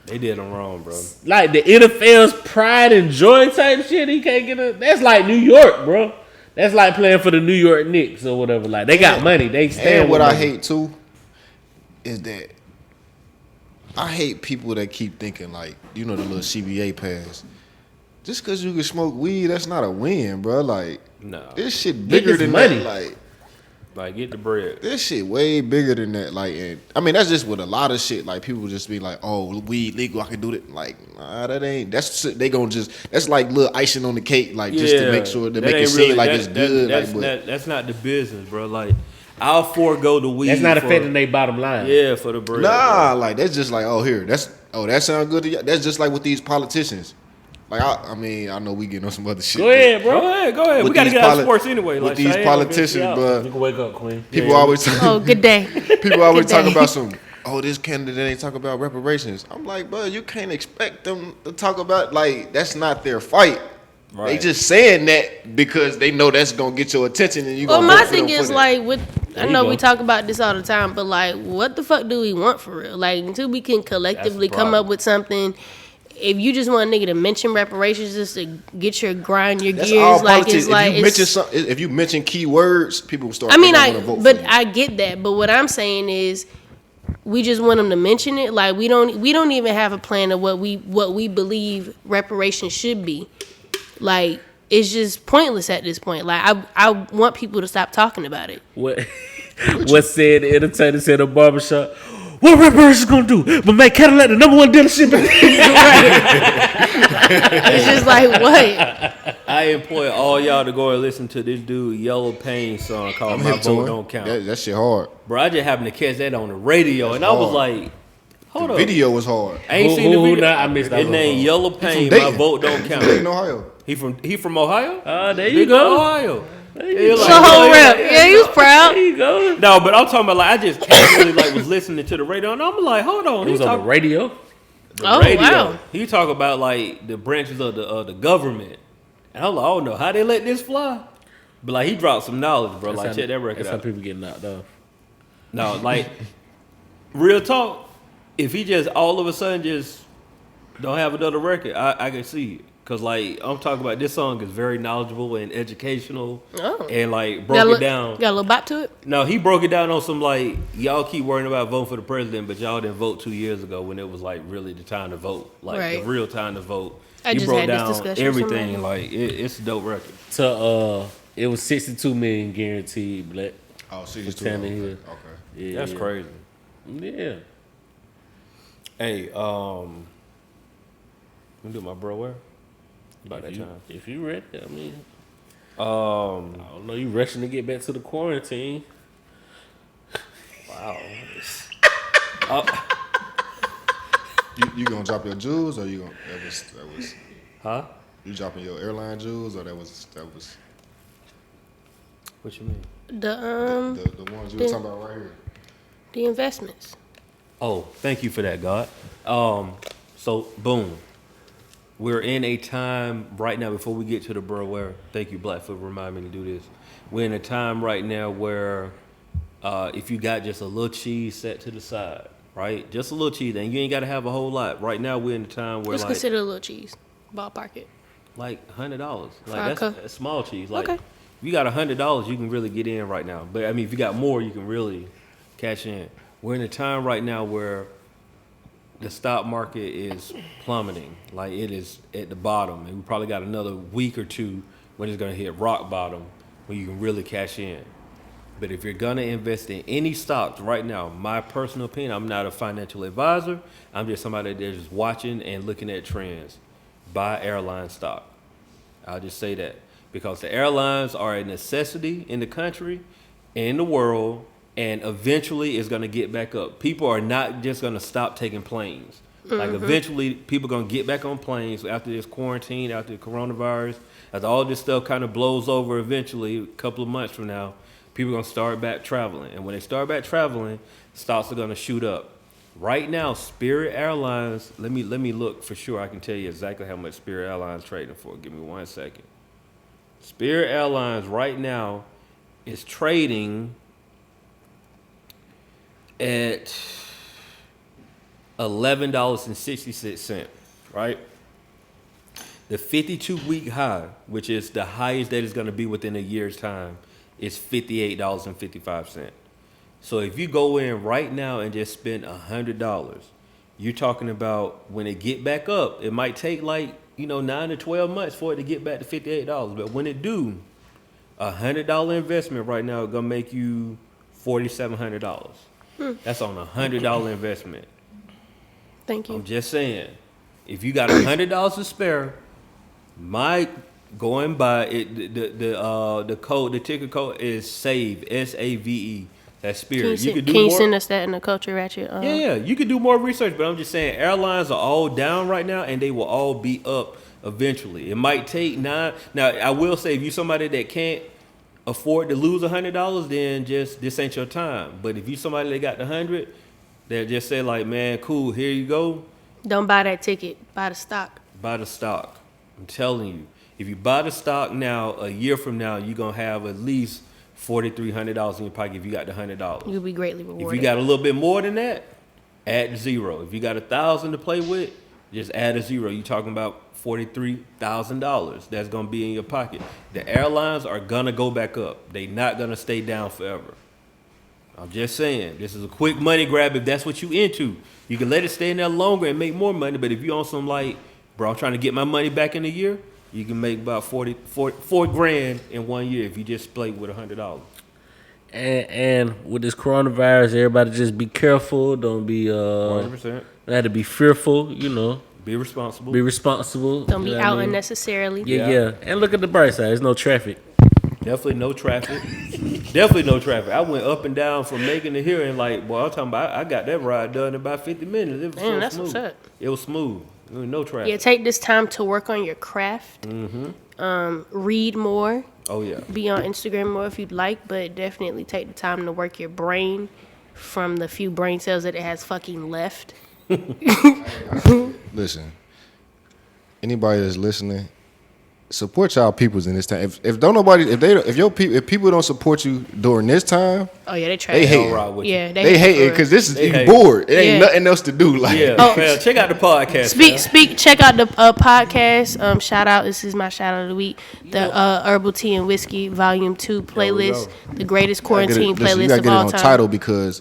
They did him wrong, bro. Like the NFL's pride and joy type shit. He can't get a. That's like New York, bro. That's like playing for the New York Knicks or whatever. Like they got money. They stand. And what with I money. hate too is that I hate people that keep thinking like, you know, the little CBA pass. Just because you can smoke weed, that's not a win, bro. Like, No. this shit bigger Niggas than money. that. Like, Like, get the bread. This shit way bigger than that. Like, and I mean, that's just with a lot of shit. Like, people just be like, "Oh, weed legal, I can do it." Like, nah, that ain't. That's they gonna just. That's like little icing on the cake, like just to make sure to make it seem like it's good. That's not the business, bro. Like, I'll forego the weed. That's not affecting their bottom line. Yeah, for the bread. Nah, bro. like that's just like, oh, here, that sound good to you. That's just like with these politicians. Like, I mean, I know we getting on some other shit. Go ahead, bro. Go ahead. We gotta get out of sports anyway. With like, these politicians, bro. You can wake up, Queen. People always. Oh, good day. People always Good talk day. about some. Oh, this candidate ain't talk about reparations. I'm like, bro, you can't expect them to talk about like that's not their fight. Right. They just saying that because they know that's gonna get your attention and you. Well, gonna my vote for thing them for is that. like, I know we go. talk about this all the time, but like, what the fuck do we want for real? Like, until we can collectively come up problem. with something. If you just want a nigga to mention reparations just to get your grind, your That's gears, all like politics. it's like if you mention keywords, people will start. I mean, vote but for you. I get that. But what I'm saying is, we just want them to mention it. Like we don't even have a plan of what we believe reparations should be. Like it's just pointless at this point. Like I want people to stop talking about it. What said the entertainer said in a barbershop? What reparations gonna do? But make Cadillac the #1 dealership. It's just like what? I employ all y'all to go and listen to this dude Yellow Pain song called I'm "My hip to Vote it. Don't Count." That shit hard. Bro, I just happened to catch that on the radio, and I was hard. like, "Hold The up, video was hard. I ain't Who- seen the who video." not? I missed that His one. name Yellow Pain. Dayton. My vote don't count. Dayton, Ohio. He from Ohio. There you Big go. Ohio. you Yeah, go. like, The whole yeah, rep. Yeah, he was proud. There you go. No, but I'm talking about like I just casually like was listening to the radio, and I'm like, hold on, It was on the radio. Oh, radio. wow. He talk about like the branches of the government, and I'm like, oh no, how they let this fly? But like he dropped some knowledge, bro. Like check that record That's how out. people get knocked off. No, like real talk. If he just all of a sudden just don't have another record, I can see it. Cause like I'm talking about this song is very knowledgeable and educational, Oh. and like broke it down. Got a little bop to it. No, he broke it down on some like y'all keep worrying about voting for the president, but y'all didn't vote 2 years ago when it was like really the time to vote, like Right. the real time to vote. I He just broke had this down discussion with everything. somebody. Like it's a dope record. So it was 62 million guaranteed. Black. Oh, season two. Tanner Okay. Hill. Okay. Yeah, That's crazy. Yeah. Hey, let me do my bro where about that time. If you ready, I mean, Um, I don't know. You rushing to get back to the quarantine? wow. You gonna drop your jewels or you gonna that was Huh? you dropping your airline jewels or that was What you mean? the ones you were talking about right here. The investments. Oh, thank you for that, God. So boom. We're in a time right now, before we get to the bro where, thank you, Black, for reminding me to do this. We're in a time right now where if you got just a little cheese set to the side, right? Just a little cheese, and you ain't got to have a whole lot. Right now, we're in a time where Let's like consider a little cheese. Ballpark it. like $100. Okay. That's small cheese. Like Okay. if you got $100, you can really get in right now. But I mean, if you got more, you can really cash in. We're in a time right now where the stock market is plummeting. Like it is at the bottom, and we probably got another week or two when it's gonna hit rock bottom, when you can really cash in. But if you're gonna invest in any stocks right now, my personal opinion, I'm not a financial advisor. I'm just somebody that's just watching and looking at trends. Buy airline stock. I'll just say that because the airlines are a necessity in the country, in the world, and eventually it's gonna get back up. People are not just gonna stop taking planes. Like eventually people gonna get back on planes after this quarantine, after the coronavirus, as all this stuff kind of blows over eventually, a couple of months from now, people are gonna start back traveling. And when they start back traveling, stocks are gonna shoot up. Right now, Spirit Airlines, let me look for sure. I can tell you exactly how much Spirit Airlines trading for. Give me 1 second. Spirit Airlines right now is trading at $11.66, right? The 52-week high, which is the highest that it's going to be within a year's time, is $58.55. So if you go in right now and just spend $100, you're talking about when it get back up, it might take 9 to 12 months for it to get back to $58. But when it do, $100 investment right now is gonna make you $4,700. That's on $100 investment. Thank you. I'm just saying, if you got $100 to spare, my going by it, the code, the ticket code is SAVE, SAVE. That's Spirit. Can you send us that in the Culture Ratchet? Yeah, you can do more research, but I'm just saying, airlines are all down right now, and they will all be up eventually. It might take 9. Now, I will say, if you're somebody that can't afford to lose $100, then just this ain't your time. But if you somebody that got the 100, that just say like, man, cool, here you go. Don't buy that ticket. Buy the stock. Buy the stock. I'm telling you, if you buy the stock now, a year from now, you're gonna have at least $4,300 in your pocket if you got the $100. You'll be greatly rewarded. If you got a little bit more than that, add 0. If you got 1,000 to play with, just add a 0. You're talking about $43,000 that's gonna be in your pocket. The airlines are gonna go back up. They not gonna stay down forever. I'm just saying, this is a quick money grab if that's what you into. You can let it stay in there longer and make more money, but if you on some like, bro, I'm trying to get my money back in a year, you can make about 4 grand in 1 year if you just play with $100. And with this coronavirus, everybody just be careful. Don't be 100%. Had to be fearful, Be responsible. Be responsible. Don't be what out I mean? unnecessarily. Yeah. And look at the bright side. There's no traffic. Definitely no traffic. Definitely no traffic. I went up and down from Macon to here, and like, boy, I'm talking about, I got that ride done in about 50 minutes. It was Man, so that's smooth. what's up. It was smooth. There was no traffic. Yeah, take this time to work on your craft. Read more. Oh yeah. Be on Instagram more if you'd like, but definitely take the time to work your brain from the few brain cells that it has fucking left. Listen, anybody that's listening, support y'all peoples in this time. If people don't support you during this time, Oh yeah, they try. they hate. ride with you. Yeah, They hate it because this is They you hate. bored. It ain't Yeah. nothing else to do. Like, Yeah. Oh. Fam, check out the podcast. fam. Speak. Check out the podcast. Shout out. This is my shout out of the week. The Herbal Tea and Whiskey Volume 2 playlist. The greatest quarantine you playlist gotta of get it all on time. title because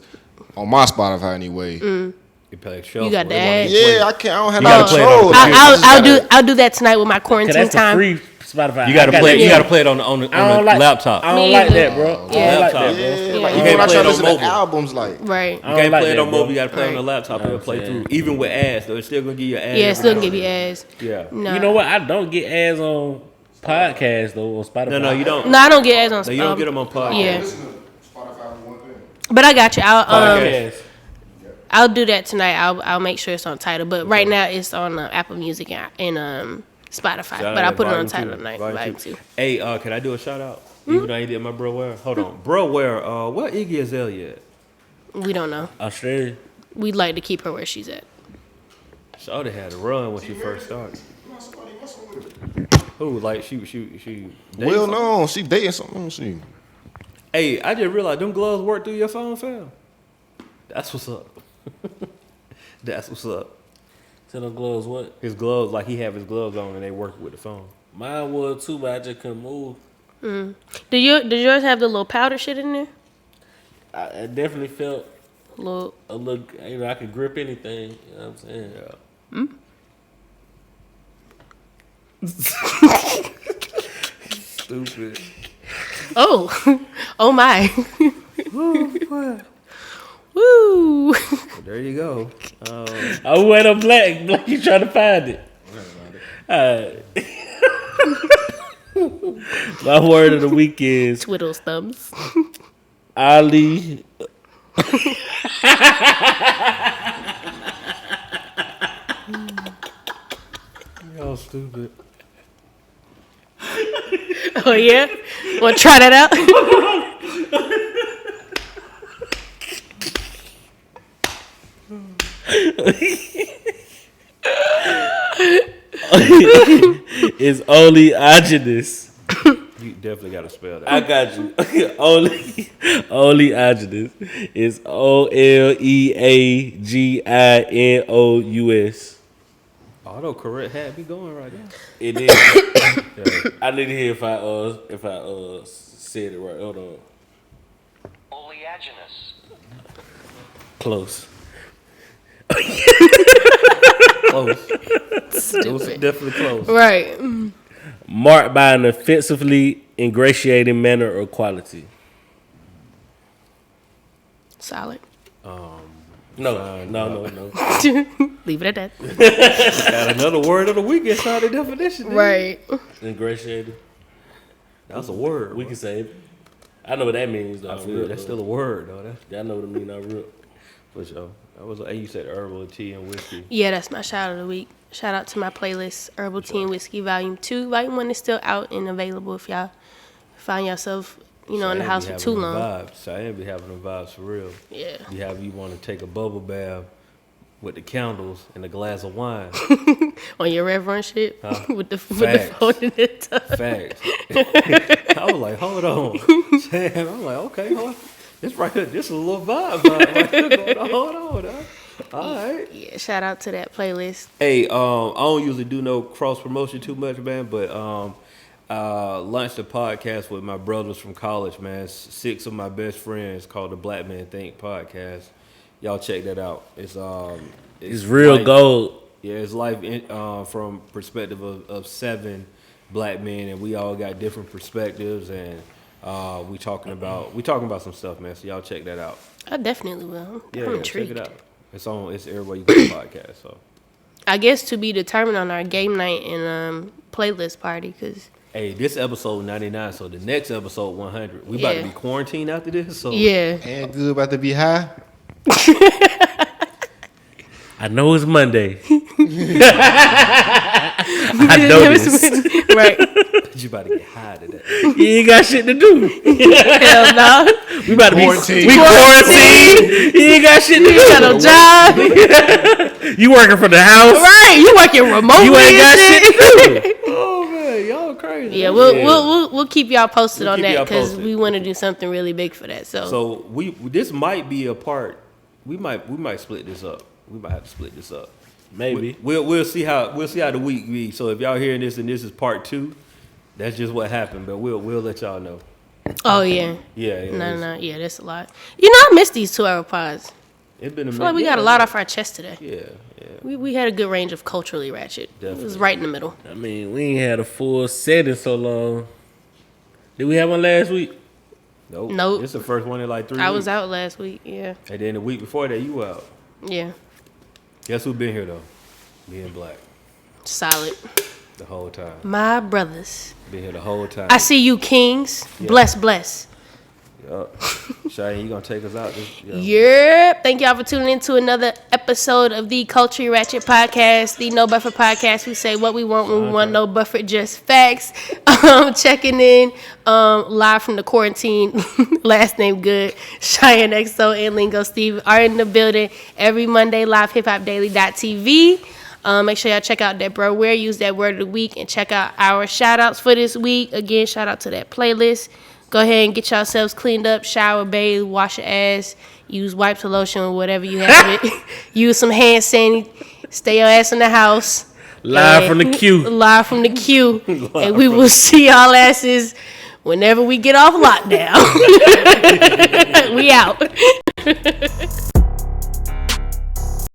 on my Spotify anyway. You play shuffle. You got They the wanna ad. play. Yeah, I can't. I don't have You no gotta play it on control. the Like, computer. I just gotta- I'll do that tonight with my Cause quarantine that's the time. free Spotify. You gotta I got play. that. You gotta play it on the I don't like laptop. I don't Me like either. that, bro. I Yeah. don't like that, Laptop. bro. Yeah, Yeah. like You even can't when I play try it to on listen to mobile. albums, like Right. You I don't can't like play it that, on mobile. bro. You gotta play it on the Right. laptop. It'll play through. Even with ads, though, it's still gonna give you ads. Yeah, it's still gonna give you ads. Yeah. No. You know what? I don't get ads on podcasts though on Spotify. No, you don't. No, I don't get ads on. No, you don't get them on podcast. Yeah, listen to Spotify for one thing. but I got you. Podcast. I'll do that tonight. I'll make sure it's on title. But right now it's on Apple Music and Spotify. Shout But out I'll put it Volume on title 2. tonight. Volume Volume 2. 2. Hey, can I do a shout out? Even though I did my bro Ware. Hold on, bro Ware. What Iggy Azalea at? We don't know. Australia. We'd like to keep her where she's at. Shawty had a run when she first started. Who? Like she. Well, no, she dating something. Let me see. Hey, I just realized them gloves work through your phone, fam. That's what's up. That's what's up. Tell them gloves what? His gloves, like he have his gloves on and they work with the phone. Mine was too, but I just couldn't move. Did yours have the little powder shit in there? I definitely felt Little. a little, I could grip anything. You know what I'm saying? Yeah. Stupid. Oh, oh my. Woo. Well, there you go. I went on black. Black, you trying to find it? Alright. My word of the week is Twiddles thumbs. Ali. Y'all stupid. Oh yeah. Want to try that out? Is only Agenus. You definitely got to spell that. I got you. only Agenus is OLEAGINOUS. Autocorrect had me going right now. It is. I need to hear if I said it right. Hold on. Oleaginous. Close. Close. It was definitely close. Right. Marked by an offensively ingratiating manner or quality. Solid. No. Leave it at that. Got another word of the week inside the definition. Dude. Right. Ingratiating. That's a word. We can say it. I know what that means, though. I feel that's still a word, though. I know what it means. I real. For sure. And you said herbal tea and whiskey. Yeah, that's my shout of the week. Shout out to my playlist, Herbal Tea and Whiskey Volume 2. Volume 1 is still out and available if y'all find yourself, in the house for too long. Cheyenne be having them vibes for real. Yeah. You want to take a bubble bath with the candles and a glass of wine. On your Reverend shit? Huh? with the phone in the tub. Facts. I was like, hold on. Damn, I was like, okay, hold on. This right here, this is a little vibe right here going on. Hold on, huh? All right. Yeah, shout out to that playlist. Hey, I don't usually do no cross promotion too much, man, but launched a podcast with my brothers from college, man. 6 of my best friends called the Blackman Think podcast. Y'all check that out. It's real life, gold. Yeah, it's life from perspective of 7 black men, and we all got different perspectives, and we talking about some stuff, man. So y'all check that out. I definitely will. Yeah, I'm check intrigued. it out. It's everywhere you get a podcast. So I guess to be determined on our game night and playlist party, because hey, this episode 99, so the next episode 100. We about to be quarantined after this, so yeah. And good about to be high. I know it's Monday. I know this. Right. you about to get high today. You ain't got shit to do. Hell no. We about to Quarantine. be quarantined. You ain't got shit to do. You got no job. You working from the house. Right. You working remotely. You ain't got and shit to do. Oh man, y'all crazy. Yeah, we'll keep y'all posted on that because posted. we want to do something really big for that. So this might be a part. We might split this up. We might have to split this up. Maybe. We'll see how the week be. So if y'all hearing this and this is part 2, that's just what happened. But we'll let y'all know. Oh yeah. Yeah. No. Yeah, that's a lot. I missed these 2-hour pods. It's been a I feel like we got a lot off our chest today. Yeah. We had a good range of culturally ratchet. Definitely. It was right in the middle. I mean, we ain't had a full set in so long. Did we have one last week? Nope. This is the first one in like 3 weeks. I was out last week. Yeah. And then the week before that, you were out. Yeah. Guess who been here though? Me and Black. Solid. The whole time. My brothers. Been here the whole time. I see you, kings. Yeah. Bless. Yup. Cheyenne, you gonna take us out? Yep. Thank y'all for tuning in to another episode of the Culture Ratchet Podcast, the No Buffer Podcast. We say what we want when we want, no buffer, just facts. Checking in live from the quarantine. Last name good. Cheyenne XO and Lingo Steve are in the building every Monday. LivehiphopDaily.tv. Make sure y'all check out that bro where use that word of the week and check out our shout outs for this week. Again, shout out to that playlist. Go ahead and get yourselves cleaned up, shower, bathe, wash your ass, use wipes or lotion, whatever you have it. Use some hand sanitizer, stay your ass in the house. Live from the queue. Live from the queue. And we will see y'all asses whenever we get off lockdown. We out.